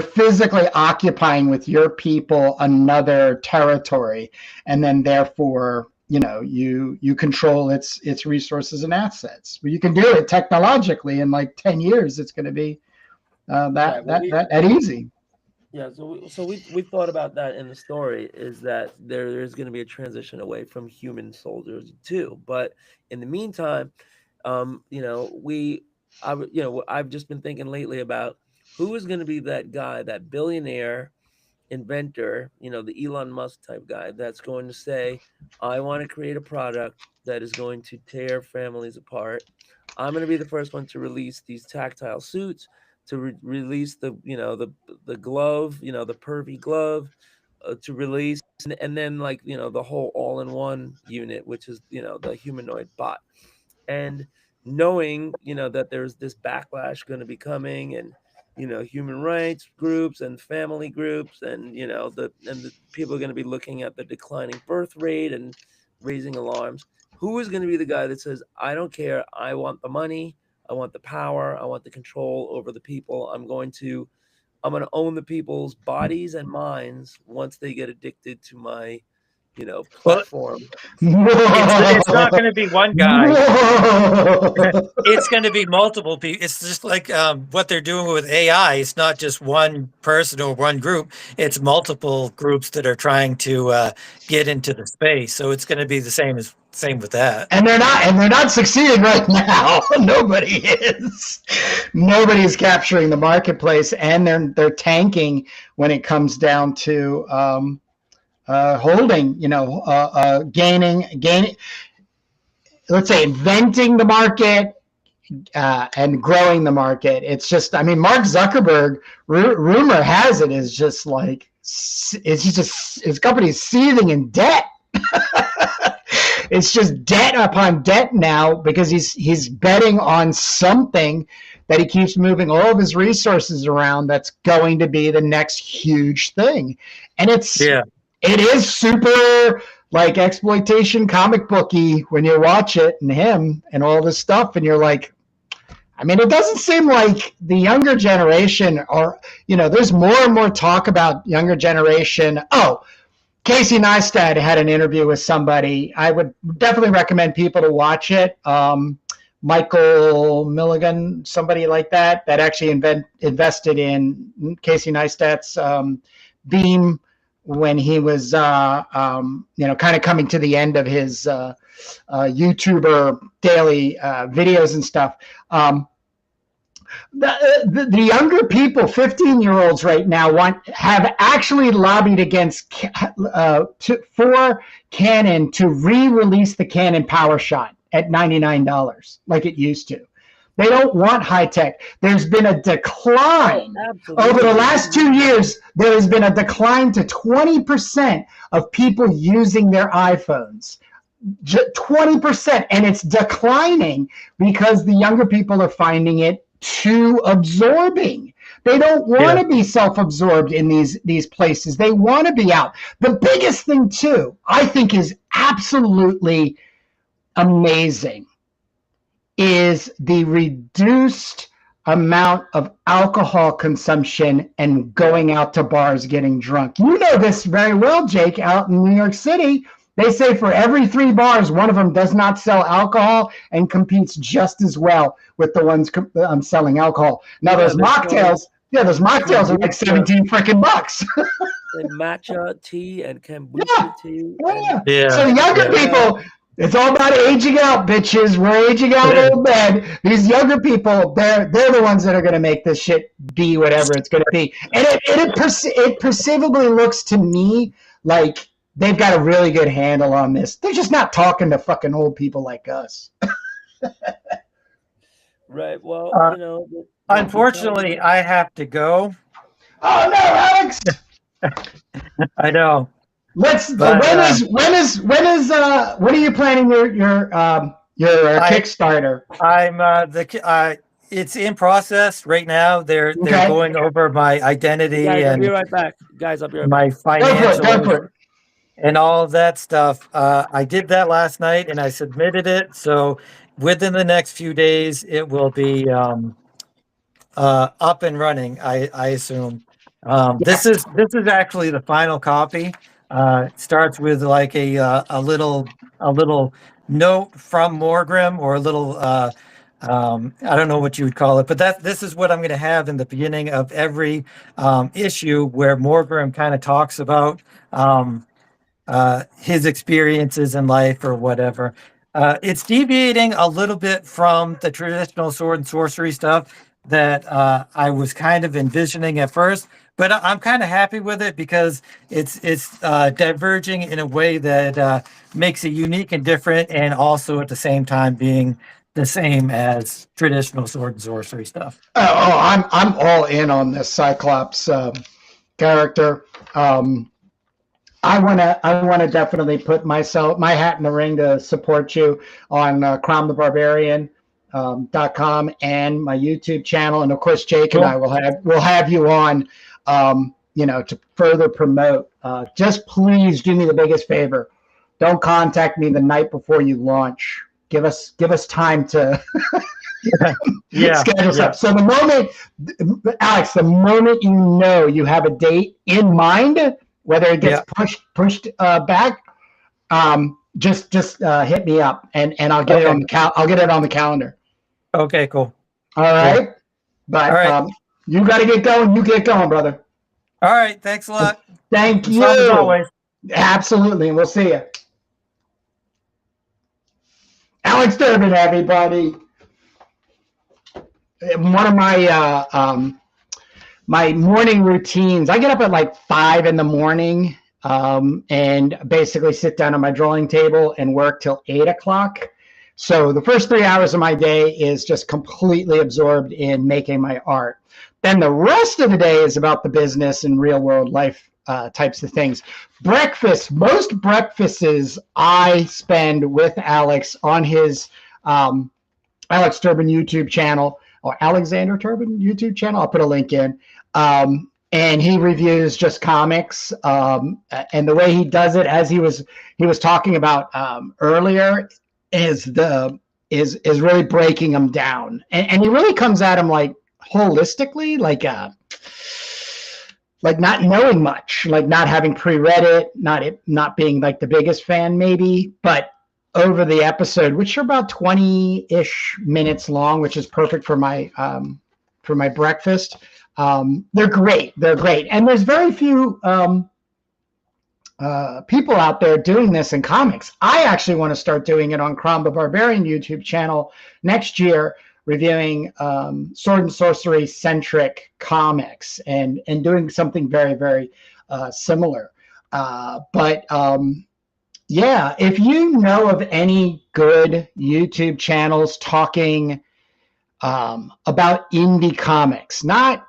physically occupying with your people another territory, and then therefore you control its resources and assets. But you can do it technologically in like 10 years. It's going to be that easy. Yeah, so we thought about that in the story, is that there is going to be a transition away from human soldiers too. But in the meantime, I've just been thinking lately about who is going to be that guy, that billionaire inventor, the Elon Musk type guy that's going to say, I want to create a product that is going to tear families apart. I'm going to be the first one to release these tactile suits, to release the glove, the pervy glove, to release, and then the whole all-in-one unit, which is the humanoid bot. And knowing that there's this backlash going to be coming, and human rights groups and family groups, and the people are going to be looking at the declining birth rate and raising alarms. Who is going to be the guy that says, I don't care, I want the money, I want the power, I want the control over the people, I'm going to own the people's bodies and minds once they get addicted to my platform. It's not going to be one guy. It's going to be multiple people. It's just like what they're doing with AI. It's not just one person or one group. It's multiple groups that are trying to get into the space. So it's going to be the same with that. And they're not succeeding right now. Nobody is. Nobody's capturing the marketplace, and they're tanking when it comes down to holding, gaining, let's say, inventing the market and growing the market. It's just, Mark Zuckerberg, rumor has it, is just like, his company's seething in debt. It's just debt upon debt now, because he's betting on something that he keeps moving all of his resources around that's going to be the next huge thing. And it is super like exploitation comic booky when you watch it, and him and all this stuff, and you're like, it doesn't seem like the younger generation are, there's more and more talk about younger generation. Oh, Casey Neistat had an interview with somebody. I would definitely recommend people to watch it. Michael Milligan, somebody like that actually invested in Casey Neistat's Beam when he was, kind of coming to the end of his YouTuber daily videos and stuff. The younger people, 15-year-olds right now, have actually lobbied against for Canon to re-release the Canon PowerShot at $99 like it used to. They don't want high tech. There's been a decline over the last 2 years. There has been a decline to 20% of people using their iPhones. 20%, and it's declining because the younger people are finding it too absorbing. They don't want to be self-absorbed in these places. They want to be out. The biggest thing too, I think, is absolutely amazing, is the reduced amount of alcohol consumption and going out to bars getting drunk. You know this very well, Jake, out in New York City. They say for every 3 bars, one of them does not sell alcohol and competes just as well with the ones selling alcohol. Now, those mocktails are like 17 freaking bucks. And matcha tea and kombucha tea. So younger people, it's all about aging out, bitches. We're aging out old men. These younger people, they're the ones that are going to make this shit be whatever it's going to be. And it perceivably looks to me like they've got a really good handle on this. They're just not talking to fucking old people like us. Right. Well, unfortunately, I have to go. Oh no, Alex! I know. When are you planning your Kickstarter? It's in process right now. They're going over my identity. Guys, and I'll be right back. Guys, I'll be right my back. financial. Go for it. And all of that stuff. I did that last night, and I submitted it. So within the next few days, it will be up and running. I assume. This is actually the final copy. It starts with like a little note from Morgrim, or a little I don't know what you would call it, but this is what I'm going to have in the beginning of every issue, where Morgrim kind of talks about his experiences in life or whatever. It's deviating a little bit from the traditional sword and sorcery stuff that I was kind of envisioning at first, but I'm kind of happy with it because it's diverging in a way that makes it unique and different, and also at the same time being the same as traditional sword and sorcery stuff. I'm all in on this Cyclops character. I wanna definitely put my hat in the ring to support you on CromTheBarbarian.com and my YouTube channel, and of course Jake and I will have you on, to further promote. Just please do me the biggest favor: don't contact me the night before you launch. Give us time to schedule stuff. So Alex, the moment you know you have a date in mind, whether it gets pushed back, just hit me up and I'll get it on the calendar. Okay, cool. All right, but you got to get going. You get going, brother. All right, thanks a lot. Thank you. As always. Absolutely, and we'll see you. Alex Turbin, everybody. One of my my morning routines, I get up at like 5 a.m. And basically sit down at my drawing table and work till 8 o'clock. So the first 3 hours of my day is just completely absorbed in making my art. Then the rest of the day is about the business and real world life types of things. Most breakfasts I spend with Alex on his Alex Turbin YouTube channel, or Alexander Turbin YouTube channel. I'll put a link in. And he reviews just comics. And the way he does it, as he was talking about earlier, is really breaking them down. And he really comes at them like holistically, like not knowing much, like not having pre-read it, not being like the biggest fan maybe, but over the episode, which are about 20-ish minutes long, which is perfect for my breakfast. They're great. And there's very few people out there doing this in comics. I actually want to start doing it on Crom the Barbarian YouTube channel next year, reviewing sword and sorcery centric comics and doing something very, very similar. Yeah, if you know of any good YouTube channels talking about indie comics, not,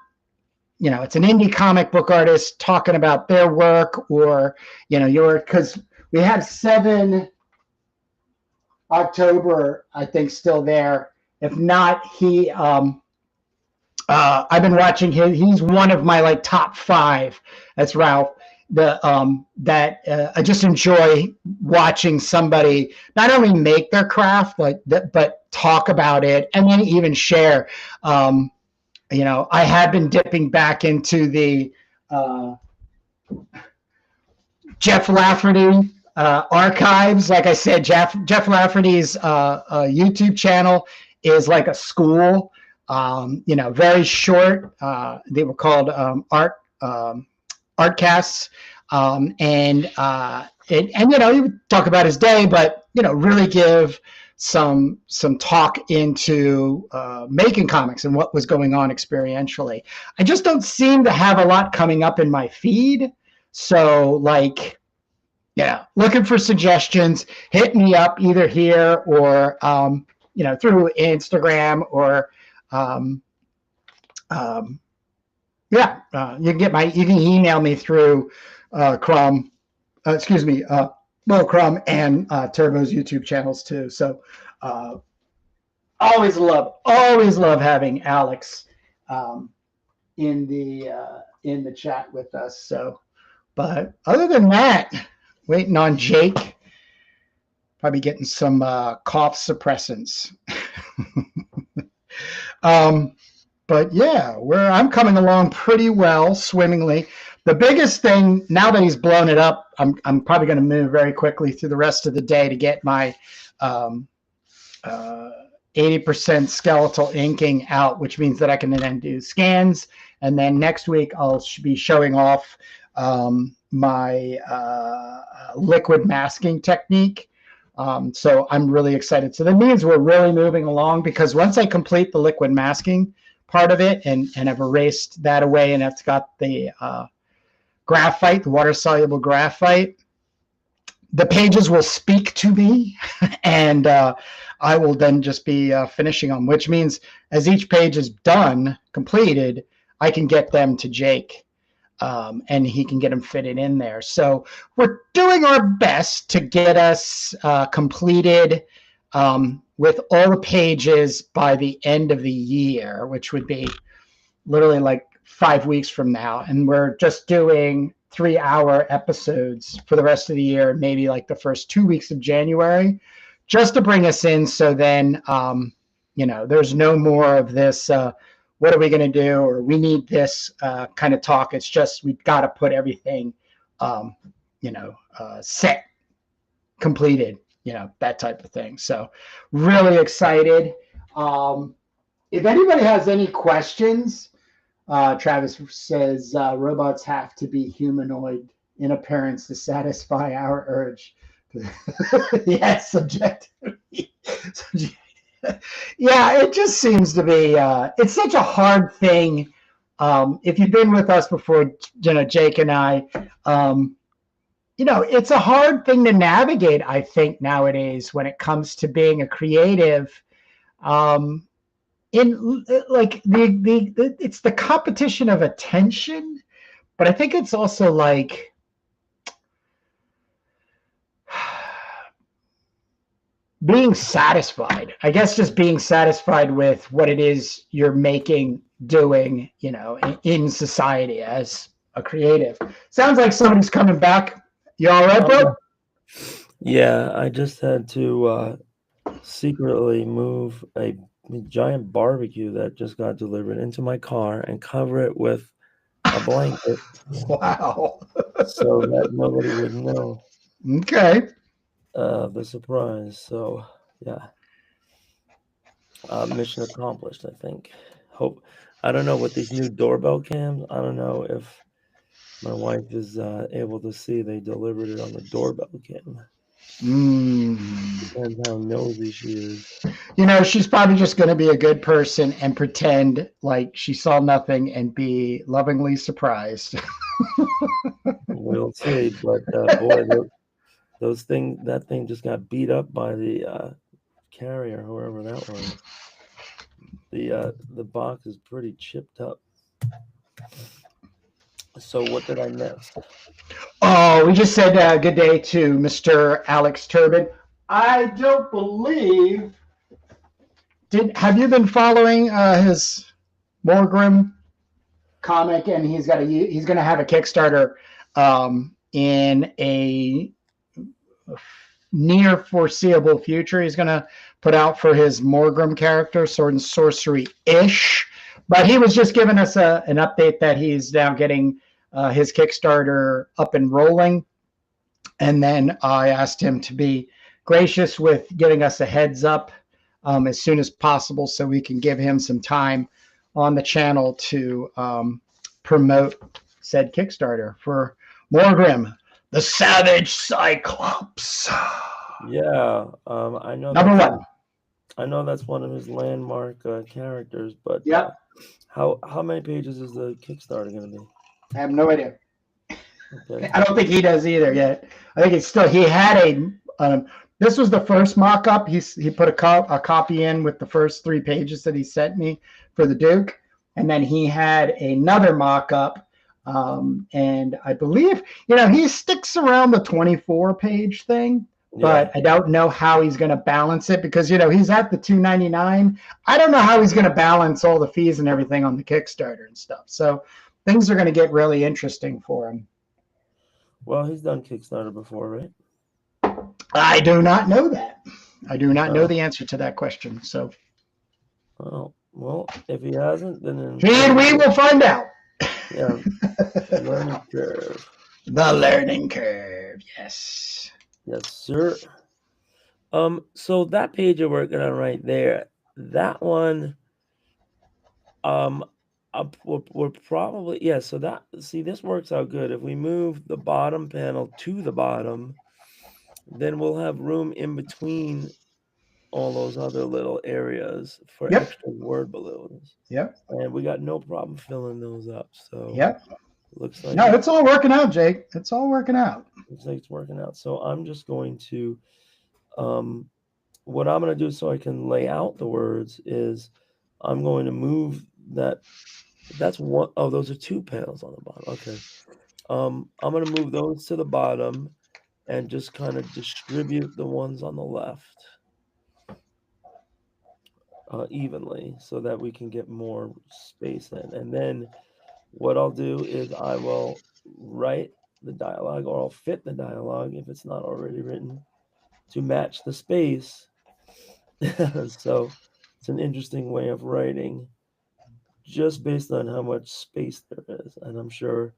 it's an indie comic book artist talking about their work, or, because we have 7 October, I think, still there. If not, I've been watching him. He's one of my top 5. That's Ralph. I just enjoy watching somebody not only make their craft, but talk about it and then even share. I have been dipping back into the Jeff Lafferty archives. Like I said, Jeff Lafferty's YouTube channel is like a school. Very short. They were called Artcasts, and he would talk about his day, but really give some talk into making comics and what was going on experientially. I just don't seem to have a lot coming up in my feed, so looking for suggestions. Hit me up either here or through Instagram or you can email me through Crom and Turbo's YouTube channels too. So always love having Alex in the chat with us. So, but other than that, waiting on Jake. Probably getting some cough suppressants. But yeah, I'm coming along pretty well, swimmingly. The biggest thing, now that he's blown it up, I'm probably going to move very quickly through the rest of the day to get my 80% skeletal inking out, which means that I can then do scans. And then next week, I'll be showing off my liquid masking technique. So I'm really excited. So that means we're really moving along, because once I complete the liquid masking part of it and I've erased that away, and it's got the graphite, the water-soluble graphite, the pages will speak to me, and I will then just be finishing them, which means as each page is done, completed, I can get them to Jake, and he can get them fitted in there. So we're doing our best to get us completed with all the pages by the end of the year, which would be literally like 5 weeks from now. And we're just doing 3-hour episodes for the rest of the year, maybe like the first 2 weeks of January, just to bring us in. So then, there's no more of this, what are we going to do? Or we need this kind of talk. It's just, we've got to put everything, set, completed, that type of thing. So really excited. If anybody has any questions, Travis says robots have to be humanoid in appearance to satisfy our urge. Yes, subjectively. Yeah, it just seems to be. It's such a hard thing. If you've been with us before, Jake and I, it's a hard thing to navigate, I think, nowadays when it comes to being a creative. In like it's the competition of attention, but I think it's also like being satisfied. I guess just being satisfied with what it is you're making, doing, in society as a creative. Sounds like somebody's coming back. You all right, bro? Yeah, I just had to secretly move a giant barbecue that just got delivered into my car and cover it with a blanket. Wow. So that nobody would know. Okay. The surprise. So yeah. Mission accomplished, I think. Hope. I don't know with these new doorbell cams. I don't know if my wife is able to see they delivered it on the doorbell cam. Depends how nosy she is. She's probably just going to be a good person and pretend like she saw nothing and be lovingly surprised. We'll see. But boy, that thing just got beat up by the carrier, whoever that was. The box is pretty chipped up. So what did I miss? Oh, we just said good day to Mr. Alex Turbin. I don't believe. Have you been following his Morgrim comic? And he's going to have a Kickstarter in a near foreseeable future. He's going to put out for his Morgrim character, Sword and Sorcery-ish. But he was just giving us an update that he's now getting his Kickstarter up and rolling. And then I asked him to be gracious with giving us a heads up as soon as possible so we can give him some time on the channel to promote said Kickstarter for Morgrim, the Savage Cyclops. Yeah, I know. Number one. I know that's one of his landmark characters, but yeah. How many pages is the Kickstarter going to be? I have no idea. Okay. I don't think he does either yet. I think it's still, he had this was the first mock-up. He put a copy in with the first 3 pages that he sent me for the Duke. And then he had another mock-up. And I believe, he sticks around the 24-page thing. But I don't know how he's going to balance it because, he's at the $2.99. I don't know how he's going to balance all the fees and everything on the Kickstarter and stuff. So things are going to get really interesting for him. Well, he's done Kickstarter before, right? I do not know that. I do not know the answer to that question. So, well, if he hasn't, then we will find out. Yeah, learning curve. The learning curve, yes. Yes, sir. So that page you're working on right there, that one, we're probably So this works out good. If we move the bottom panel to the bottom, then we'll have room in between all those other little areas for Yep. extra word balloons. Yep. And we got no problem filling those up. So Yep. looks like No, it's all working out, Jake. It's all working out. looks like it's working out. So I'm just going to what I'm going to do so I can lay out the words is I'm going to move that. That's one. Oh, those are two panels on the bottom. Okay. I'm going to move those to the bottom and just kind of distribute the ones on the left evenly so that we can get more space in. And then what I'll do is I will write the dialogue, or I'll fit the dialogue if it's not already written, to match the space. So it's an interesting way of writing just based on how much space there is. And I'm sure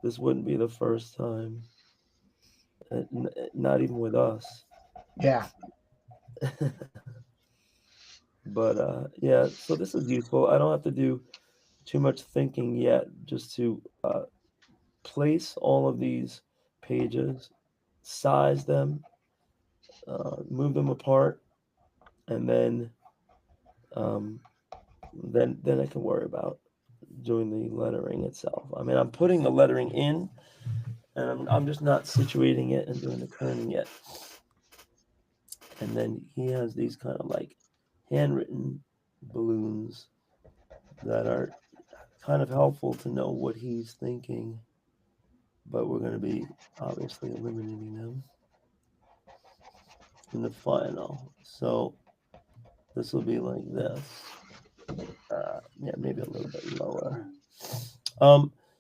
this wouldn't be the first time, not even with us. Yeah. But yeah, so this is useful. I don't have to do too much thinking yet, just to place all of these pages, size them, move them apart, and then I can worry about doing the lettering itself. I mean, I'm putting the lettering in, and I'm just not situating it and doing the kerning yet. And then he has these kind of like handwritten balloons that are kind of helpful to know what he's thinking, but we're going to be obviously eliminating them in the final. So this will be like this. Yeah, maybe a little bit lower.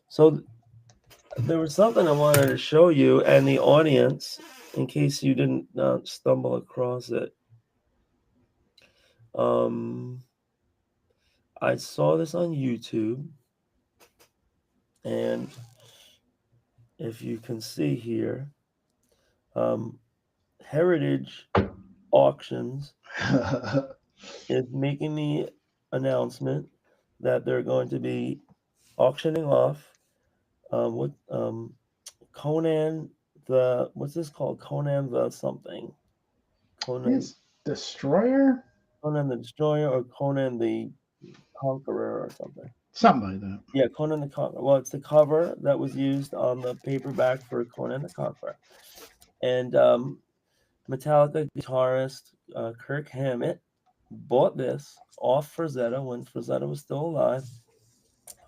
So there was something I wanted to show you and the audience in case you didn't stumble across it. I saw this on YouTube, and if you can see here, Heritage Auctions is making the announcement that they're going to be auctioning off Conan the, what's this called? Conan the something. Conan Destroyer? Conan the Destroyer, or Conan the Conqueror or something. Something like that. Yeah, Conan the Conqueror. Well, it's the cover that was used on the paperback for Conan the Conqueror. And Metallica guitarist Kirk Hammett bought this off Frazetta when Frazetta was still alive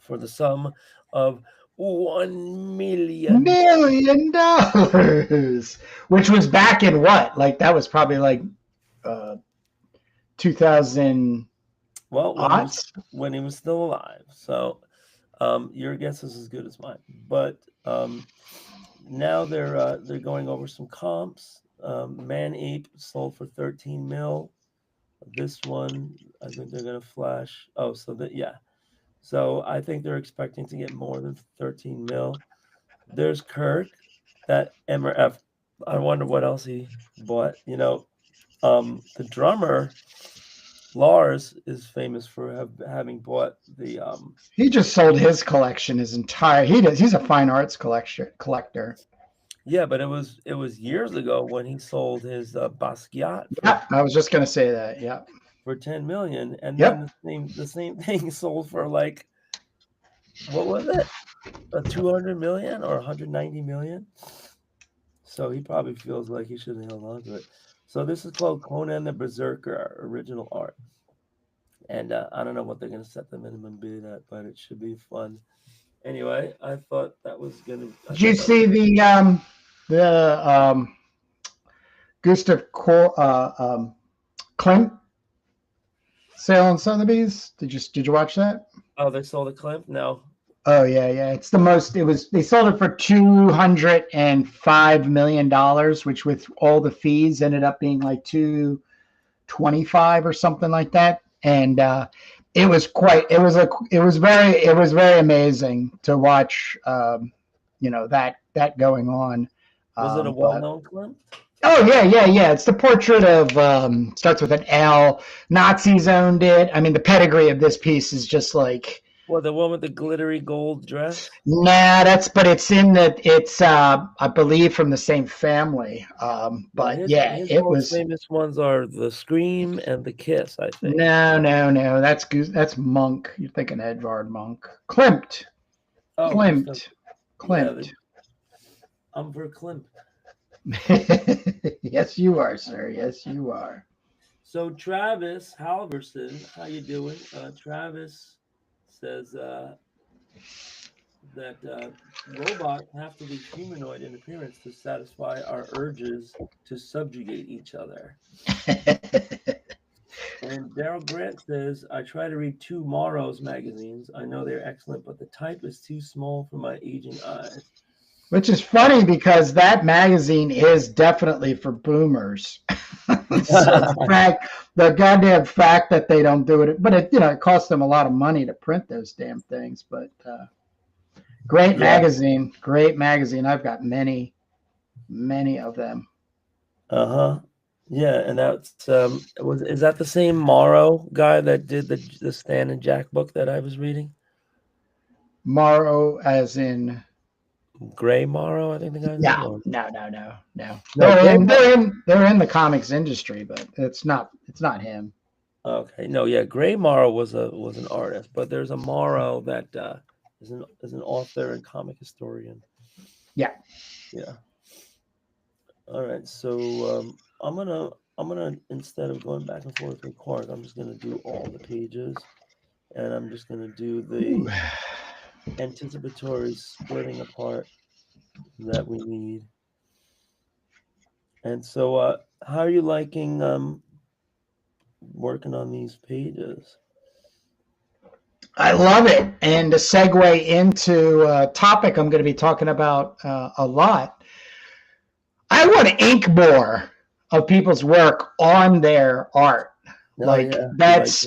for the sum of $1 million. Which was back in what? Like that was probably like 2000. Well, when he was still alive. So your guess is as good as mine. But now they're going over some comps. Man Ape sold for 13 mil. This one, I think they're going to flash. Oh, so that, yeah. So I think they're expecting to get more than 13 mil. There's Kirk, that MRF. I wonder what else he bought. You know, the drummer, Lars, is famous for having bought the. He just sold his collection, his entire. He's a fine arts collector. Yeah, but it was years ago when he sold his Basquiat. Yeah, I was just gonna say that. Yeah. For 10 million, and Yep. then the same thing sold for like, what was it? 200 million or 190 million. So he probably feels like he should have held on to it. So this is called Conan the Berserker original art, and I don't know what they're going to set the minimum bid at, but it should be fun. Anyway, I thought that was going to. Did you see the Gustav Klimt sale on Sotheby's? Did you watch that? Oh, they sold a Klimt? No. Oh yeah. It's the most. They sold it for $205 million, which with all the fees ended up being like 225 or something like that. And it was very amazing to watch. That going on. Was it a well-known Klimt? Oh yeah. It's the portrait of starts with an L. Nazis owned it. I mean, the pedigree of this piece is just like. What, the one with the glittery gold dress? Nah, it's I believe from the same family. But yeah, His it most was famous ones are the Scream and the Kiss, I think. no. That's Monk. You're thinking Edvard Monk. Klimt. Oh, Klimt. yeah, Klimt. I'm for Klimt. Yes, you are, sir. Yes, you are. So Travis Halverson, how you doing? Travis says that robots have to be humanoid in appearance to satisfy our urges to subjugate each other. And Daryl Grant says, I try to read Tomorrow's magazines. I know they're excellent, but the type is too small for my aging eyes. Which is funny because that magazine is definitely for boomers. So the goddamn fact that they don't do it, but it costs them a lot of money to print those damn things. But great magazine. I've got many of them. Yeah, and that's is that the same Morrow guy that did the Stan and Jack book that I was reading? Morrow, as in Gray Morrow, I think the guy's yeah. name. No. They're in the comics industry, but it's not him. Okay, no, yeah, Gray Morrow was an artist, but there's a Morrow that is an author and comic historian. Yeah. All right, so I'm gonna instead of going back and forth with Quark, I'm just gonna do all the pages, and I'm just gonna do the anticipatory splitting apart that we need. And so, how are you liking working on these pages? I love it. And to segue into a topic I'm going to be talking about a lot, I want to ink more of people's work on their art. This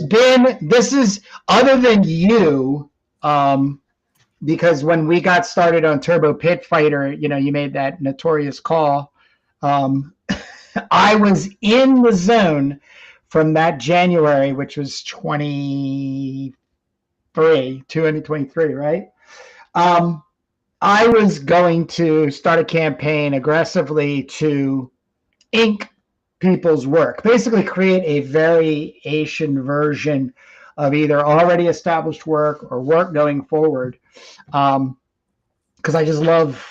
is other than you, because when we got started on Turbo Pit Fighter, you made that notorious call. I was in the zone from that January, which was 2023, right? I was going to start a campaign aggressively to ink people's work, basically create a variation version of either already established work or work going forward. Because I just love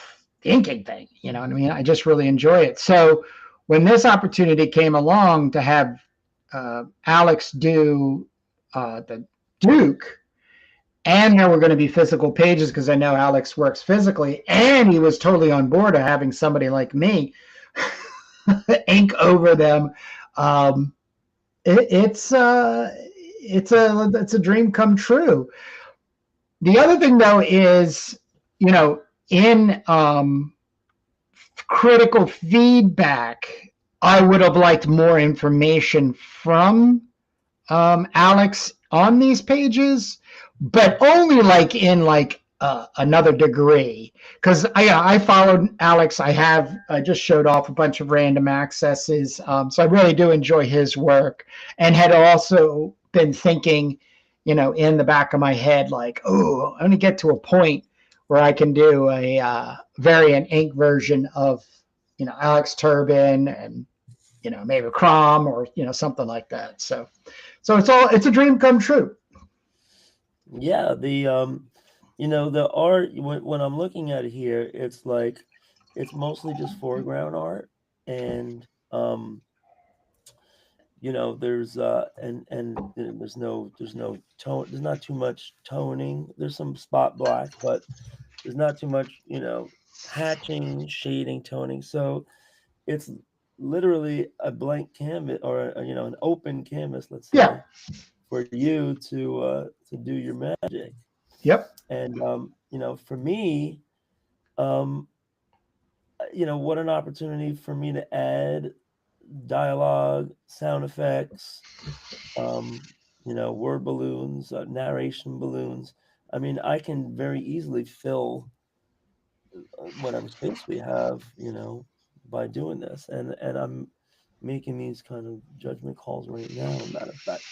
inking things, you know what I mean? I just really enjoy it. So when this opportunity came along to have Alex do the Duke, and there were going to be physical pages because I know Alex works physically, and he was totally on board of having somebody like me ink over them. It's a dream come true. The other thing though is, in critical feedback, I would have liked more information from Alex on these pages, but only in another degree. Because I followed Alex. I just showed off a bunch of random accesses. So I really do enjoy his work, and had also been thinking, in the back of my head, I'm going to get to a point where I can do a variant ink version of, Alex Turbin and, maybe Crom or, something like that. So it's a dream come true. Yeah, the art, when I'm looking at it here, it's mostly just foreground art, and there's and there's no tone, there's not too much toning. There's some spot black, but there's not too much, hatching, shading, toning. So it's literally a blank canvas, or an open canvas, let's say, for you to do your magic. Yep. And for me, what an opportunity for me to add dialogue, sound effects, word balloons, narration balloons. I mean, I can very easily fill whatever space we have, by doing this. And I'm making these kind of judgment calls right now. Matter of fact,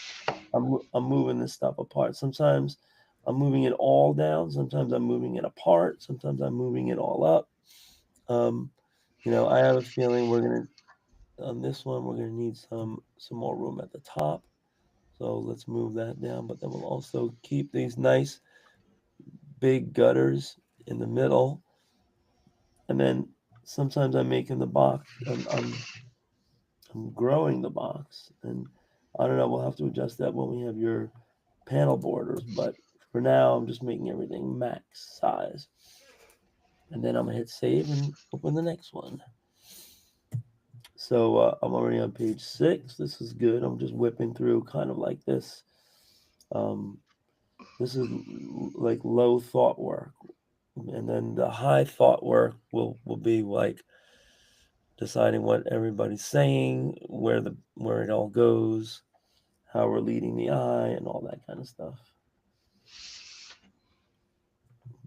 I'm moving this stuff apart. Sometimes I'm moving it all down. Sometimes I'm moving it apart. Sometimes I'm moving it all up. I have a feeling on this one, we're gonna need some more room at the top. So let's move that down. But then we'll also keep these nice big gutters in the middle. And then sometimes I'm making the box. I'm growing the box, and I don't know. We'll have to adjust that when we have your panel borders. But for now, I'm just making everything max size. And then I'm gonna hit save and open the next one. So I'm already on page 6. This is good. I'm just whipping through kind of like this. This is like low thought work. And then the high thought work will be like deciding what everybody's saying, where it all goes, how we're leading the eye, and all that kind of stuff.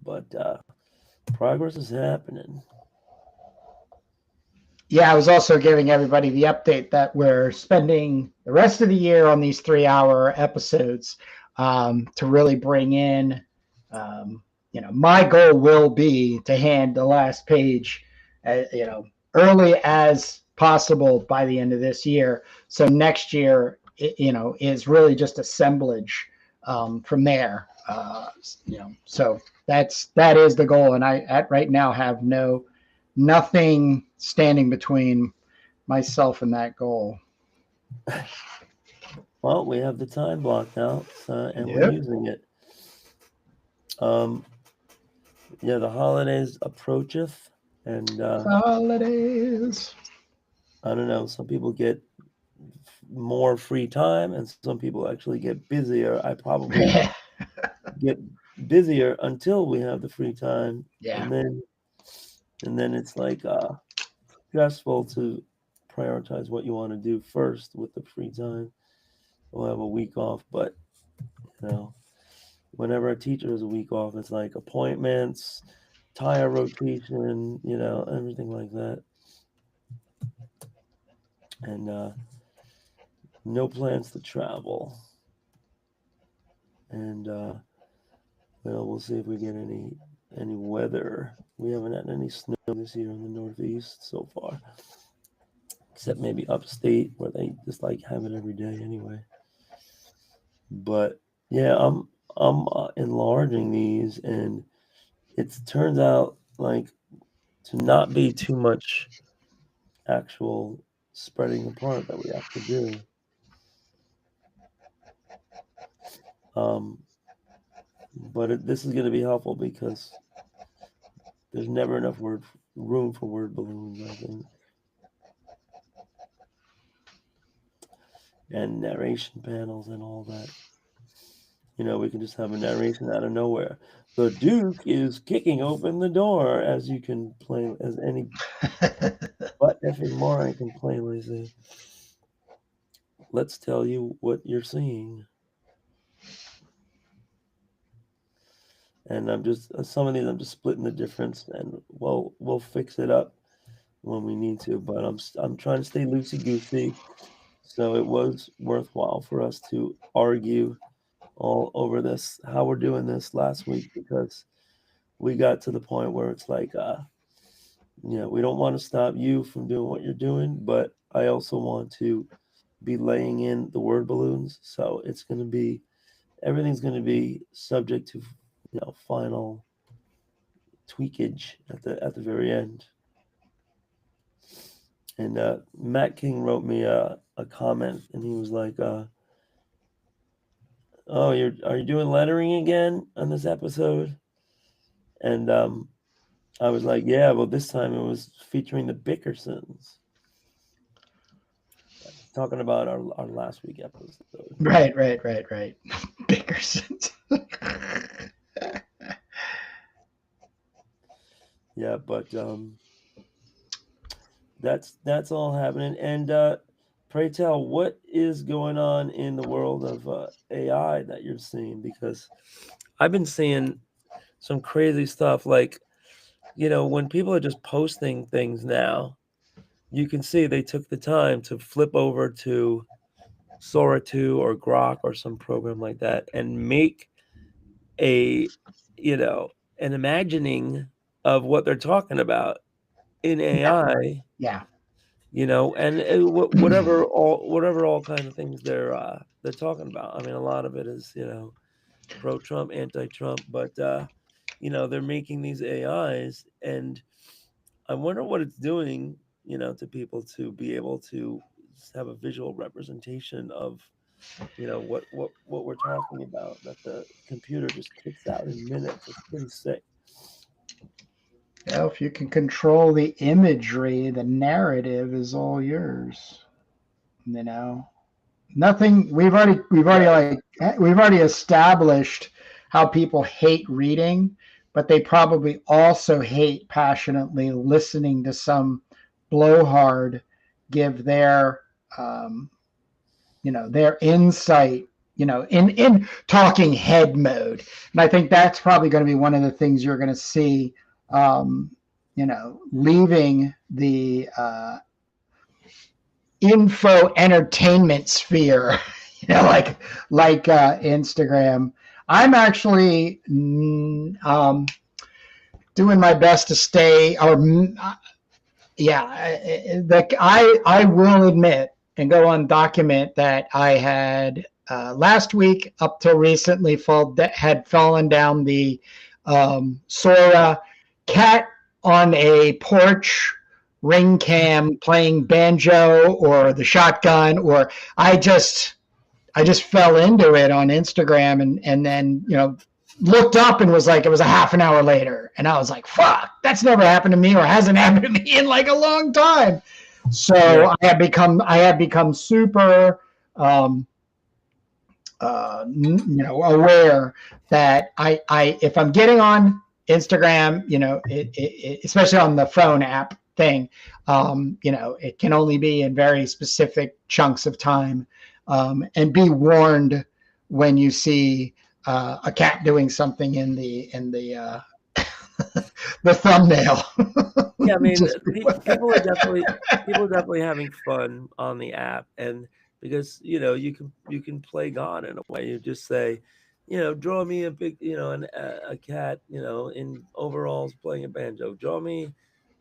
But progress is happening. Yeah, I was also giving everybody the update that we're spending the rest of the year on these 3-hour episodes to really bring in. My goal will be to hand the last page, early as possible by the end of this year. So next year, is really just assemblage from there. So that is the goal, and I right now have nothing standing between myself and that goal. Well, we have the time blocked out, and Yep. we're using it. The holidays approacheth, and holidays. I don't know. Some people get more free time, and some people actually get busier. I probably get busier until we have the free time. Yeah. And then it's like stressful to prioritize what you want to do first with the free time. We'll have a week off, but whenever a teacher has a week off, it's like appointments, tire rotation, everything like that. And no plans to travel. And we'll see if we get any weather. We haven't had any snow this year in the Northeast so far, except maybe upstate where they just like have it every day anyway. But yeah, I'm enlarging these, and it turns out like to not be too much actual spreading apart that we have to do. But this is going to be helpful because there's never enough room for word balloons, I think. And narration panels and all that. We can just have a narration out of nowhere. The Duke is kicking open the door, as you can plain as any butt effing moron can plainly see. Let's tell you what you're seeing. And some of these I'm just splitting the difference, and we'll fix it up when we need to. But I'm trying to stay loosey-goosey, so it was worthwhile for us to argue all over this, how we're doing this last week, because we got to the point where it's like, we don't want to stop you from doing what you're doing, but I also want to be laying in the word balloons. So everything's going to be subject to, final tweakage at the very end. And Matt King wrote me a comment, and he was like, "Oh, are you doing lettering again on this episode?" And I was like, "Yeah, well, this time it was featuring the Bickersons." Talking about our last week episode. Right. Bickersons. Yeah, but that's all happening. And pray tell, what is going on in the world of AI that you're seeing? Because I've been seeing some crazy stuff. Like, when people are just posting things now, you can see they took the time to flip over to Sora 2 or Grok or some program like that and make a, an imagining of what they're talking about in AI, Yeah. and whatever all kind of things they're talking about. I mean, a lot of it is, pro-Trump, anti-Trump, but they're making these AIs, and I wonder what it's doing, to people to be able to have a visual representation of, what we're talking about, that the computer just kicks out in minutes. It's pretty sick. Well, if you can control the imagery, the narrative is all yours. Nothing. We've already established how people hate reading, but they probably also hate passionately listening to some blowhard give um, their insight, in talking head mode. And I think that's probably going to be one of the things you're going to see, leaving the info entertainment sphere, like Instagram. I'm actually doing my best to stay, I will admit and go on document that I had last week up till recently had fallen down the Sora cat on a porch ring cam playing banjo or the shotgun, or I just fell into it on Instagram and then looked up and was like, it was a half an hour later, and I was like, fuck, that's never happened to me, or hasn't happened to me in like a long time. So yeah. I had become super aware that I if I'm getting on Instagram, especially on the phone app thing, it can only be in very specific chunks of time, and be warned when you see a cat doing something in the the thumbnail. Yeah, I mean, people are definitely having fun on the app, and because you can play God in a way. You just say, draw me a big, a cat, in overalls playing a banjo. Draw me,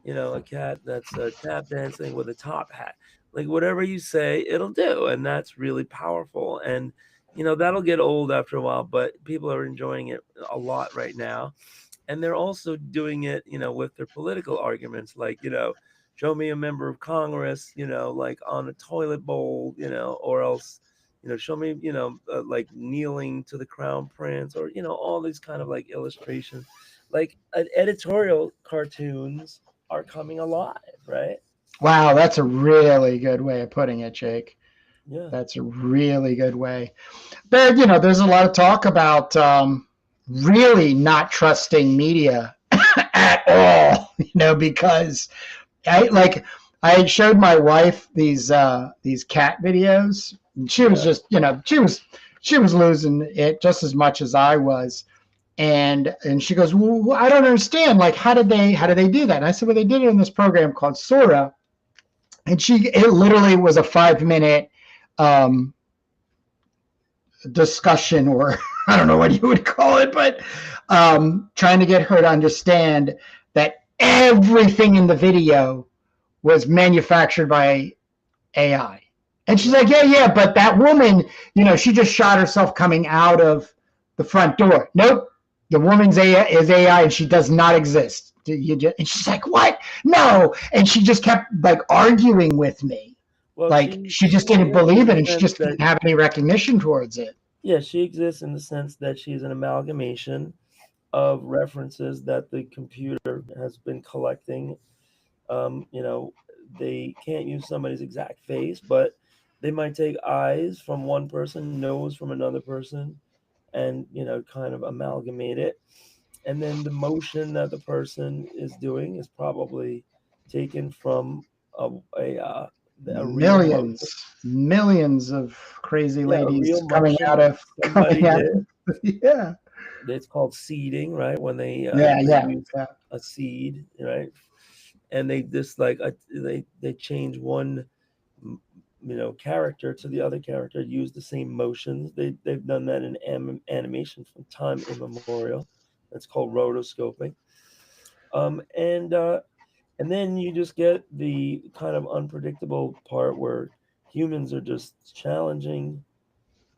a cat that's tap dancing with a top hat. Like whatever you say, it'll do, and that's really powerful. And that'll get old after a while, but people are enjoying it a lot right now. And they're also doing it, with their political arguments, like, show me a member of Congress, like on a toilet bowl, or else, show me, like kneeling to the crown prince, or, all these kind of like illustrations, like editorial cartoons are coming alive, right? Wow, that's a really good way of putting it, Jake. Yeah. That's a really good way. But, there's a lot of talk about really not trusting media at all, because I showed my wife these cat videos, and she was just, she was losing it just as much as I was. And she goes, well, I don't understand. Like, how did they do that? And I said, well, they did it in this program called Sora. And it literally was a 5-minute discussion, or I don't know what you would call it, but trying to get her to understand that everything in the video was manufactured by AI. And she's like, yeah, but that woman, she just shot herself coming out of the front door. Nope, the woman's is AI, and she does not exist. And she's like, what? No. And she just kept like arguing with me. Well, she just didn't believe it, and she just didn't have any recognition towards it. Yeah, she exists in the sense that she's an amalgamation of references that the computer has been collecting. They can't use somebody's exact face, but they might take eyes from one person, nose from another person, and kind of amalgamate it. And then the motion that the person is doing is probably taken from a millions of crazy ladies coming out. Yeah, it's called seeding, right? When they use a seed, right? And they just they change one character to the other character, use the same motions. They've done that in animation from time immemorial. That's called rotoscoping. And then you just get the kind of unpredictable part where humans are just challenging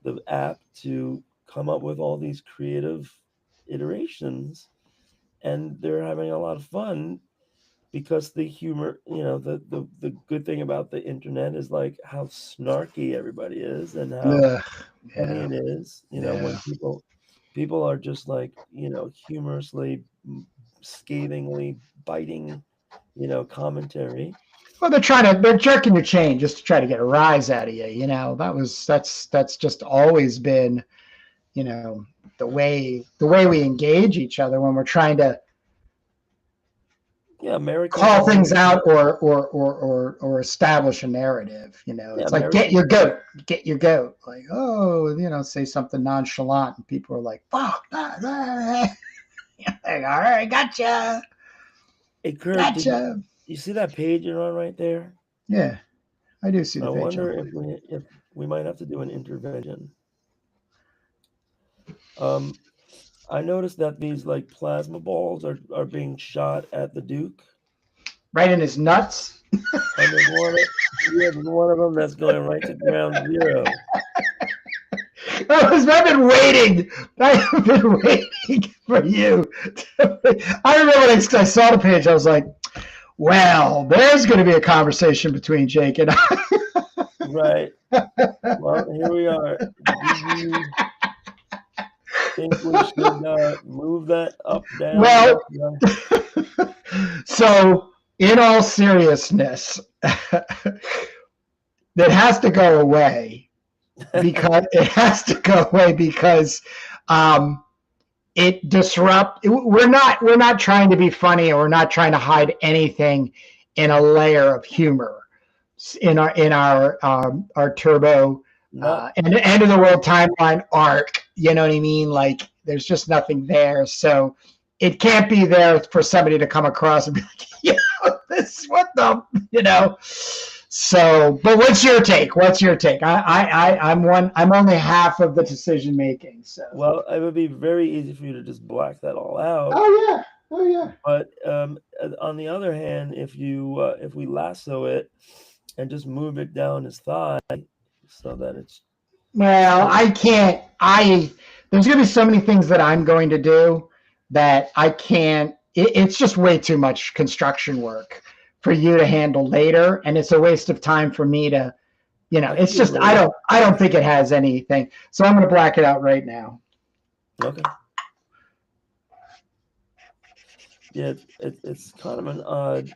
the app to come up with all these creative iterations, and they're having a lot of fun because the humor, the good thing about the internet is like how snarky everybody is and how funny it is, when people are just like, humorously, scathingly biting, commentary. Well, they're jerking your chain just to try to get a rise out of you. That's just always been, the way we engage each other when we're trying to call things out or establish a narrative. It's like get your goat. Like, say something nonchalant and people are like, fuck. Like, all right, gotcha. Hey, Kurt, gotcha. You see that page you're on right there? Yeah, I do see the page. I wonder if we might have to do an intervention. I noticed that these like plasma balls are being shot at the Duke. Right in his nuts. And there's one of them that's going right to ground zero. I've been waiting for you. I remember when I saw the page, I was like, well, there's going to be a conversation between Jake and I. Right. Well, here we are. Do you think we should move that up, down? Well, up, so in all seriousness, that has to go away because it disrupt. We're not trying to be funny, or we're not trying to hide anything in a layer of humor in our turbo and end of the world timeline arc. You know what I mean? Like there's just nothing there, so it can't be there for somebody to come across and be like, this what the So, but what's your take? I'm only half of the decision making. So, well, it would be very easy for you to just black that all out. Oh yeah. But on the other hand, if we lasso it and just move it down his thigh so that it's. Well, I can't. There's going to be so many things that I'm going to do that I can't. It's just way too much construction work for you to handle later, and it's a waste of time for me to, it's just I don't think it has anything. So I'm going to black it out right now. Okay. Yeah, it's kind of an odd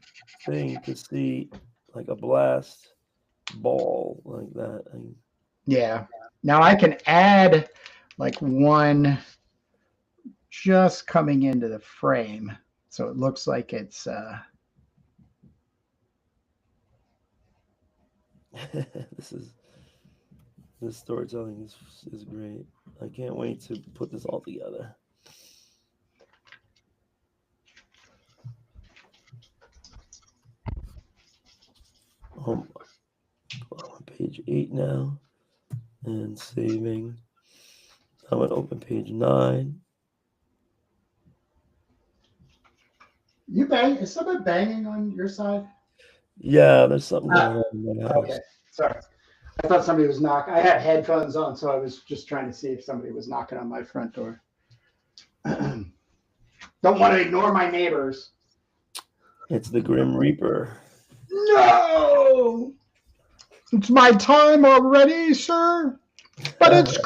thing to see like a blast ball like that. Yeah. Now I can add like one just coming into the frame, so it looks like it's. This storytelling is great. I can't wait to put this all together. I'm on page 8 now and saving. I'm going to open page 9. You bang? Is someone banging on your side? Yeah, there's something going on in my house. Okay, sorry. I thought somebody was knocking. I had headphones on, so I was just trying to see if somebody was knocking on my front door. Don't want to ignore my neighbors. It's the Grim Reaper. No! It's my time already, sir. But it's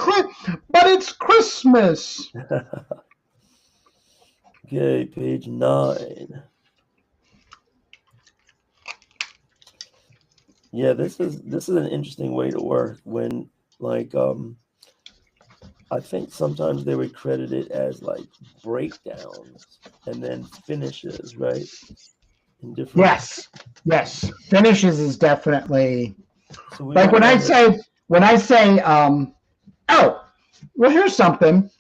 Christmas. Okay, page 9. Yeah, this is an interesting way to work when I think sometimes they would credit it as like breakdowns and then finishes, right? In different. Yes. Finishes is definitely like when I say oh, well, here's something.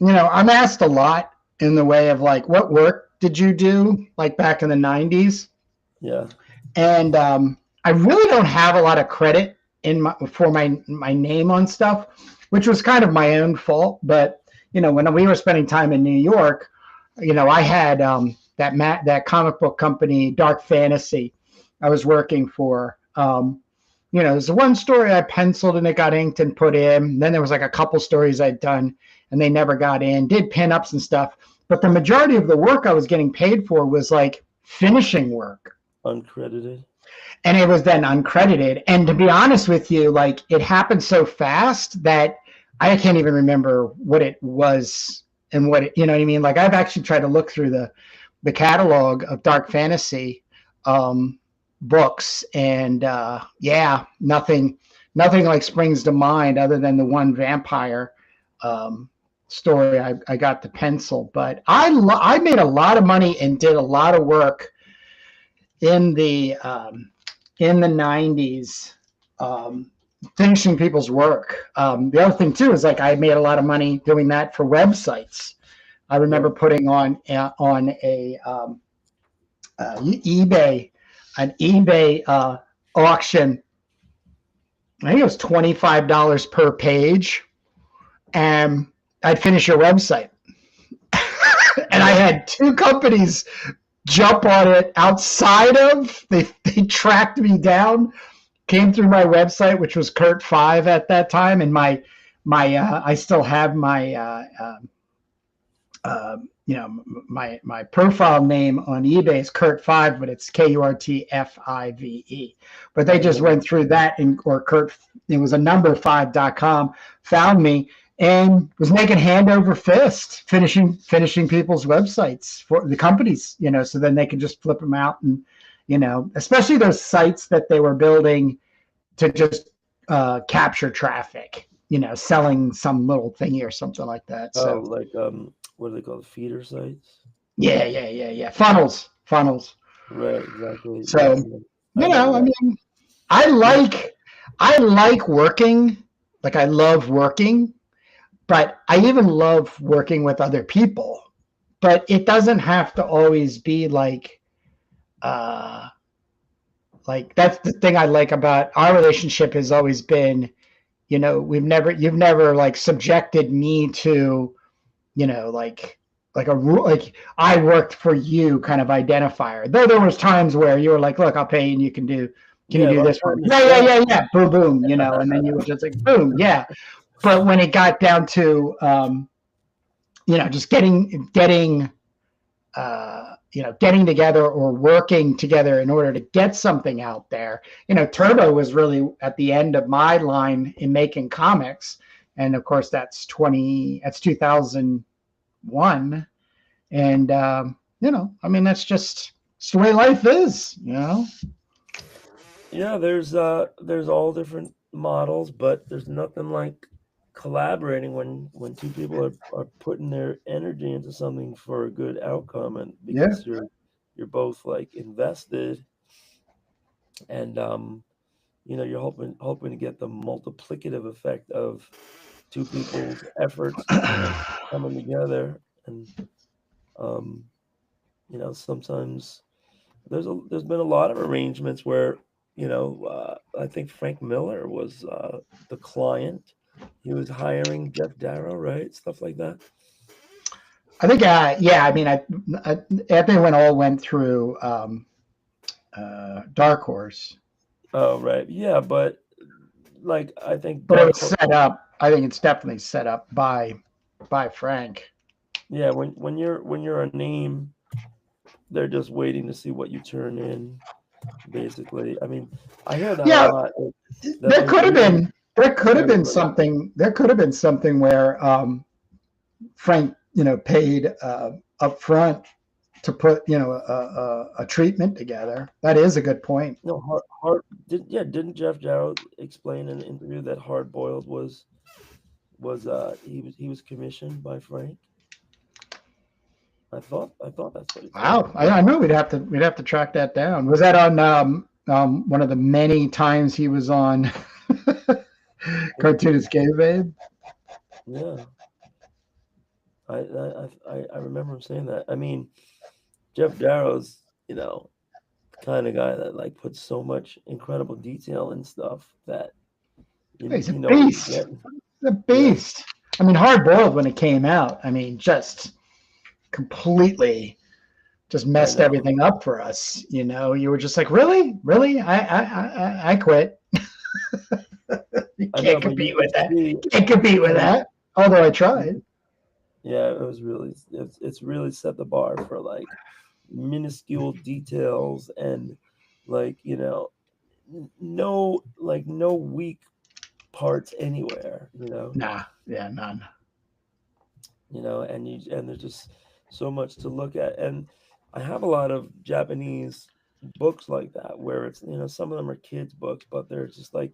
I'm asked a lot in the way of like, what work did you do like back in the 90s? Yeah. And I really don't have a lot of credit for my name on stuff, which was kind of my own fault. But when we were spending time in New York, I had that comic book company, Dark Fantasy. I was working for. There's one story I penciled and it got inked and put in. Then there was like a couple stories I'd done and they never got in. Did pinups and stuff, but the majority of the work I was getting paid for was like finishing work. Uncredited. And it was then uncredited. And to be honest with you, like it happened so fast that I can't even remember what it was and what it, you know what I mean? Like I've actually tried to look through the catalog of Dark Fantasy books, and nothing like springs to mind other than the one vampire story I got to pencil. But I made a lot of money and did a lot of work in the 90s, finishing people's work. The other thing too is like I made a lot of money doing that for websites. I remember putting on a eBay auction. I think it was $25 per page, and I'd finish your website. And I had two companies jump on it outside of. They tracked me down, came through my website, which was Kurt 5 at that time, and my I still have my my profile name on eBay is Kurt 5, but it's KURTFIVE. But they just went through that, or Kurt, it was a number5.com, found me and was making hand over fist, finishing people's websites for the companies, so then they could just flip them out, and especially those sites that they were building to just capture traffic, selling some little thingy or something like that. So like what are they called? Feeder sites? Yeah. Funnels. Right, exactly. So, I mean, I like working. Like I love working, but I even love working with other people. But it doesn't have to always be like that's the thing I like about our relationship has always been, you've never like subjected me to, like a rule, like I worked for you kind of identifier. Though there was times where you were like, look, I'll pay you and you can do this one. Yeah. Boom. And then you were just like, boom. Yeah. But when it got down to, just getting together or working together in order to get something out there, Turbo was really at the end of my line in making comics. And of course that's 2001. And, I mean, that's just it's the way life is, Yeah, there's all different models, but there's nothing like collaborating when two people are putting their energy into something for a good outcome, and because you're both like invested, and you're hoping to get the multiplicative effect of two people's efforts coming together. And sometimes there's been a lot of arrangements where I think Frank Miller was the client. He was hiring Jeff Darrow, right? Stuff like that. I think, I mean, I everyone all went through Dark Horse. Oh, right. Yeah, but like I think, but it was set up. I think it's definitely set up by Frank. Yeah, when you're a name, they're just waiting to see what you turn in. Basically, I mean, I hear that a lot. There could have been something. There could have been something where Frank, paid up front to put, a treatment together. That is a good point. No, didn't Jeff Jarrell explain in an interview that Hard Boiled was he was commissioned by Frank? I thought that's what he said. Wow, I know we'd have to track that down. Was that on one of the many times he was on Cartoonist Game Babe? Yeah, I remember him saying that. I mean, Jeff Darrow's kind of guy that like puts so much incredible detail in stuff that He's a you know what beast. you're getting. He's a beast. I mean, Hard Boiled when it came out, I mean, just completely just messed know. everything up for us. You know, you were just like, really? I quit. You I know, can't but compete you with that. see, Can't compete with that. Although I tried. yeah, it was really it's really set the bar for like minuscule details and like no weak parts anywhere, Nah, yeah, none. and there's just so much to look at. And I have a lot of Japanese books like that where it's some of them are kids books, but there's just like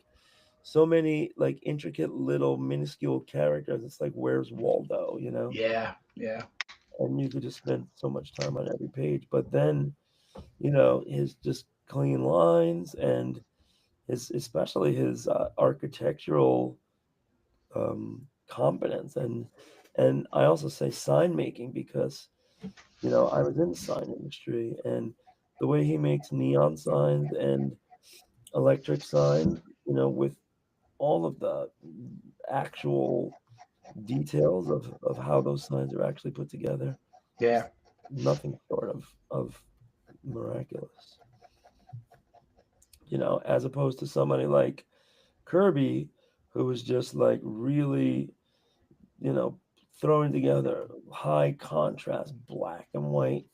so many like intricate little minuscule characters. It's like, where's Waldo, Yeah, yeah. and you could just spend so much time on every page. But then his just clean lines and especially his architectural competence. And I also say sign making because I was in the sign industry, and the way he makes neon signs and electric signs, with all of the actual details of how those signs are actually put together, Yeah. nothing short of miraculous. As opposed to somebody like Kirby, who was just like really, throwing together high contrast black and white,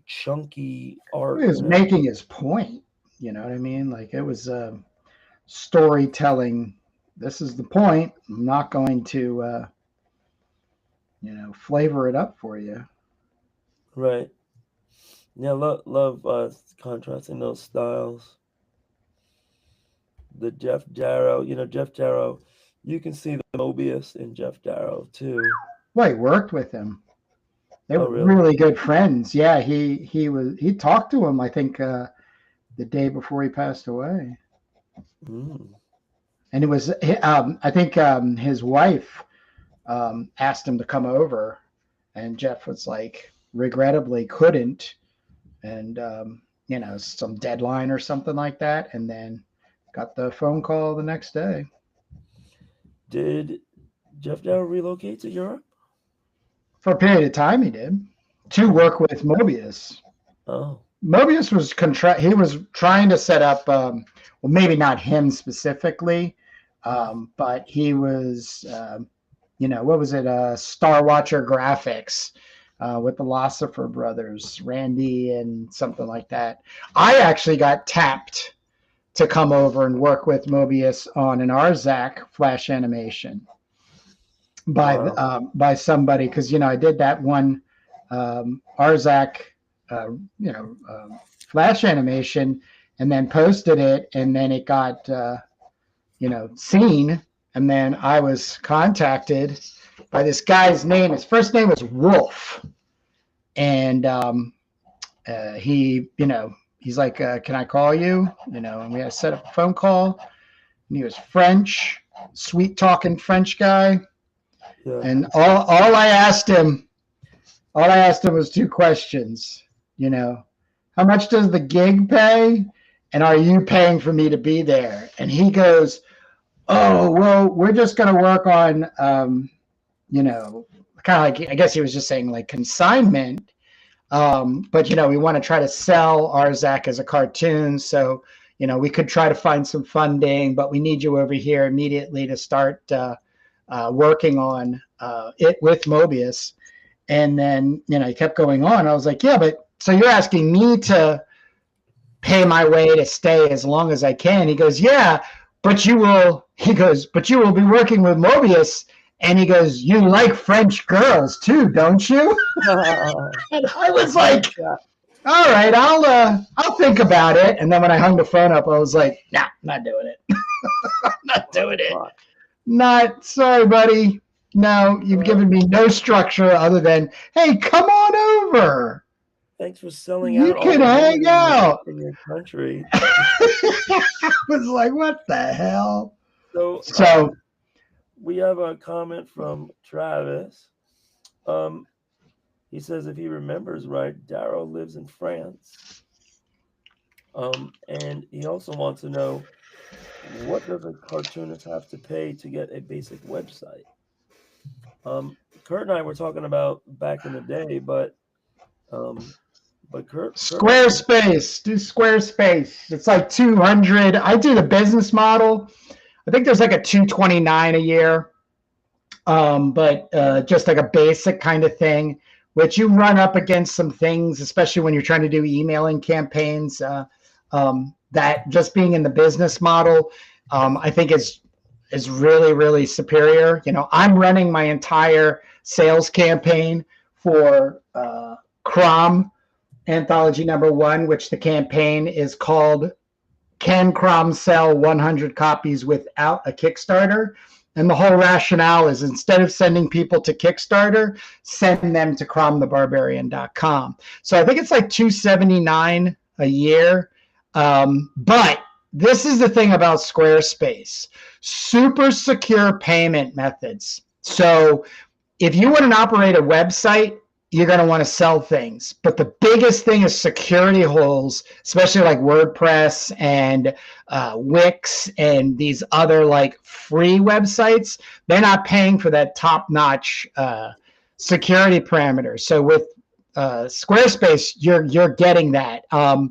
chunky art. He was making his point. You know what I mean? Like it was storytelling. This is the point. I'm not going to, flavor it up for you. Right. Yeah, love contrasting those styles. The Jeff Jarrow, Jeff Jarrow, you can see the Mobius in Jeff Jarrow too. Well, he worked with him. They were really? really good friends. Yeah, he talked to him, I think, the day before he passed away. Mm. And it was, I think, his wife asked him to come over, and Jeff was like, regrettably couldn't, and some deadline or something like that, and then got the phone call the next day. Did Jeff Jarrow relocate to Europe? For a period of time, he did to work with Mobius. Oh. Mobius was he was trying to set up, well, maybe not him specifically, but he was, what was it? Star Watcher Graphics with the Lossifer brothers, Randy and something like that. I actually got tapped to come over and work with Mobius on an Arzak flash animation by somebody, because I did that one Arzak flash animation and then posted it, and then it got seen, and then I was contacted by this guy's name. His first name was Wolf, and he he's like, can I call you? And we had to set up a phone call, and he was French, sweet talking French guy. Yeah. And all I asked him was two questions. How much does the gig pay? And are you paying for me to be there? And he goes, oh, well, we're just going to work on, kind of like, I guess he was just saying like consignment. But, we want to try to sell Arzak as a cartoon. So, we could try to find some funding, but we need you over here immediately to start working on it with Mobius. And then, he kept going on. I was like, yeah, but so you're asking me to pay my way to stay as long as I can? He goes, yeah, but you will be working with Mobius. And he goes, you like French girls too, don't you? And I was like, all right, I'll think about it. And then when I hung the phone up, I was like, nah, not doing it. I'm not doing it. Not, sorry, buddy. No, you've given me no structure other than, hey, come on over. Thanks for selling out. You can hang out in your country. I was like, what the hell? So we have a comment from Travis. He says if he remembers right, Daryl lives in France. And he also wants to know, what does a cartoonist have to pay to get a basic website? Kurt and I were talking about back in the day, but Kurt Squarespace, do Squarespace. It's like 200. I do the business model. I think there's like a 229 a year. But just like a basic kind of thing, which you run up against some things, especially when you're trying to do emailing campaigns, that just being in the business model, I think is really, really superior. You know, I'm running my entire sales campaign for Crom Anthology #1, which the campaign is called Can Crom Sell 100 Copies Without a Kickstarter? And the whole rationale is, instead of sending people to Kickstarter, send them to cromthebarbarian.com. So I think it's like $279 a year. But this is the thing about Squarespace. Super secure payment methods. So if you want to operate a website, you're going to want to sell things. But the biggest thing is security holes, especially like WordPress and Wix and these other like free websites. They're not paying for that top-notch security parameters. So with Squarespace, you're getting that. The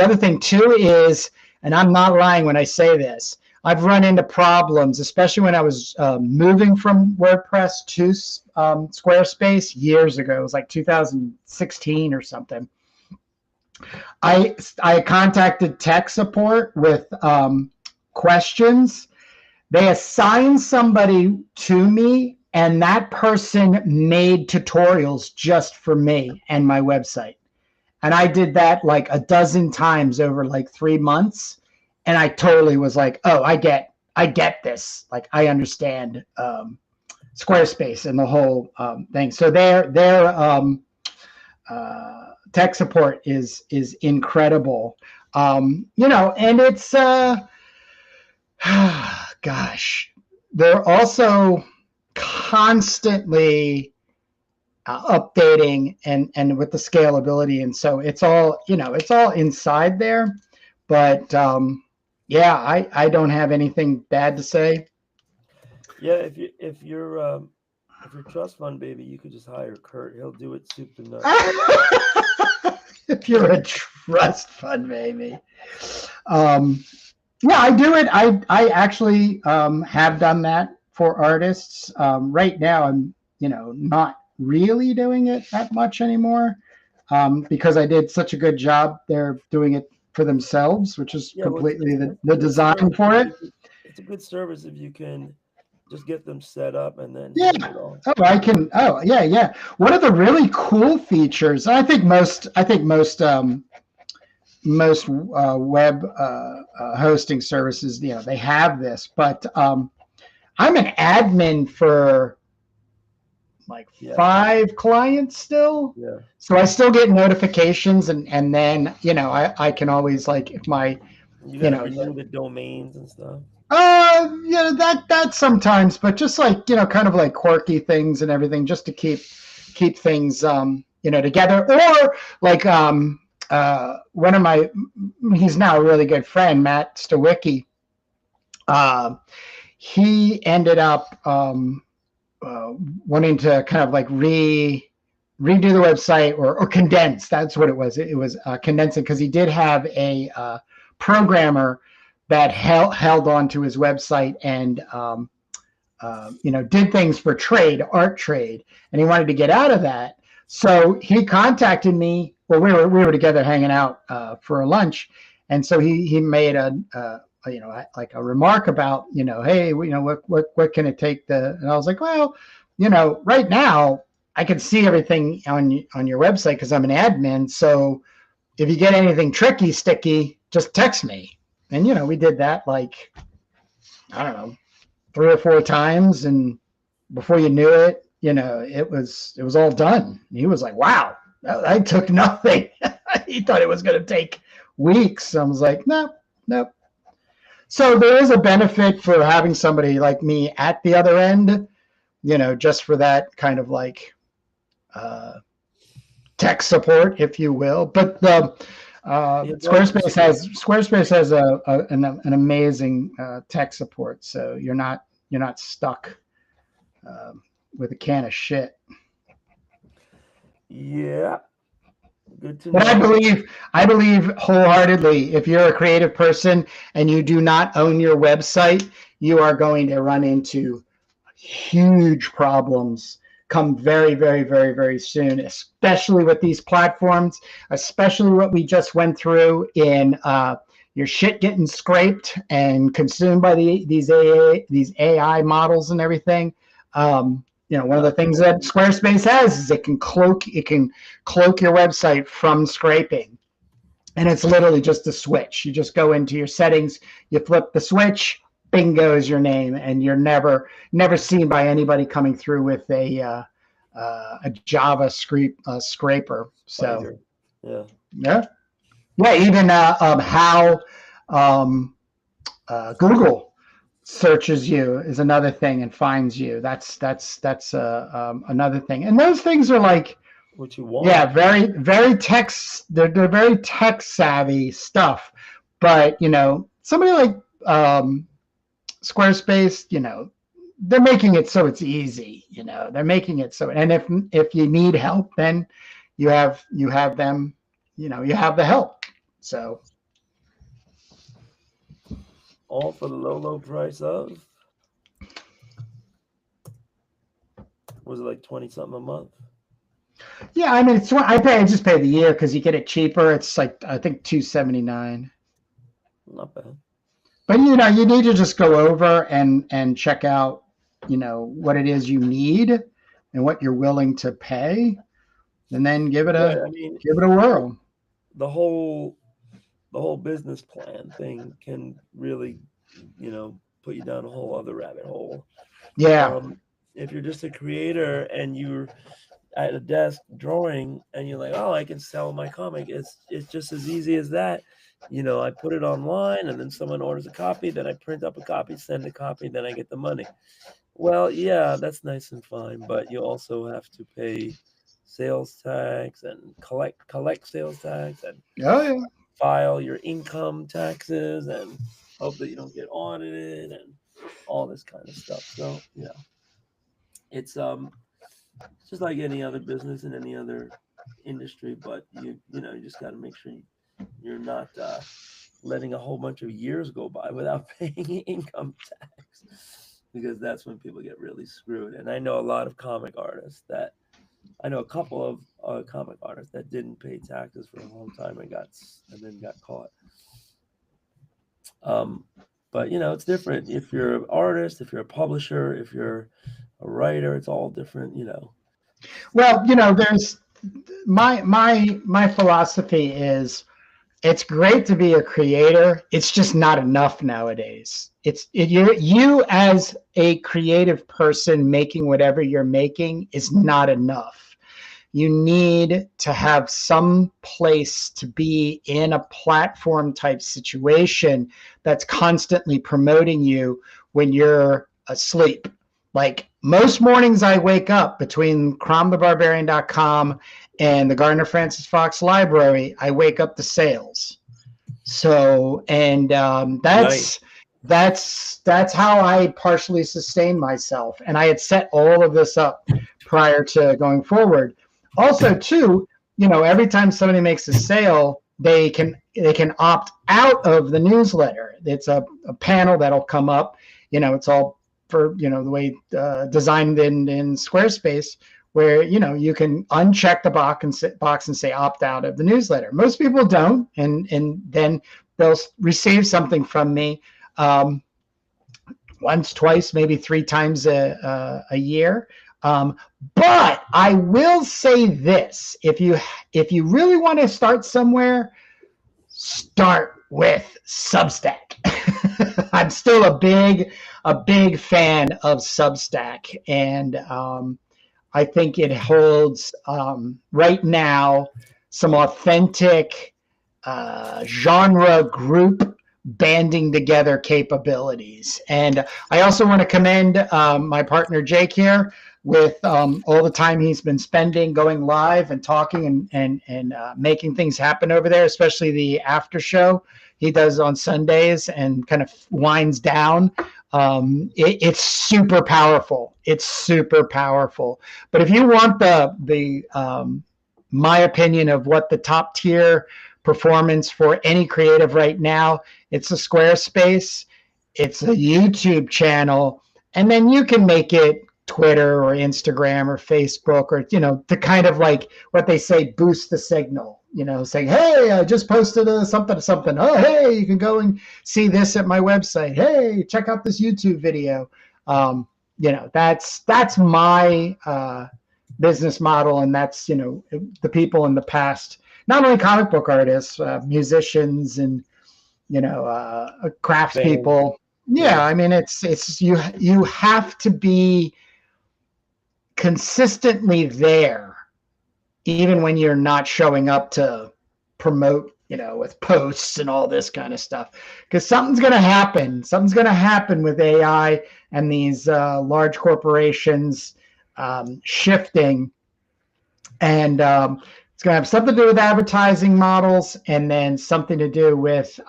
other thing too is, and I'm not lying when I say this, I've run into problems, especially when I was moving from WordPress to Squarespace years ago. It was like 2016 or something. I contacted tech support with questions. They assigned somebody to me, and that person made tutorials just for me and my website. And I did that like a dozen times over like 3 months. And I totally was like, oh, I get this. Like, I understand Squarespace and the whole thing. So their tech support is incredible. You know, and it's gosh, they're also constantly updating and with the scalability, and so it's all, you know, it's all inside there. But yeah, I don't have anything bad to say. Yeah, if you're trust fund baby, you could just hire Kurt. He'll do it soup to nuts. If you're a trust fund baby, yeah, I do it. I actually have done that for artists. Right now, I'm, you know, not really doing it that much anymore because I did such a good job. They're doing it for themselves, which is completely the design for it. It's a good service if you can just get them set up and then Oh, I can. Oh, yeah. One of the really cool features, I think most web hosting services, you know, they have this, but I'm an admin for like 5 clients still. Yeah. So I still get notifications, and then, you know, I can always, like, if my, you know, renew the domains and stuff. Yeah, that sometimes, but just like, you know, kind of like quirky things and everything, just to keep things, you know, together. Or like one of my, he's now a really good friend, Matt Stawicki. He ended up wanting to kind of like redo the website or condense. That's what it was. It was condensing, because he did have a programmer that held on to his website and you know, did things for art trade, and he wanted to get out of that. So he contacted me. Well, we were together hanging out for a lunch, and so he made a you know, like a remark about, you know, hey, you know, what can it take to? And I was like, well, you know, right now I can see everything on your website because I'm an admin. So if you get anything tricky, sticky, just text me. And, you know, we did that like, I don't know, 3 or 4 times, and before you knew it, you know, it was all done. And he was like, wow, I took nothing. He thought it was going to take weeks. I was like, nope. So there is a benefit for having somebody like me at the other end, you know, just for that kind of like, tech support, if you will. But Squarespace has an amazing tech support, so you're not stuck with a can of shit. Yeah, good to know. But I believe wholeheartedly, if you're a creative person and you do not own your website, you are going to run into huge problems come very, very, very, very soon, especially with these platforms, especially what we just went through in your shit getting scraped and consumed by these AI models and everything. One of the things that Squarespace has is it can cloak your website from scraping. And it's literally just a switch. You just go into your settings, you flip the switch, bingo is your name, and you're never seen by anybody coming through with a Java scraper. So yeah. Even how Google searches you is another thing and finds you. That's another thing. And those things are like what you want. Yeah, very, very they're very tech savvy stuff. But somebody like Squarespace, they're making it so it's easy. They're making it so. And if you need help, then you have them. You have the help. So all for the low price of, was it like 20 something a month? Yeah, I mean, I just pay the year because you get it cheaper. It's like I think $279. Not bad. But you need to just go over and check out, what it is you need and what you're willing to pay, and then give it a whirl. The whole business plan thing can really, put you down a whole other rabbit hole. Yeah. If you're just a creator and you're at a desk drawing and you're like, oh, I can sell my comic, it's just as easy as that. I put it online and then someone orders a copy, then I print up a copy, send a copy, then I get the money. Well, yeah, that's nice and fine, but you also have to pay sales tax and collect sales tax and file your income taxes and hope that you don't get audited and all this kind of stuff. So it's just like any other business in any other industry, but you just got to make sure you're not letting a whole bunch of years go by without paying income tax, because that's when people get really screwed. And I know a lot of comic artists I know a couple of comic artists that didn't pay taxes for a long time and then got caught. But it's different if you're an artist, if you're a publisher, if you're a writer, it's all different, Well, there's my philosophy is it's great to be a creator. It's just not enough nowadays. You as a creative person making whatever you're making is not enough. You need to have some place to be in a platform type situation that's constantly promoting you when you're asleep. Like most mornings I wake up between cromthebarbarian.com and the Gardner Francis Fox Library, I wake up to sales. So, and that's how I partially sustain myself. And I had set all of this up prior to going forward. Also, too, every time somebody makes a sale, they can opt out of the newsletter. It's a panel that'll come up. It's all for the way designed in Squarespace, where you can uncheck the box and say opt out of the newsletter. Most people don't, and then they'll receive something from me once, twice, maybe 3 times a year. But I will say this: if you really want to start somewhere, start with Substack. I'm still a big fan of Substack, and I think it holds right now some authentic genre group banding together capabilities. And I also want to commend my partner Jake here with all the time he's been spending going live and talking and making things happen over there, especially the after show he does on Sundays and kind of winds down. It's super powerful. It's super powerful. But if you want the my opinion of what the top tier performance for any creative right now, it's a Squarespace, it's a YouTube channel, and then you can make it Twitter or Instagram or Facebook, or to kind of like what they say, boost the signal, saying, hey, I just posted something. Oh, hey, you can go and see this at my website. Hey, check out this YouTube video. That's my business model, and that's the people in the past, not only comic book artists, musicians, and crafts people. Yeah, I mean, it's you have to be consistently there, even when you're not showing up to promote, with posts and all this kind of stuff, because something's going to happen. Something's going to happen with AI and these large corporations shifting, and it's going to have something to do with advertising models, and then something to do with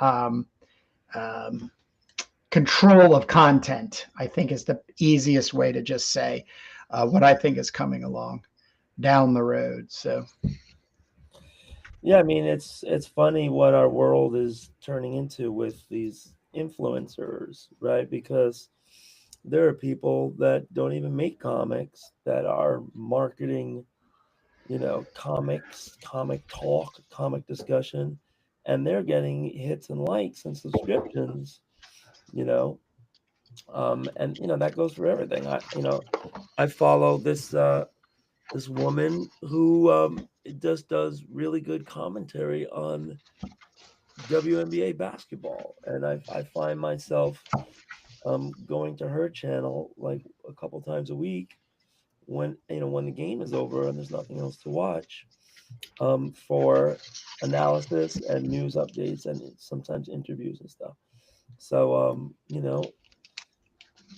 control of content, I think, is the easiest way to just say what I think is coming along down the road. So, yeah, I mean, it's funny what our world is turning into with these influencers, right? Because there are people that don't even make comics that are marketing, comics, comic talk, comic discussion, and they're getting hits and likes and subscriptions, and that goes for everything. I follow this woman who just does really good commentary on WNBA basketball, and I find myself going to her channel like a couple times a week when the game is over and there's nothing else to watch, for analysis and news updates and sometimes interviews and stuff. So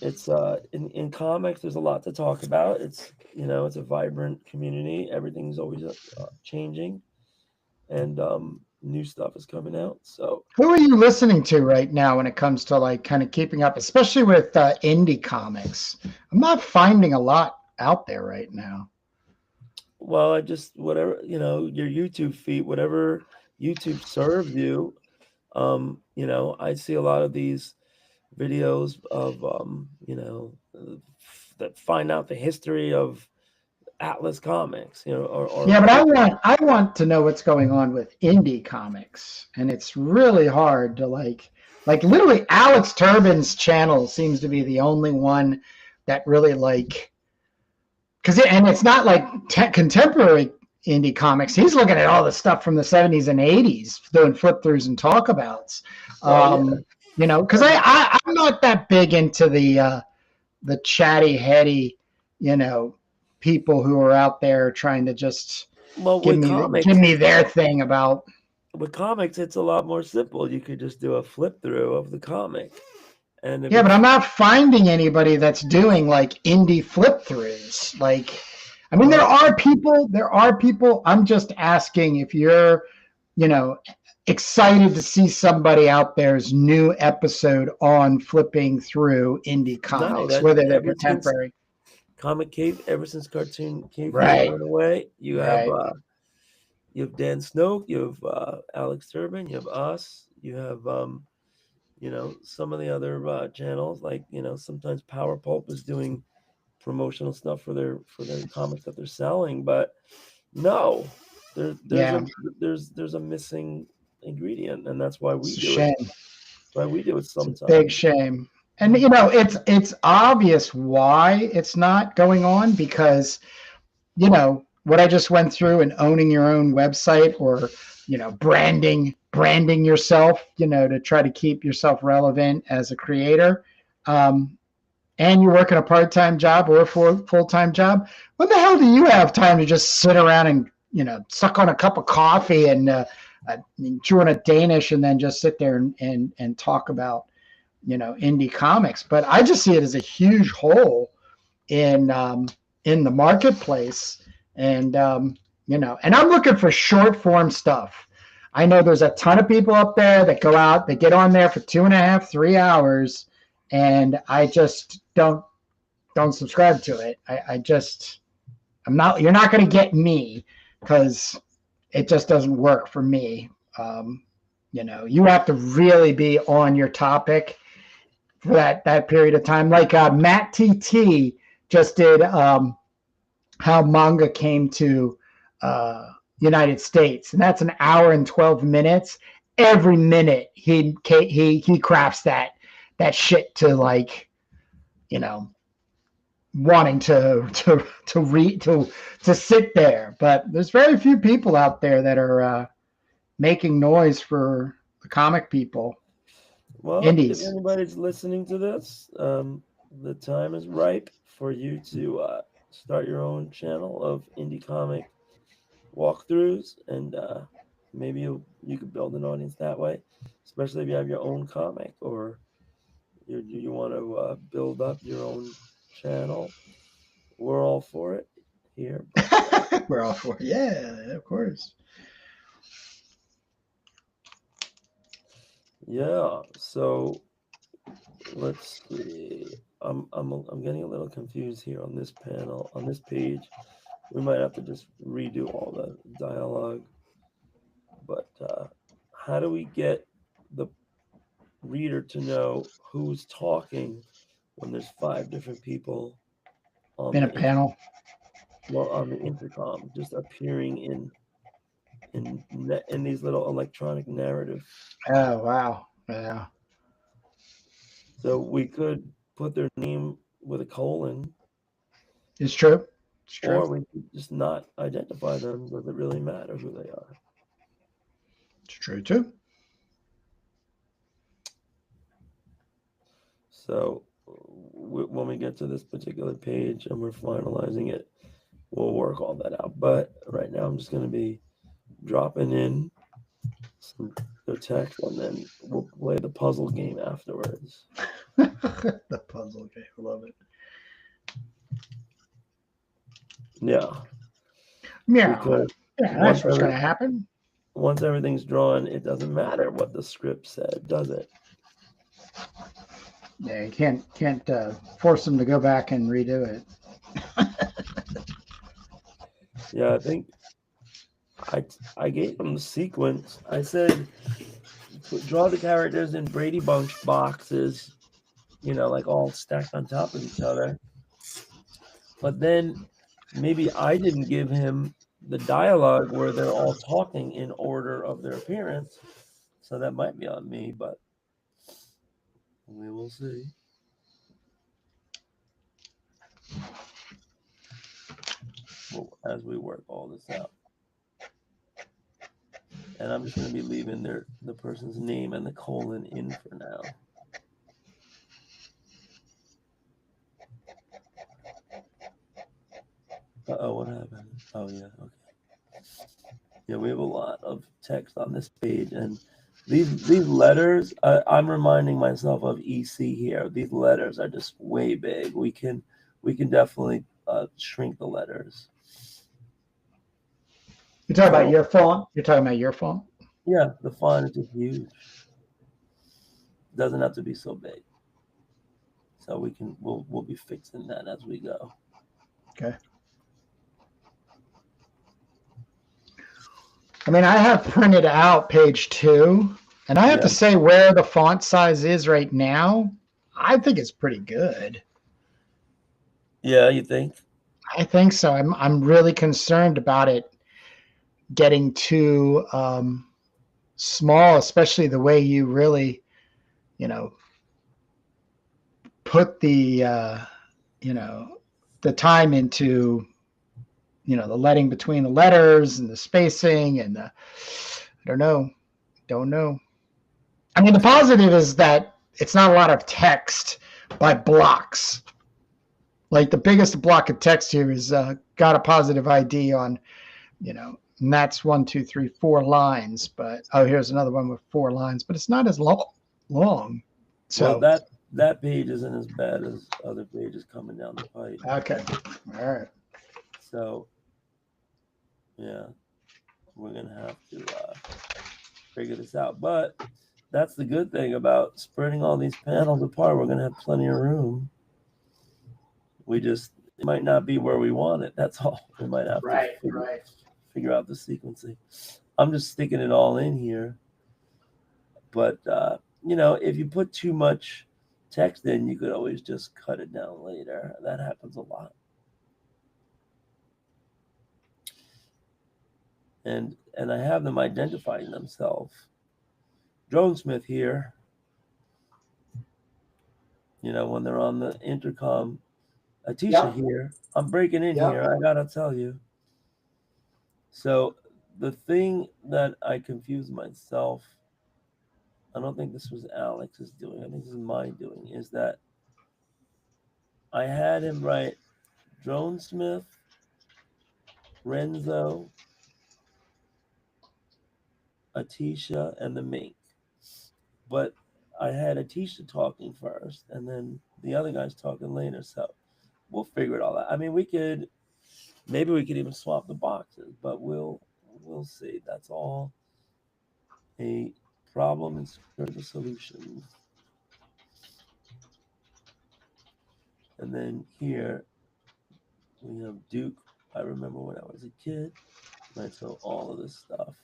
it's in comics, there's a lot to talk about. It's it's a vibrant community. Everything's always changing, and new stuff is coming out. So who are you listening to right now when it comes to like kind of keeping up, especially with indie comics? I'm not finding a lot out there right now. Well, I just, whatever, your YouTube feed, whatever YouTube serves you, I see a lot of these videos of, that find out the history of Atlas Comics, or yeah, but I want to know what's going on with indie comics, and it's really hard to like literally Alex Turbin's channel seems to be the only one that really and it's not like contemporary indie comics. He's looking at all the stuff from the 70s and 80s, doing flip throughs and talkabouts. Because I'm not that big into the chatty, heady, people who are out there trying to just give me their thing about. With comics, it's a lot more simple. You could just do a flip through of the comic. And yeah, but I'm not finding anybody that's doing like indie flip throughs. Like, I mean, there are people. I'm just asking if you're, excited to see somebody out there's new episode on flipping through indie comics, whether they're contemporary. Comic Cave, ever since Cartoon Cave right. went away, you have Dan Snoke, you have Alex Turbin, you have us, you have some of the other channels, like sometimes Power Pulp is doing promotional stuff for their comics that they're selling, but no, there's a missing ingredient, and that's why we do it. Why we do it sometimes. It's a big shame. And it's obvious why it's not going on, because what I just went through, and owning your own website, or branding yourself, to try to keep yourself relevant as a creator, and you're working a part-time job or a full-time job. When the hell do you have time to just sit around and suck on a cup of coffee and chew on a Danish and then just sit there and talk about, indie comics. But I just see it as a huge hole in the marketplace. And, and I'm looking for short form stuff. I know there's a ton of people up there that go out, they get on there for 2.5, 3 hours, and I just don't subscribe to it. You're not going to get me, because it just doesn't work for me. You have to really be on your topic for that period of time. Like Matt TT just did how manga came to United States, and that's an hour and 12 minutes. Every minute he crafts that shit to, like, wanting to read, to sit there. But there's very few people out there that are making noise for the comic people. Well, Indies. If anybody's listening to this, the time is ripe for you to start your own channel of indie comic walkthroughs, and maybe you could build an audience that way, especially if you have your own comic, or you want to build up your own channel. We're all for it here. We're all for it. Yeah, of course. Yeah, so let's see. I'm getting a little confused here on this panel, on this page. We might have to just redo all the dialogue. But how do we get the reader to know who's talking when there's 5 different people on in a panel? Well, on the intercom, just appearing in these little electronic narrative. Oh, wow. Yeah. So we could put their name with a colon. It's true. It's true. Or we could just not identify them. Does it really matter who they are? It's true too. So when we get to this particular page and we're finalizing it, we'll work all that out. But right now I'm just going to be dropping in some text, and then we'll play the puzzle game afterwards. The puzzle game. I love it. Yeah. Yeah. Because that's what's going to happen. Once everything's drawn, it doesn't matter what the script said, does it? Yeah, you can't force them to go back and redo it. Yeah, I think I gave them the sequence. I said, draw the characters in Brady Bunch boxes, like all stacked on top of each other. But then maybe I didn't give him the dialogue where they're all talking in order of their appearance. So that might be on me, but we will see. Well, as we work all this out. And I'm just going to be leaving the person's name and the colon in for now. Uh-oh, what happened? Oh, yeah, okay. Yeah, we have a lot of text on this page, and these letters, I'm reminding myself of EC here. These letters are just way big. We can definitely shrink the letters. You're talking about your font? You're talking about your font? Yeah, the font is just huge. It doesn't have to be so big. So we'll be fixing that as we go. Okay. I mean, I have printed out page 2, and I have to say where the font size is right now, I think it's pretty good. Yeah, you think? I think so. I'm really concerned about it getting too small, especially the way you really, put the time into, the letting between the letters and the spacing and I don't know. I mean, the positive is that it's not a lot of text by blocks. Like the biggest block of text here is got a positive ID on And that's 1, 2, 3, 4 lines. But here's another one with 4 lines, but it's not as long. So Well, that page isn't as bad as other pages coming down the pipe. okay, all right. So yeah, we're gonna have to figure this out. But that's the good thing about spreading all these panels apart. We're gonna have plenty of room. It might not be where we want it. That's all. We might have to figure out the sequencing. I'm just sticking it all in here. But if you put too much text in, you could always just cut it down later. That happens a lot. And I have them identifying themselves. Dronesmith here. When they're on the intercom. Atisha here. I'm breaking in here. I gotta tell you. So the thing that I confused myself, I don't think this was Alex's doing, I think this is my doing, is that I had him write Dronesmith, Renzo, Atisha, and the Mink. But I had Atisha talking first, and then the other guy's talking later. So we'll figure it all out. I mean, maybe we could even swap the boxes, but we'll see. That's all a problem and search of solution. And then here we have Duke. I remember when I was a kid. Right, so all of this stuff.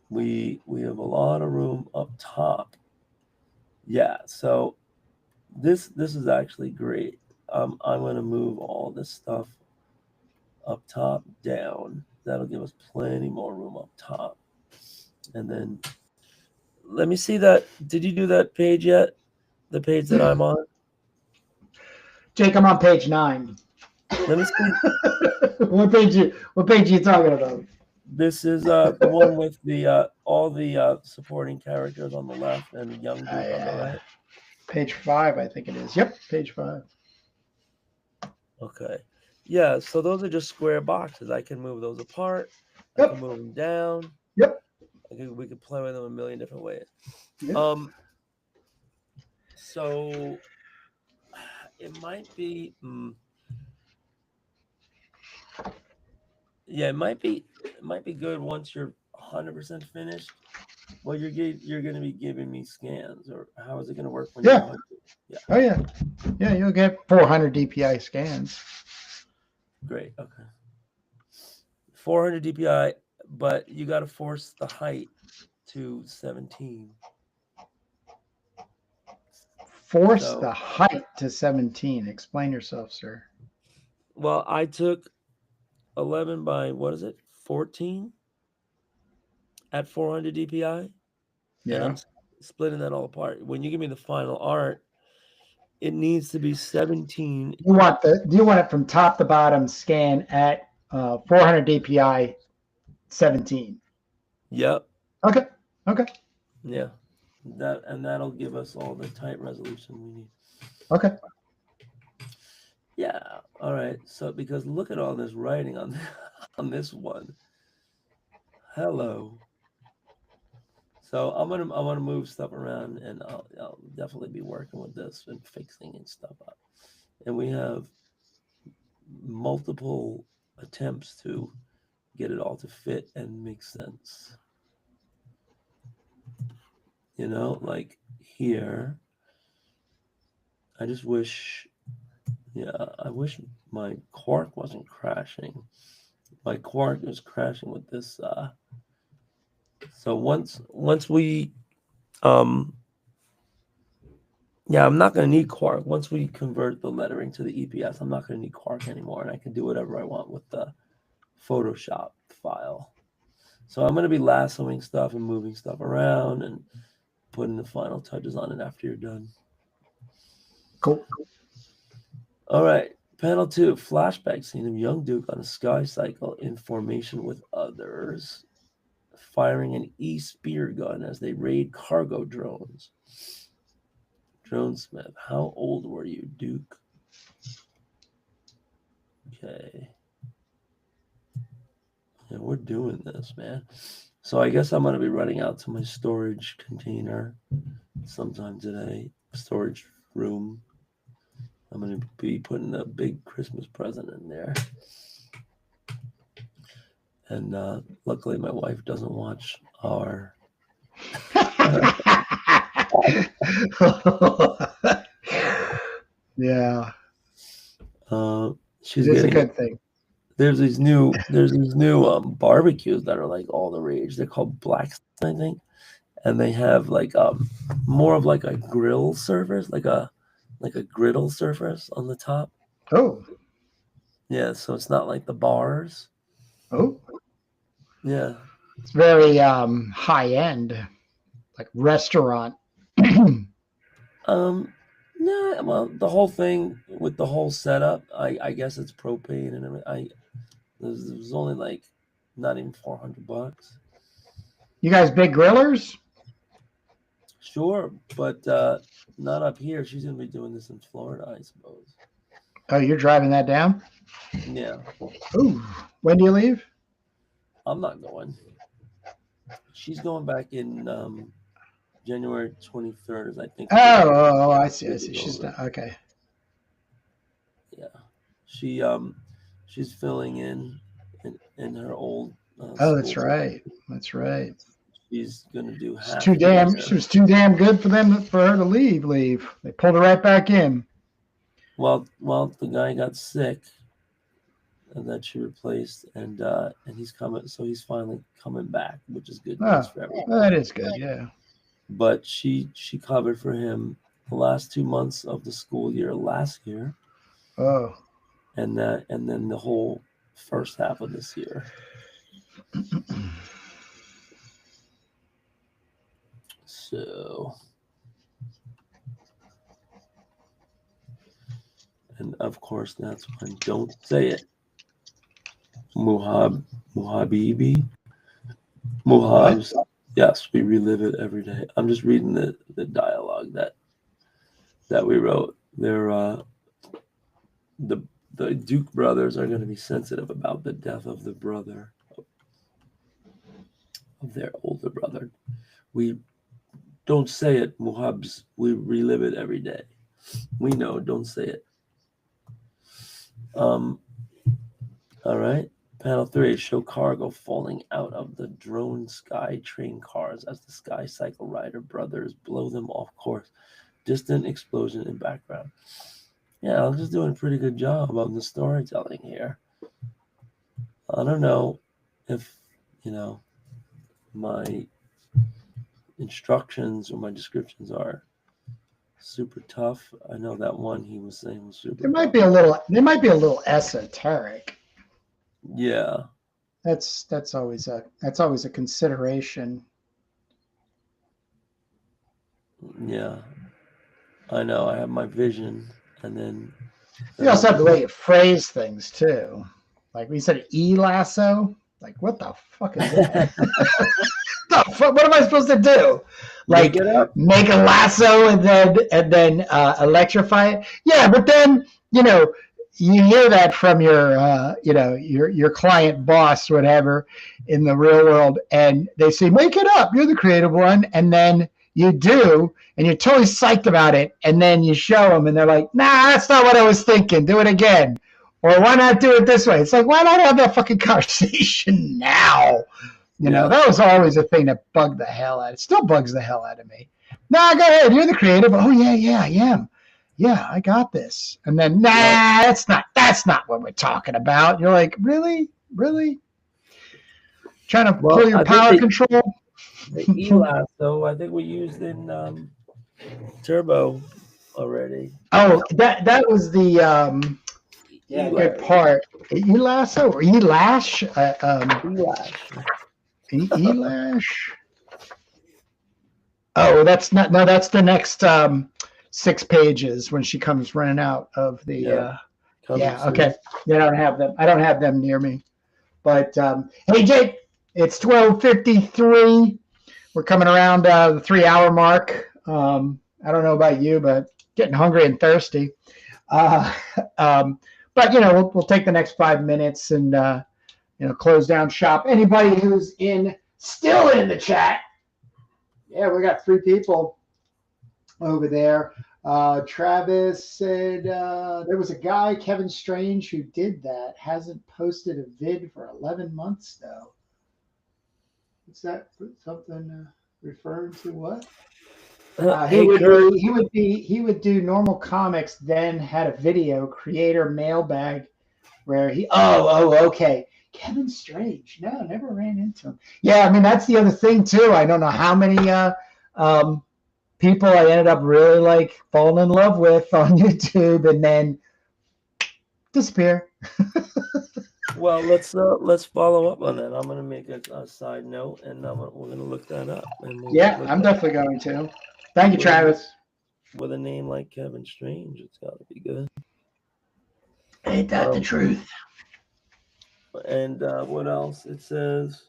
We have a lot of room up top. Yeah, so this is actually great. I'm going to move all this stuff up top down. That'll give us plenty more room up top. And then let me see that. Did you do that page yet? The page that I'm on? Jake, I'm on page 9. Let me see. What page are you talking about? This is the one with the all the supporting characters on the left and young Duke on the right. Page 5, I think it is. Yep, page 5. Okay. Yeah, so those are just square boxes. I can move those apart. I can move them down. Yep. We could play with them a million different ways. Yep. So it might be it might be good once you're 100% finished. Well, you're going to be giving me scans, or how is it going to work when you're 100? Yeah. Oh yeah, you'll get 400 DPI scans. Great. Okay. 400 DPI, but you got to force the height to 17. Force the height to 17. Explain yourself, sir. Well, I took 11 by 14 at 400 DPI. Yeah. And I'm splitting that all apart. When you give me the final art, it needs to be 17. Do you want it from top to bottom scan at 400 DPI 17? Yep. Okay. Yeah. That'll give us all the tight resolution we need. Okay. Yeah. All right. So because look at all this writing on this one. Hello. So I'm gonna move stuff around, and I'll definitely be working with this and fixing and stuff up. And we have multiple attempts to get it all to fit and make sense. Like here, I just wish, I wish my Quark wasn't crashing. My Quark is crashing with this. So once we, I'm not going to need Quark. Once we convert the lettering to the EPS, I'm not going to need Quark anymore, and I can do whatever I want with the Photoshop file. So I'm going to be lassoing stuff and moving stuff around and putting the final touches on it after you're done. Cool. All right. Panel 2, flashback scene of young Duke on a sky cycle in formation with others, firing an E-spear gun as they raid cargo drones. Dronesmith, how old were you, Duke? Okay. Yeah, we're doing this, man. So I guess I'm going to be running out to my storage container sometime today. Storage room. I'm going to be putting a big Christmas present in there. And luckily my wife doesn't watch our... Yeah. She's It's a getting... good thing. There's these new barbecues that are like all the rage. They're called Blacks, I think, and they have like more of like a grill surface, like a griddle surface on the top. Oh. Yeah, so it's not like the bars. Oh. Yeah. It's very high end, like restaurant. Yeah, well, the whole thing with the whole setup, I guess it's propane and everything. It was only like not even $400. You guys big grillers? Sure, but not up here. She's gonna be doing this in Florida, I suppose. Oh, you're driving that down? Yeah. Ooh. When do you leave? I'm not going. She's going back in January 23rd, I think. Oh, I see. She's not okay. Yeah, she's filling in her old. Oh, that's right. That's right. She's gonna do. She was too damn good for her to leave. They pulled her right back in. Well, the guy got sick, and that she replaced, and he's coming. So he's finally coming back, which is good news for everyone. That is good. Yeah. But she covered for him the last 2 months of the school year last year. Oh. And then the whole first half of this year. So, and of course that's when Don't Say It. Muhabs. Yes, we relive it every day. I'm just reading the dialogue that we wrote. They're the Duke brothers are going to be sensitive about the death of the brother of their older brother. We don't say it, Muhabs. We relive it every day. We know, don't say it. All right. Panel 3, show cargo falling out of the drone sky train cars as the Sky Cycle Rider brothers blow them off course. Distant explosion in background. Yeah, I'm just doing a pretty good job of the storytelling here. I don't know if, my instructions or my descriptions are super tough. I know that one he was saying was super tough. They might be a little esoteric. Yeah. That's always a consideration. Yeah. I know. I have my vision, and then you also have the way you phrase things too. Like we said, lasso. Like, what the fuck is that? What am I supposed to do? Like, make a lasso and then electrify it? Yeah, but then you hear that from your client boss, whatever, in the real world, and they say, make it up. You're the creative one, and then you do, and you're totally psyched about it, and then you show them, and they're like, nah, that's not what I was thinking. Do it again. Or why not do it this way? It's like, why not have that fucking conversation now? That was always a thing that bugged the hell out. It still bugs the hell out of me. Nah, go ahead. You're the creative. Oh, yeah, I am. Yeah, I got this. And then, that's not what we're talking about. You're like, really? Trying to pull your power control? The E-Lasso, I think we used in Turbo already. Oh, that was the good part. E-Lasso or E-Lash? E-Lash. E-Lash? Oh, that's the next 6 pages when she comes running out of the okay. I don't have them near me. But hey Jake, it's 12:53. We're coming around the 3-hour mark. I don't know about you, but getting hungry and thirsty. But we'll take the next 5 minutes and close down shop. Anybody who's still in the chat. Yeah, we got 3 people over there. Travis said there was a guy, Kevin Strange, who did that. Hasn't posted a vid for 11 months though. Is that something referring to what? He would do normal comics, then had a video creator mailbag where okay. Kevin Strange. No, never ran into him. Yeah, I mean that's the other thing too. I don't know how many people I ended up really falling in love with on YouTube and then disappear. Well, let's follow up on that. I'm gonna make a side note, and we're gonna look that up. I'm definitely going to. Thank you, Travis. With a name like Kevin Strange, it's got to be good. Ain't that the truth? And what else? It says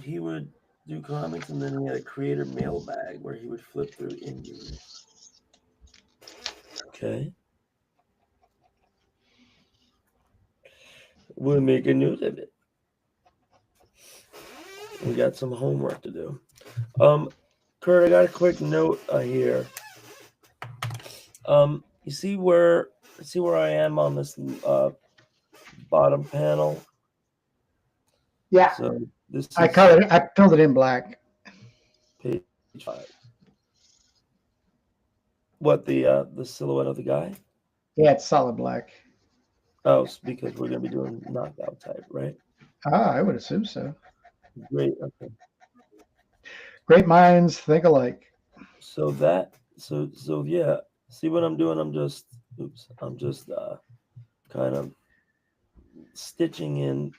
he would do comics, and then he had a creator mailbag where he would flip through indies. Okay. We're making news of it. We got some homework to do. Kurt, I got a quick note here. You see where I am on this bottom panel? Yeah. So this I filled it in black. Page 5. What, the silhouette of the guy? Yeah, it's solid black. Oh, it's because we're gonna be doing knockout type, right? I would assume so. Great. Okay. Great minds think alike. So yeah. See what I'm doing? I'm just kind of stitching in.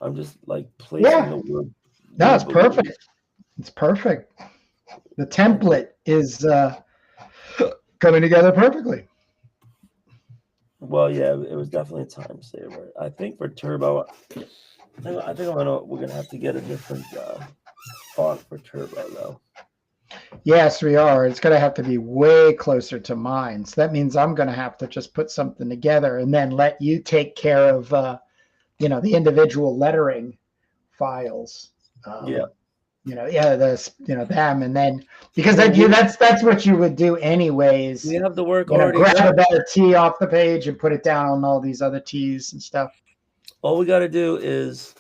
I'm just placing the word. No, it's perfect. It's perfect. The template is coming together perfectly. Well, yeah, it was definitely a time saver. I think for Turbo, we're gonna have to get a different font for Turbo though. Yes, we are. It's going to have to be way closer to mine. So that means I'm going to have to just put something together and then let you take care of, the individual lettering files. Them, and then because that's what you would do anyways. We have the work already. Grab a better T off the page and put it down on all these other T's and stuff. All we got to do is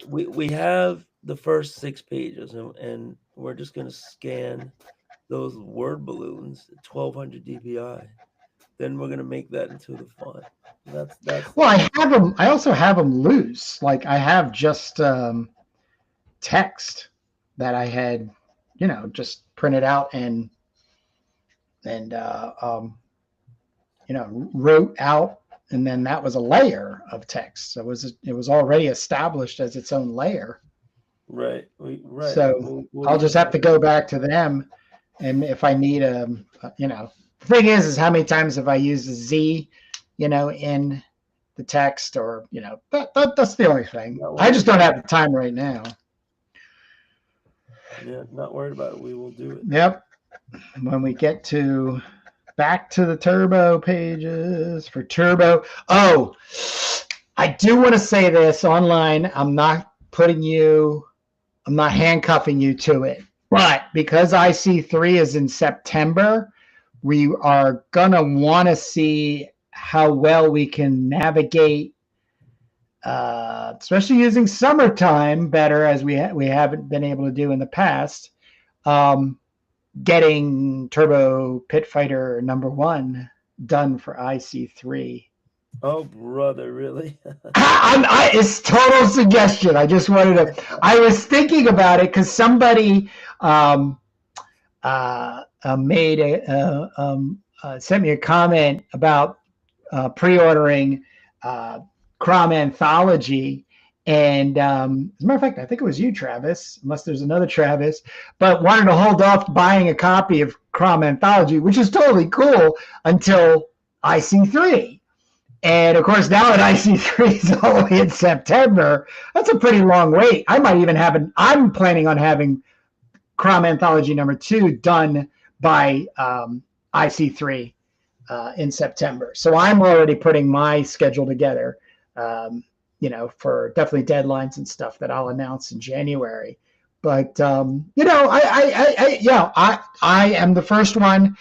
we have the first 6 pages and we're just going to scan those word balloons at 1200 dpi. Then we're going to make that into the font. That's well, I have them. I also have them loose. Like I have just text that I had, just printed out and wrote out, and then that was a layer of text. So it was already established as its own layer. Right. Right. So I'll just have to go back to them, and if I need the thing is how many times have I used a Z, in the text, or that's the only thing. I just don't have the time right now. Yeah, not worried about it. We will do it. Yep. When we get back to the Turbo pages for Turbo. Oh, I do want to say this online. I'm not handcuffing you to it. But because IC3 is in September, we are going to want to see how well we can navigate, especially using summertime better, as we haven't been able to do in the past, getting Turbo Pit Fighter #1 done for IC3. Oh, brother, really? It's total suggestion. I just wanted to. I was thinking about it because somebody sent me a comment about pre-ordering Crom Anthology, and as a matter of fact, I think it was you, Travis, unless there's another Travis, but wanted to hold off buying a copy of Crom Anthology, which is totally cool, until IC3. And of course, now that IC3 is all the way in September, that's a pretty long wait. I might even I'm planning on having Crom Anthology #2 done by IC3 in September. So I'm already putting my schedule together, for definitely deadlines and stuff that I'll announce in January. But I am the first one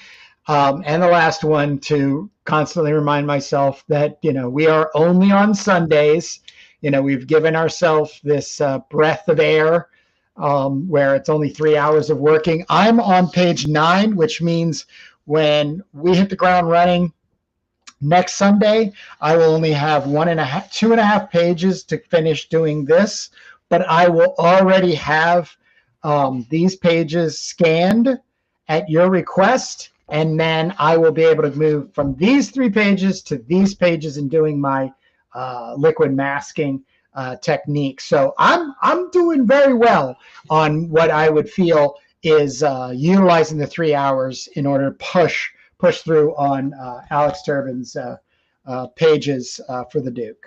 and the last one to constantly remind myself that we are only on Sundays. We've given ourselves this breath of air where it's only 3 hours of working. I'm on page 9, which means when we hit the ground running next Sunday, I will only have 2.5 pages to finish doing this, but I will already have these pages scanned at your request, and then I will be able to move from these 3 pages to these pages in doing my liquid masking technique. So I'm doing very well on what I would feel is utilizing the 3 hours in order to push through on Alex Turbin's pages for the Duke.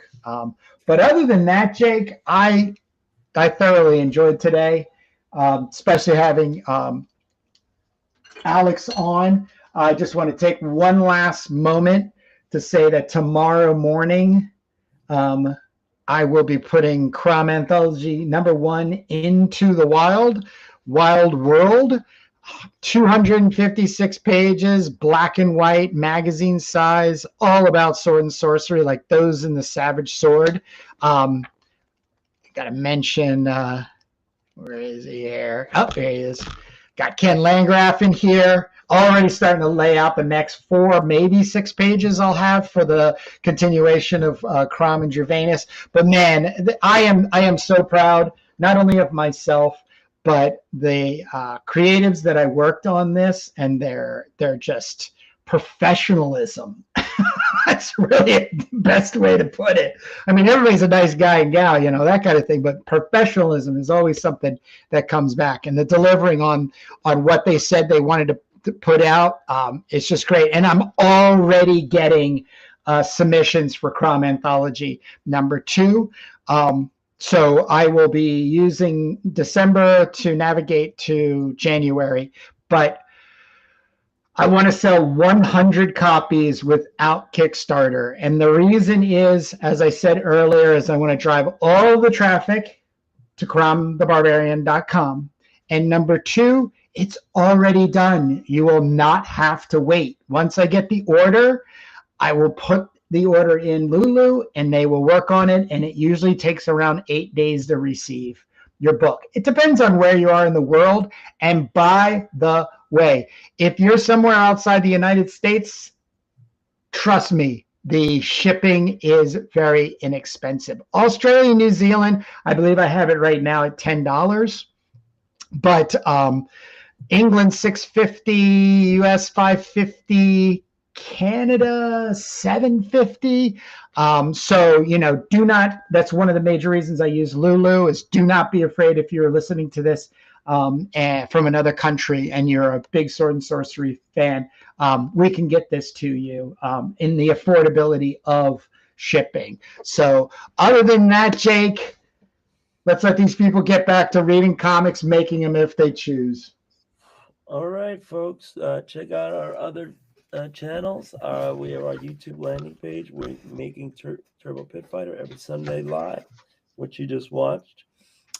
But other than that, Jake, I thoroughly enjoyed today, especially having Alex on. I just want to take one last moment to say that tomorrow morning, I will be putting Crom Anthology #1 into the wild world. 256 pages, black and white, magazine size, all about sword and sorcery, like those in the Savage Sword. Got to mention, where is he here? Oh, there he is. Got Ken Landgraf in here. Already starting to lay out the next 4, maybe 6 pages I'll have for the continuation of Crom and Gervanus. But man, I am so proud, not only of myself, but the creatives that I worked on this, and they're just professionalism. That's really the best way to put it. I mean, everybody's a nice guy and gal, that kind of thing, but professionalism is always something that comes back, and the delivering on what they said they wanted to put out, it's just great. And I'm already getting submissions for Crom Anthology #2. So I will be using December to navigate to January, but I want to sell 100 copies without Kickstarter. And the reason is, as I said earlier, is I want to drive all the traffic to cromthebarbarian.com. And #2, it's already done. You will not have to wait. Once I get the order, I will put the order in Lulu and they will work on it. And it usually takes around 8 days to receive your book. It depends on where you are in the world. And by the way, if you're somewhere outside the United States, trust me, the shipping is very inexpensive. Australia, New Zealand, I believe I have it right now at $10. But England, $6.50, US, $5.50, Canada, $7.50. So, do not, that's one of the major reasons I use Lulu, is do not be afraid if you're listening to this and from another country and you're a big sword and sorcery fan. We can get this to you in the affordability of shipping. So other than that, Jake, let's let these people get back to reading comics, making them if they choose. All right, folks, check out our other channels. We have our YouTube landing page. We're making Turbo Pit Fighter every Sunday live, which you just watched.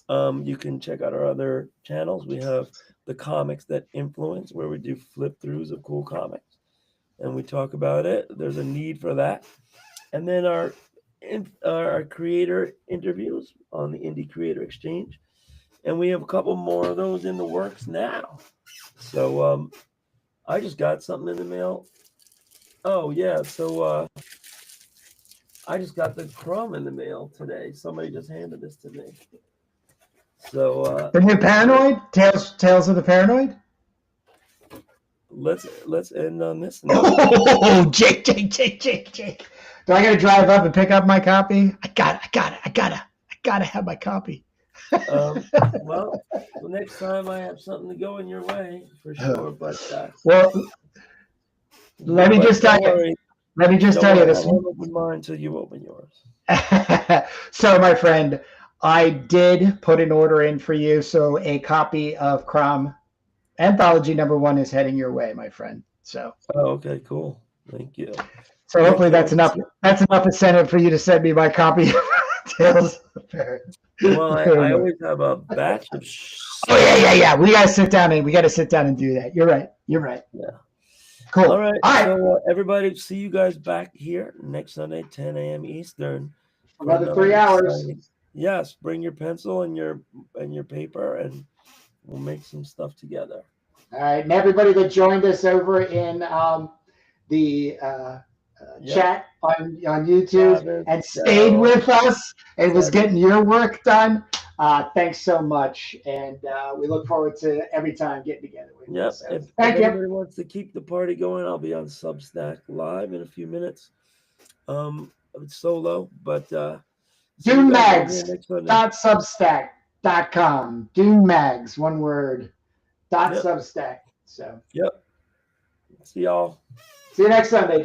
You can check out our other channels. We have the Comics That Influence, where we do flip throughs of cool comics, and we talk about it. There's a need for that. And then our creator interviews on the Indie Creator Exchange, and we have a couple more of those in the works now. So I just got something in the mail. Oh yeah, so I just got the Crom in the mail today. Somebody just handed this to me. So the new Paranoid? Tales of the Paranoid? Let's end on this note. Oh, Jake. Do I gotta drive up and pick up my copy? I gotta have my copy. Well, the next time I have something to go in your way for sure. But well, let me just tell you this. I won't open mine until you open yours. So, my friend, I did put an order in for you, so a copy of Crom Anthology #1 is heading your way, my friend. So. Oh, okay, cool. Thank you. So hopefully that's enough. That's enough incentive for you to send me my copy of Tales of the Well, I always have a batch of. Oh yeah. We gotta sit down and do that. You're right. Yeah. Cool. All right. So everybody, see you guys back here next Sunday, 10 a.m. Eastern. Another 3 hours. Yes, bring your pencil and your paper, and we'll make some stuff together. All right, and everybody that joined us over in the chat on YouTube and stayed with us and was getting your work done. Thanks so much, and we look forward to every time getting together with you. So, if anybody wants to keep the party going, I'll be on Substack live in a few minutes. Solo, but DuneMags.substack.com. DuneMags, one word. Substack. So. Yep. See y'all. See you next Sunday.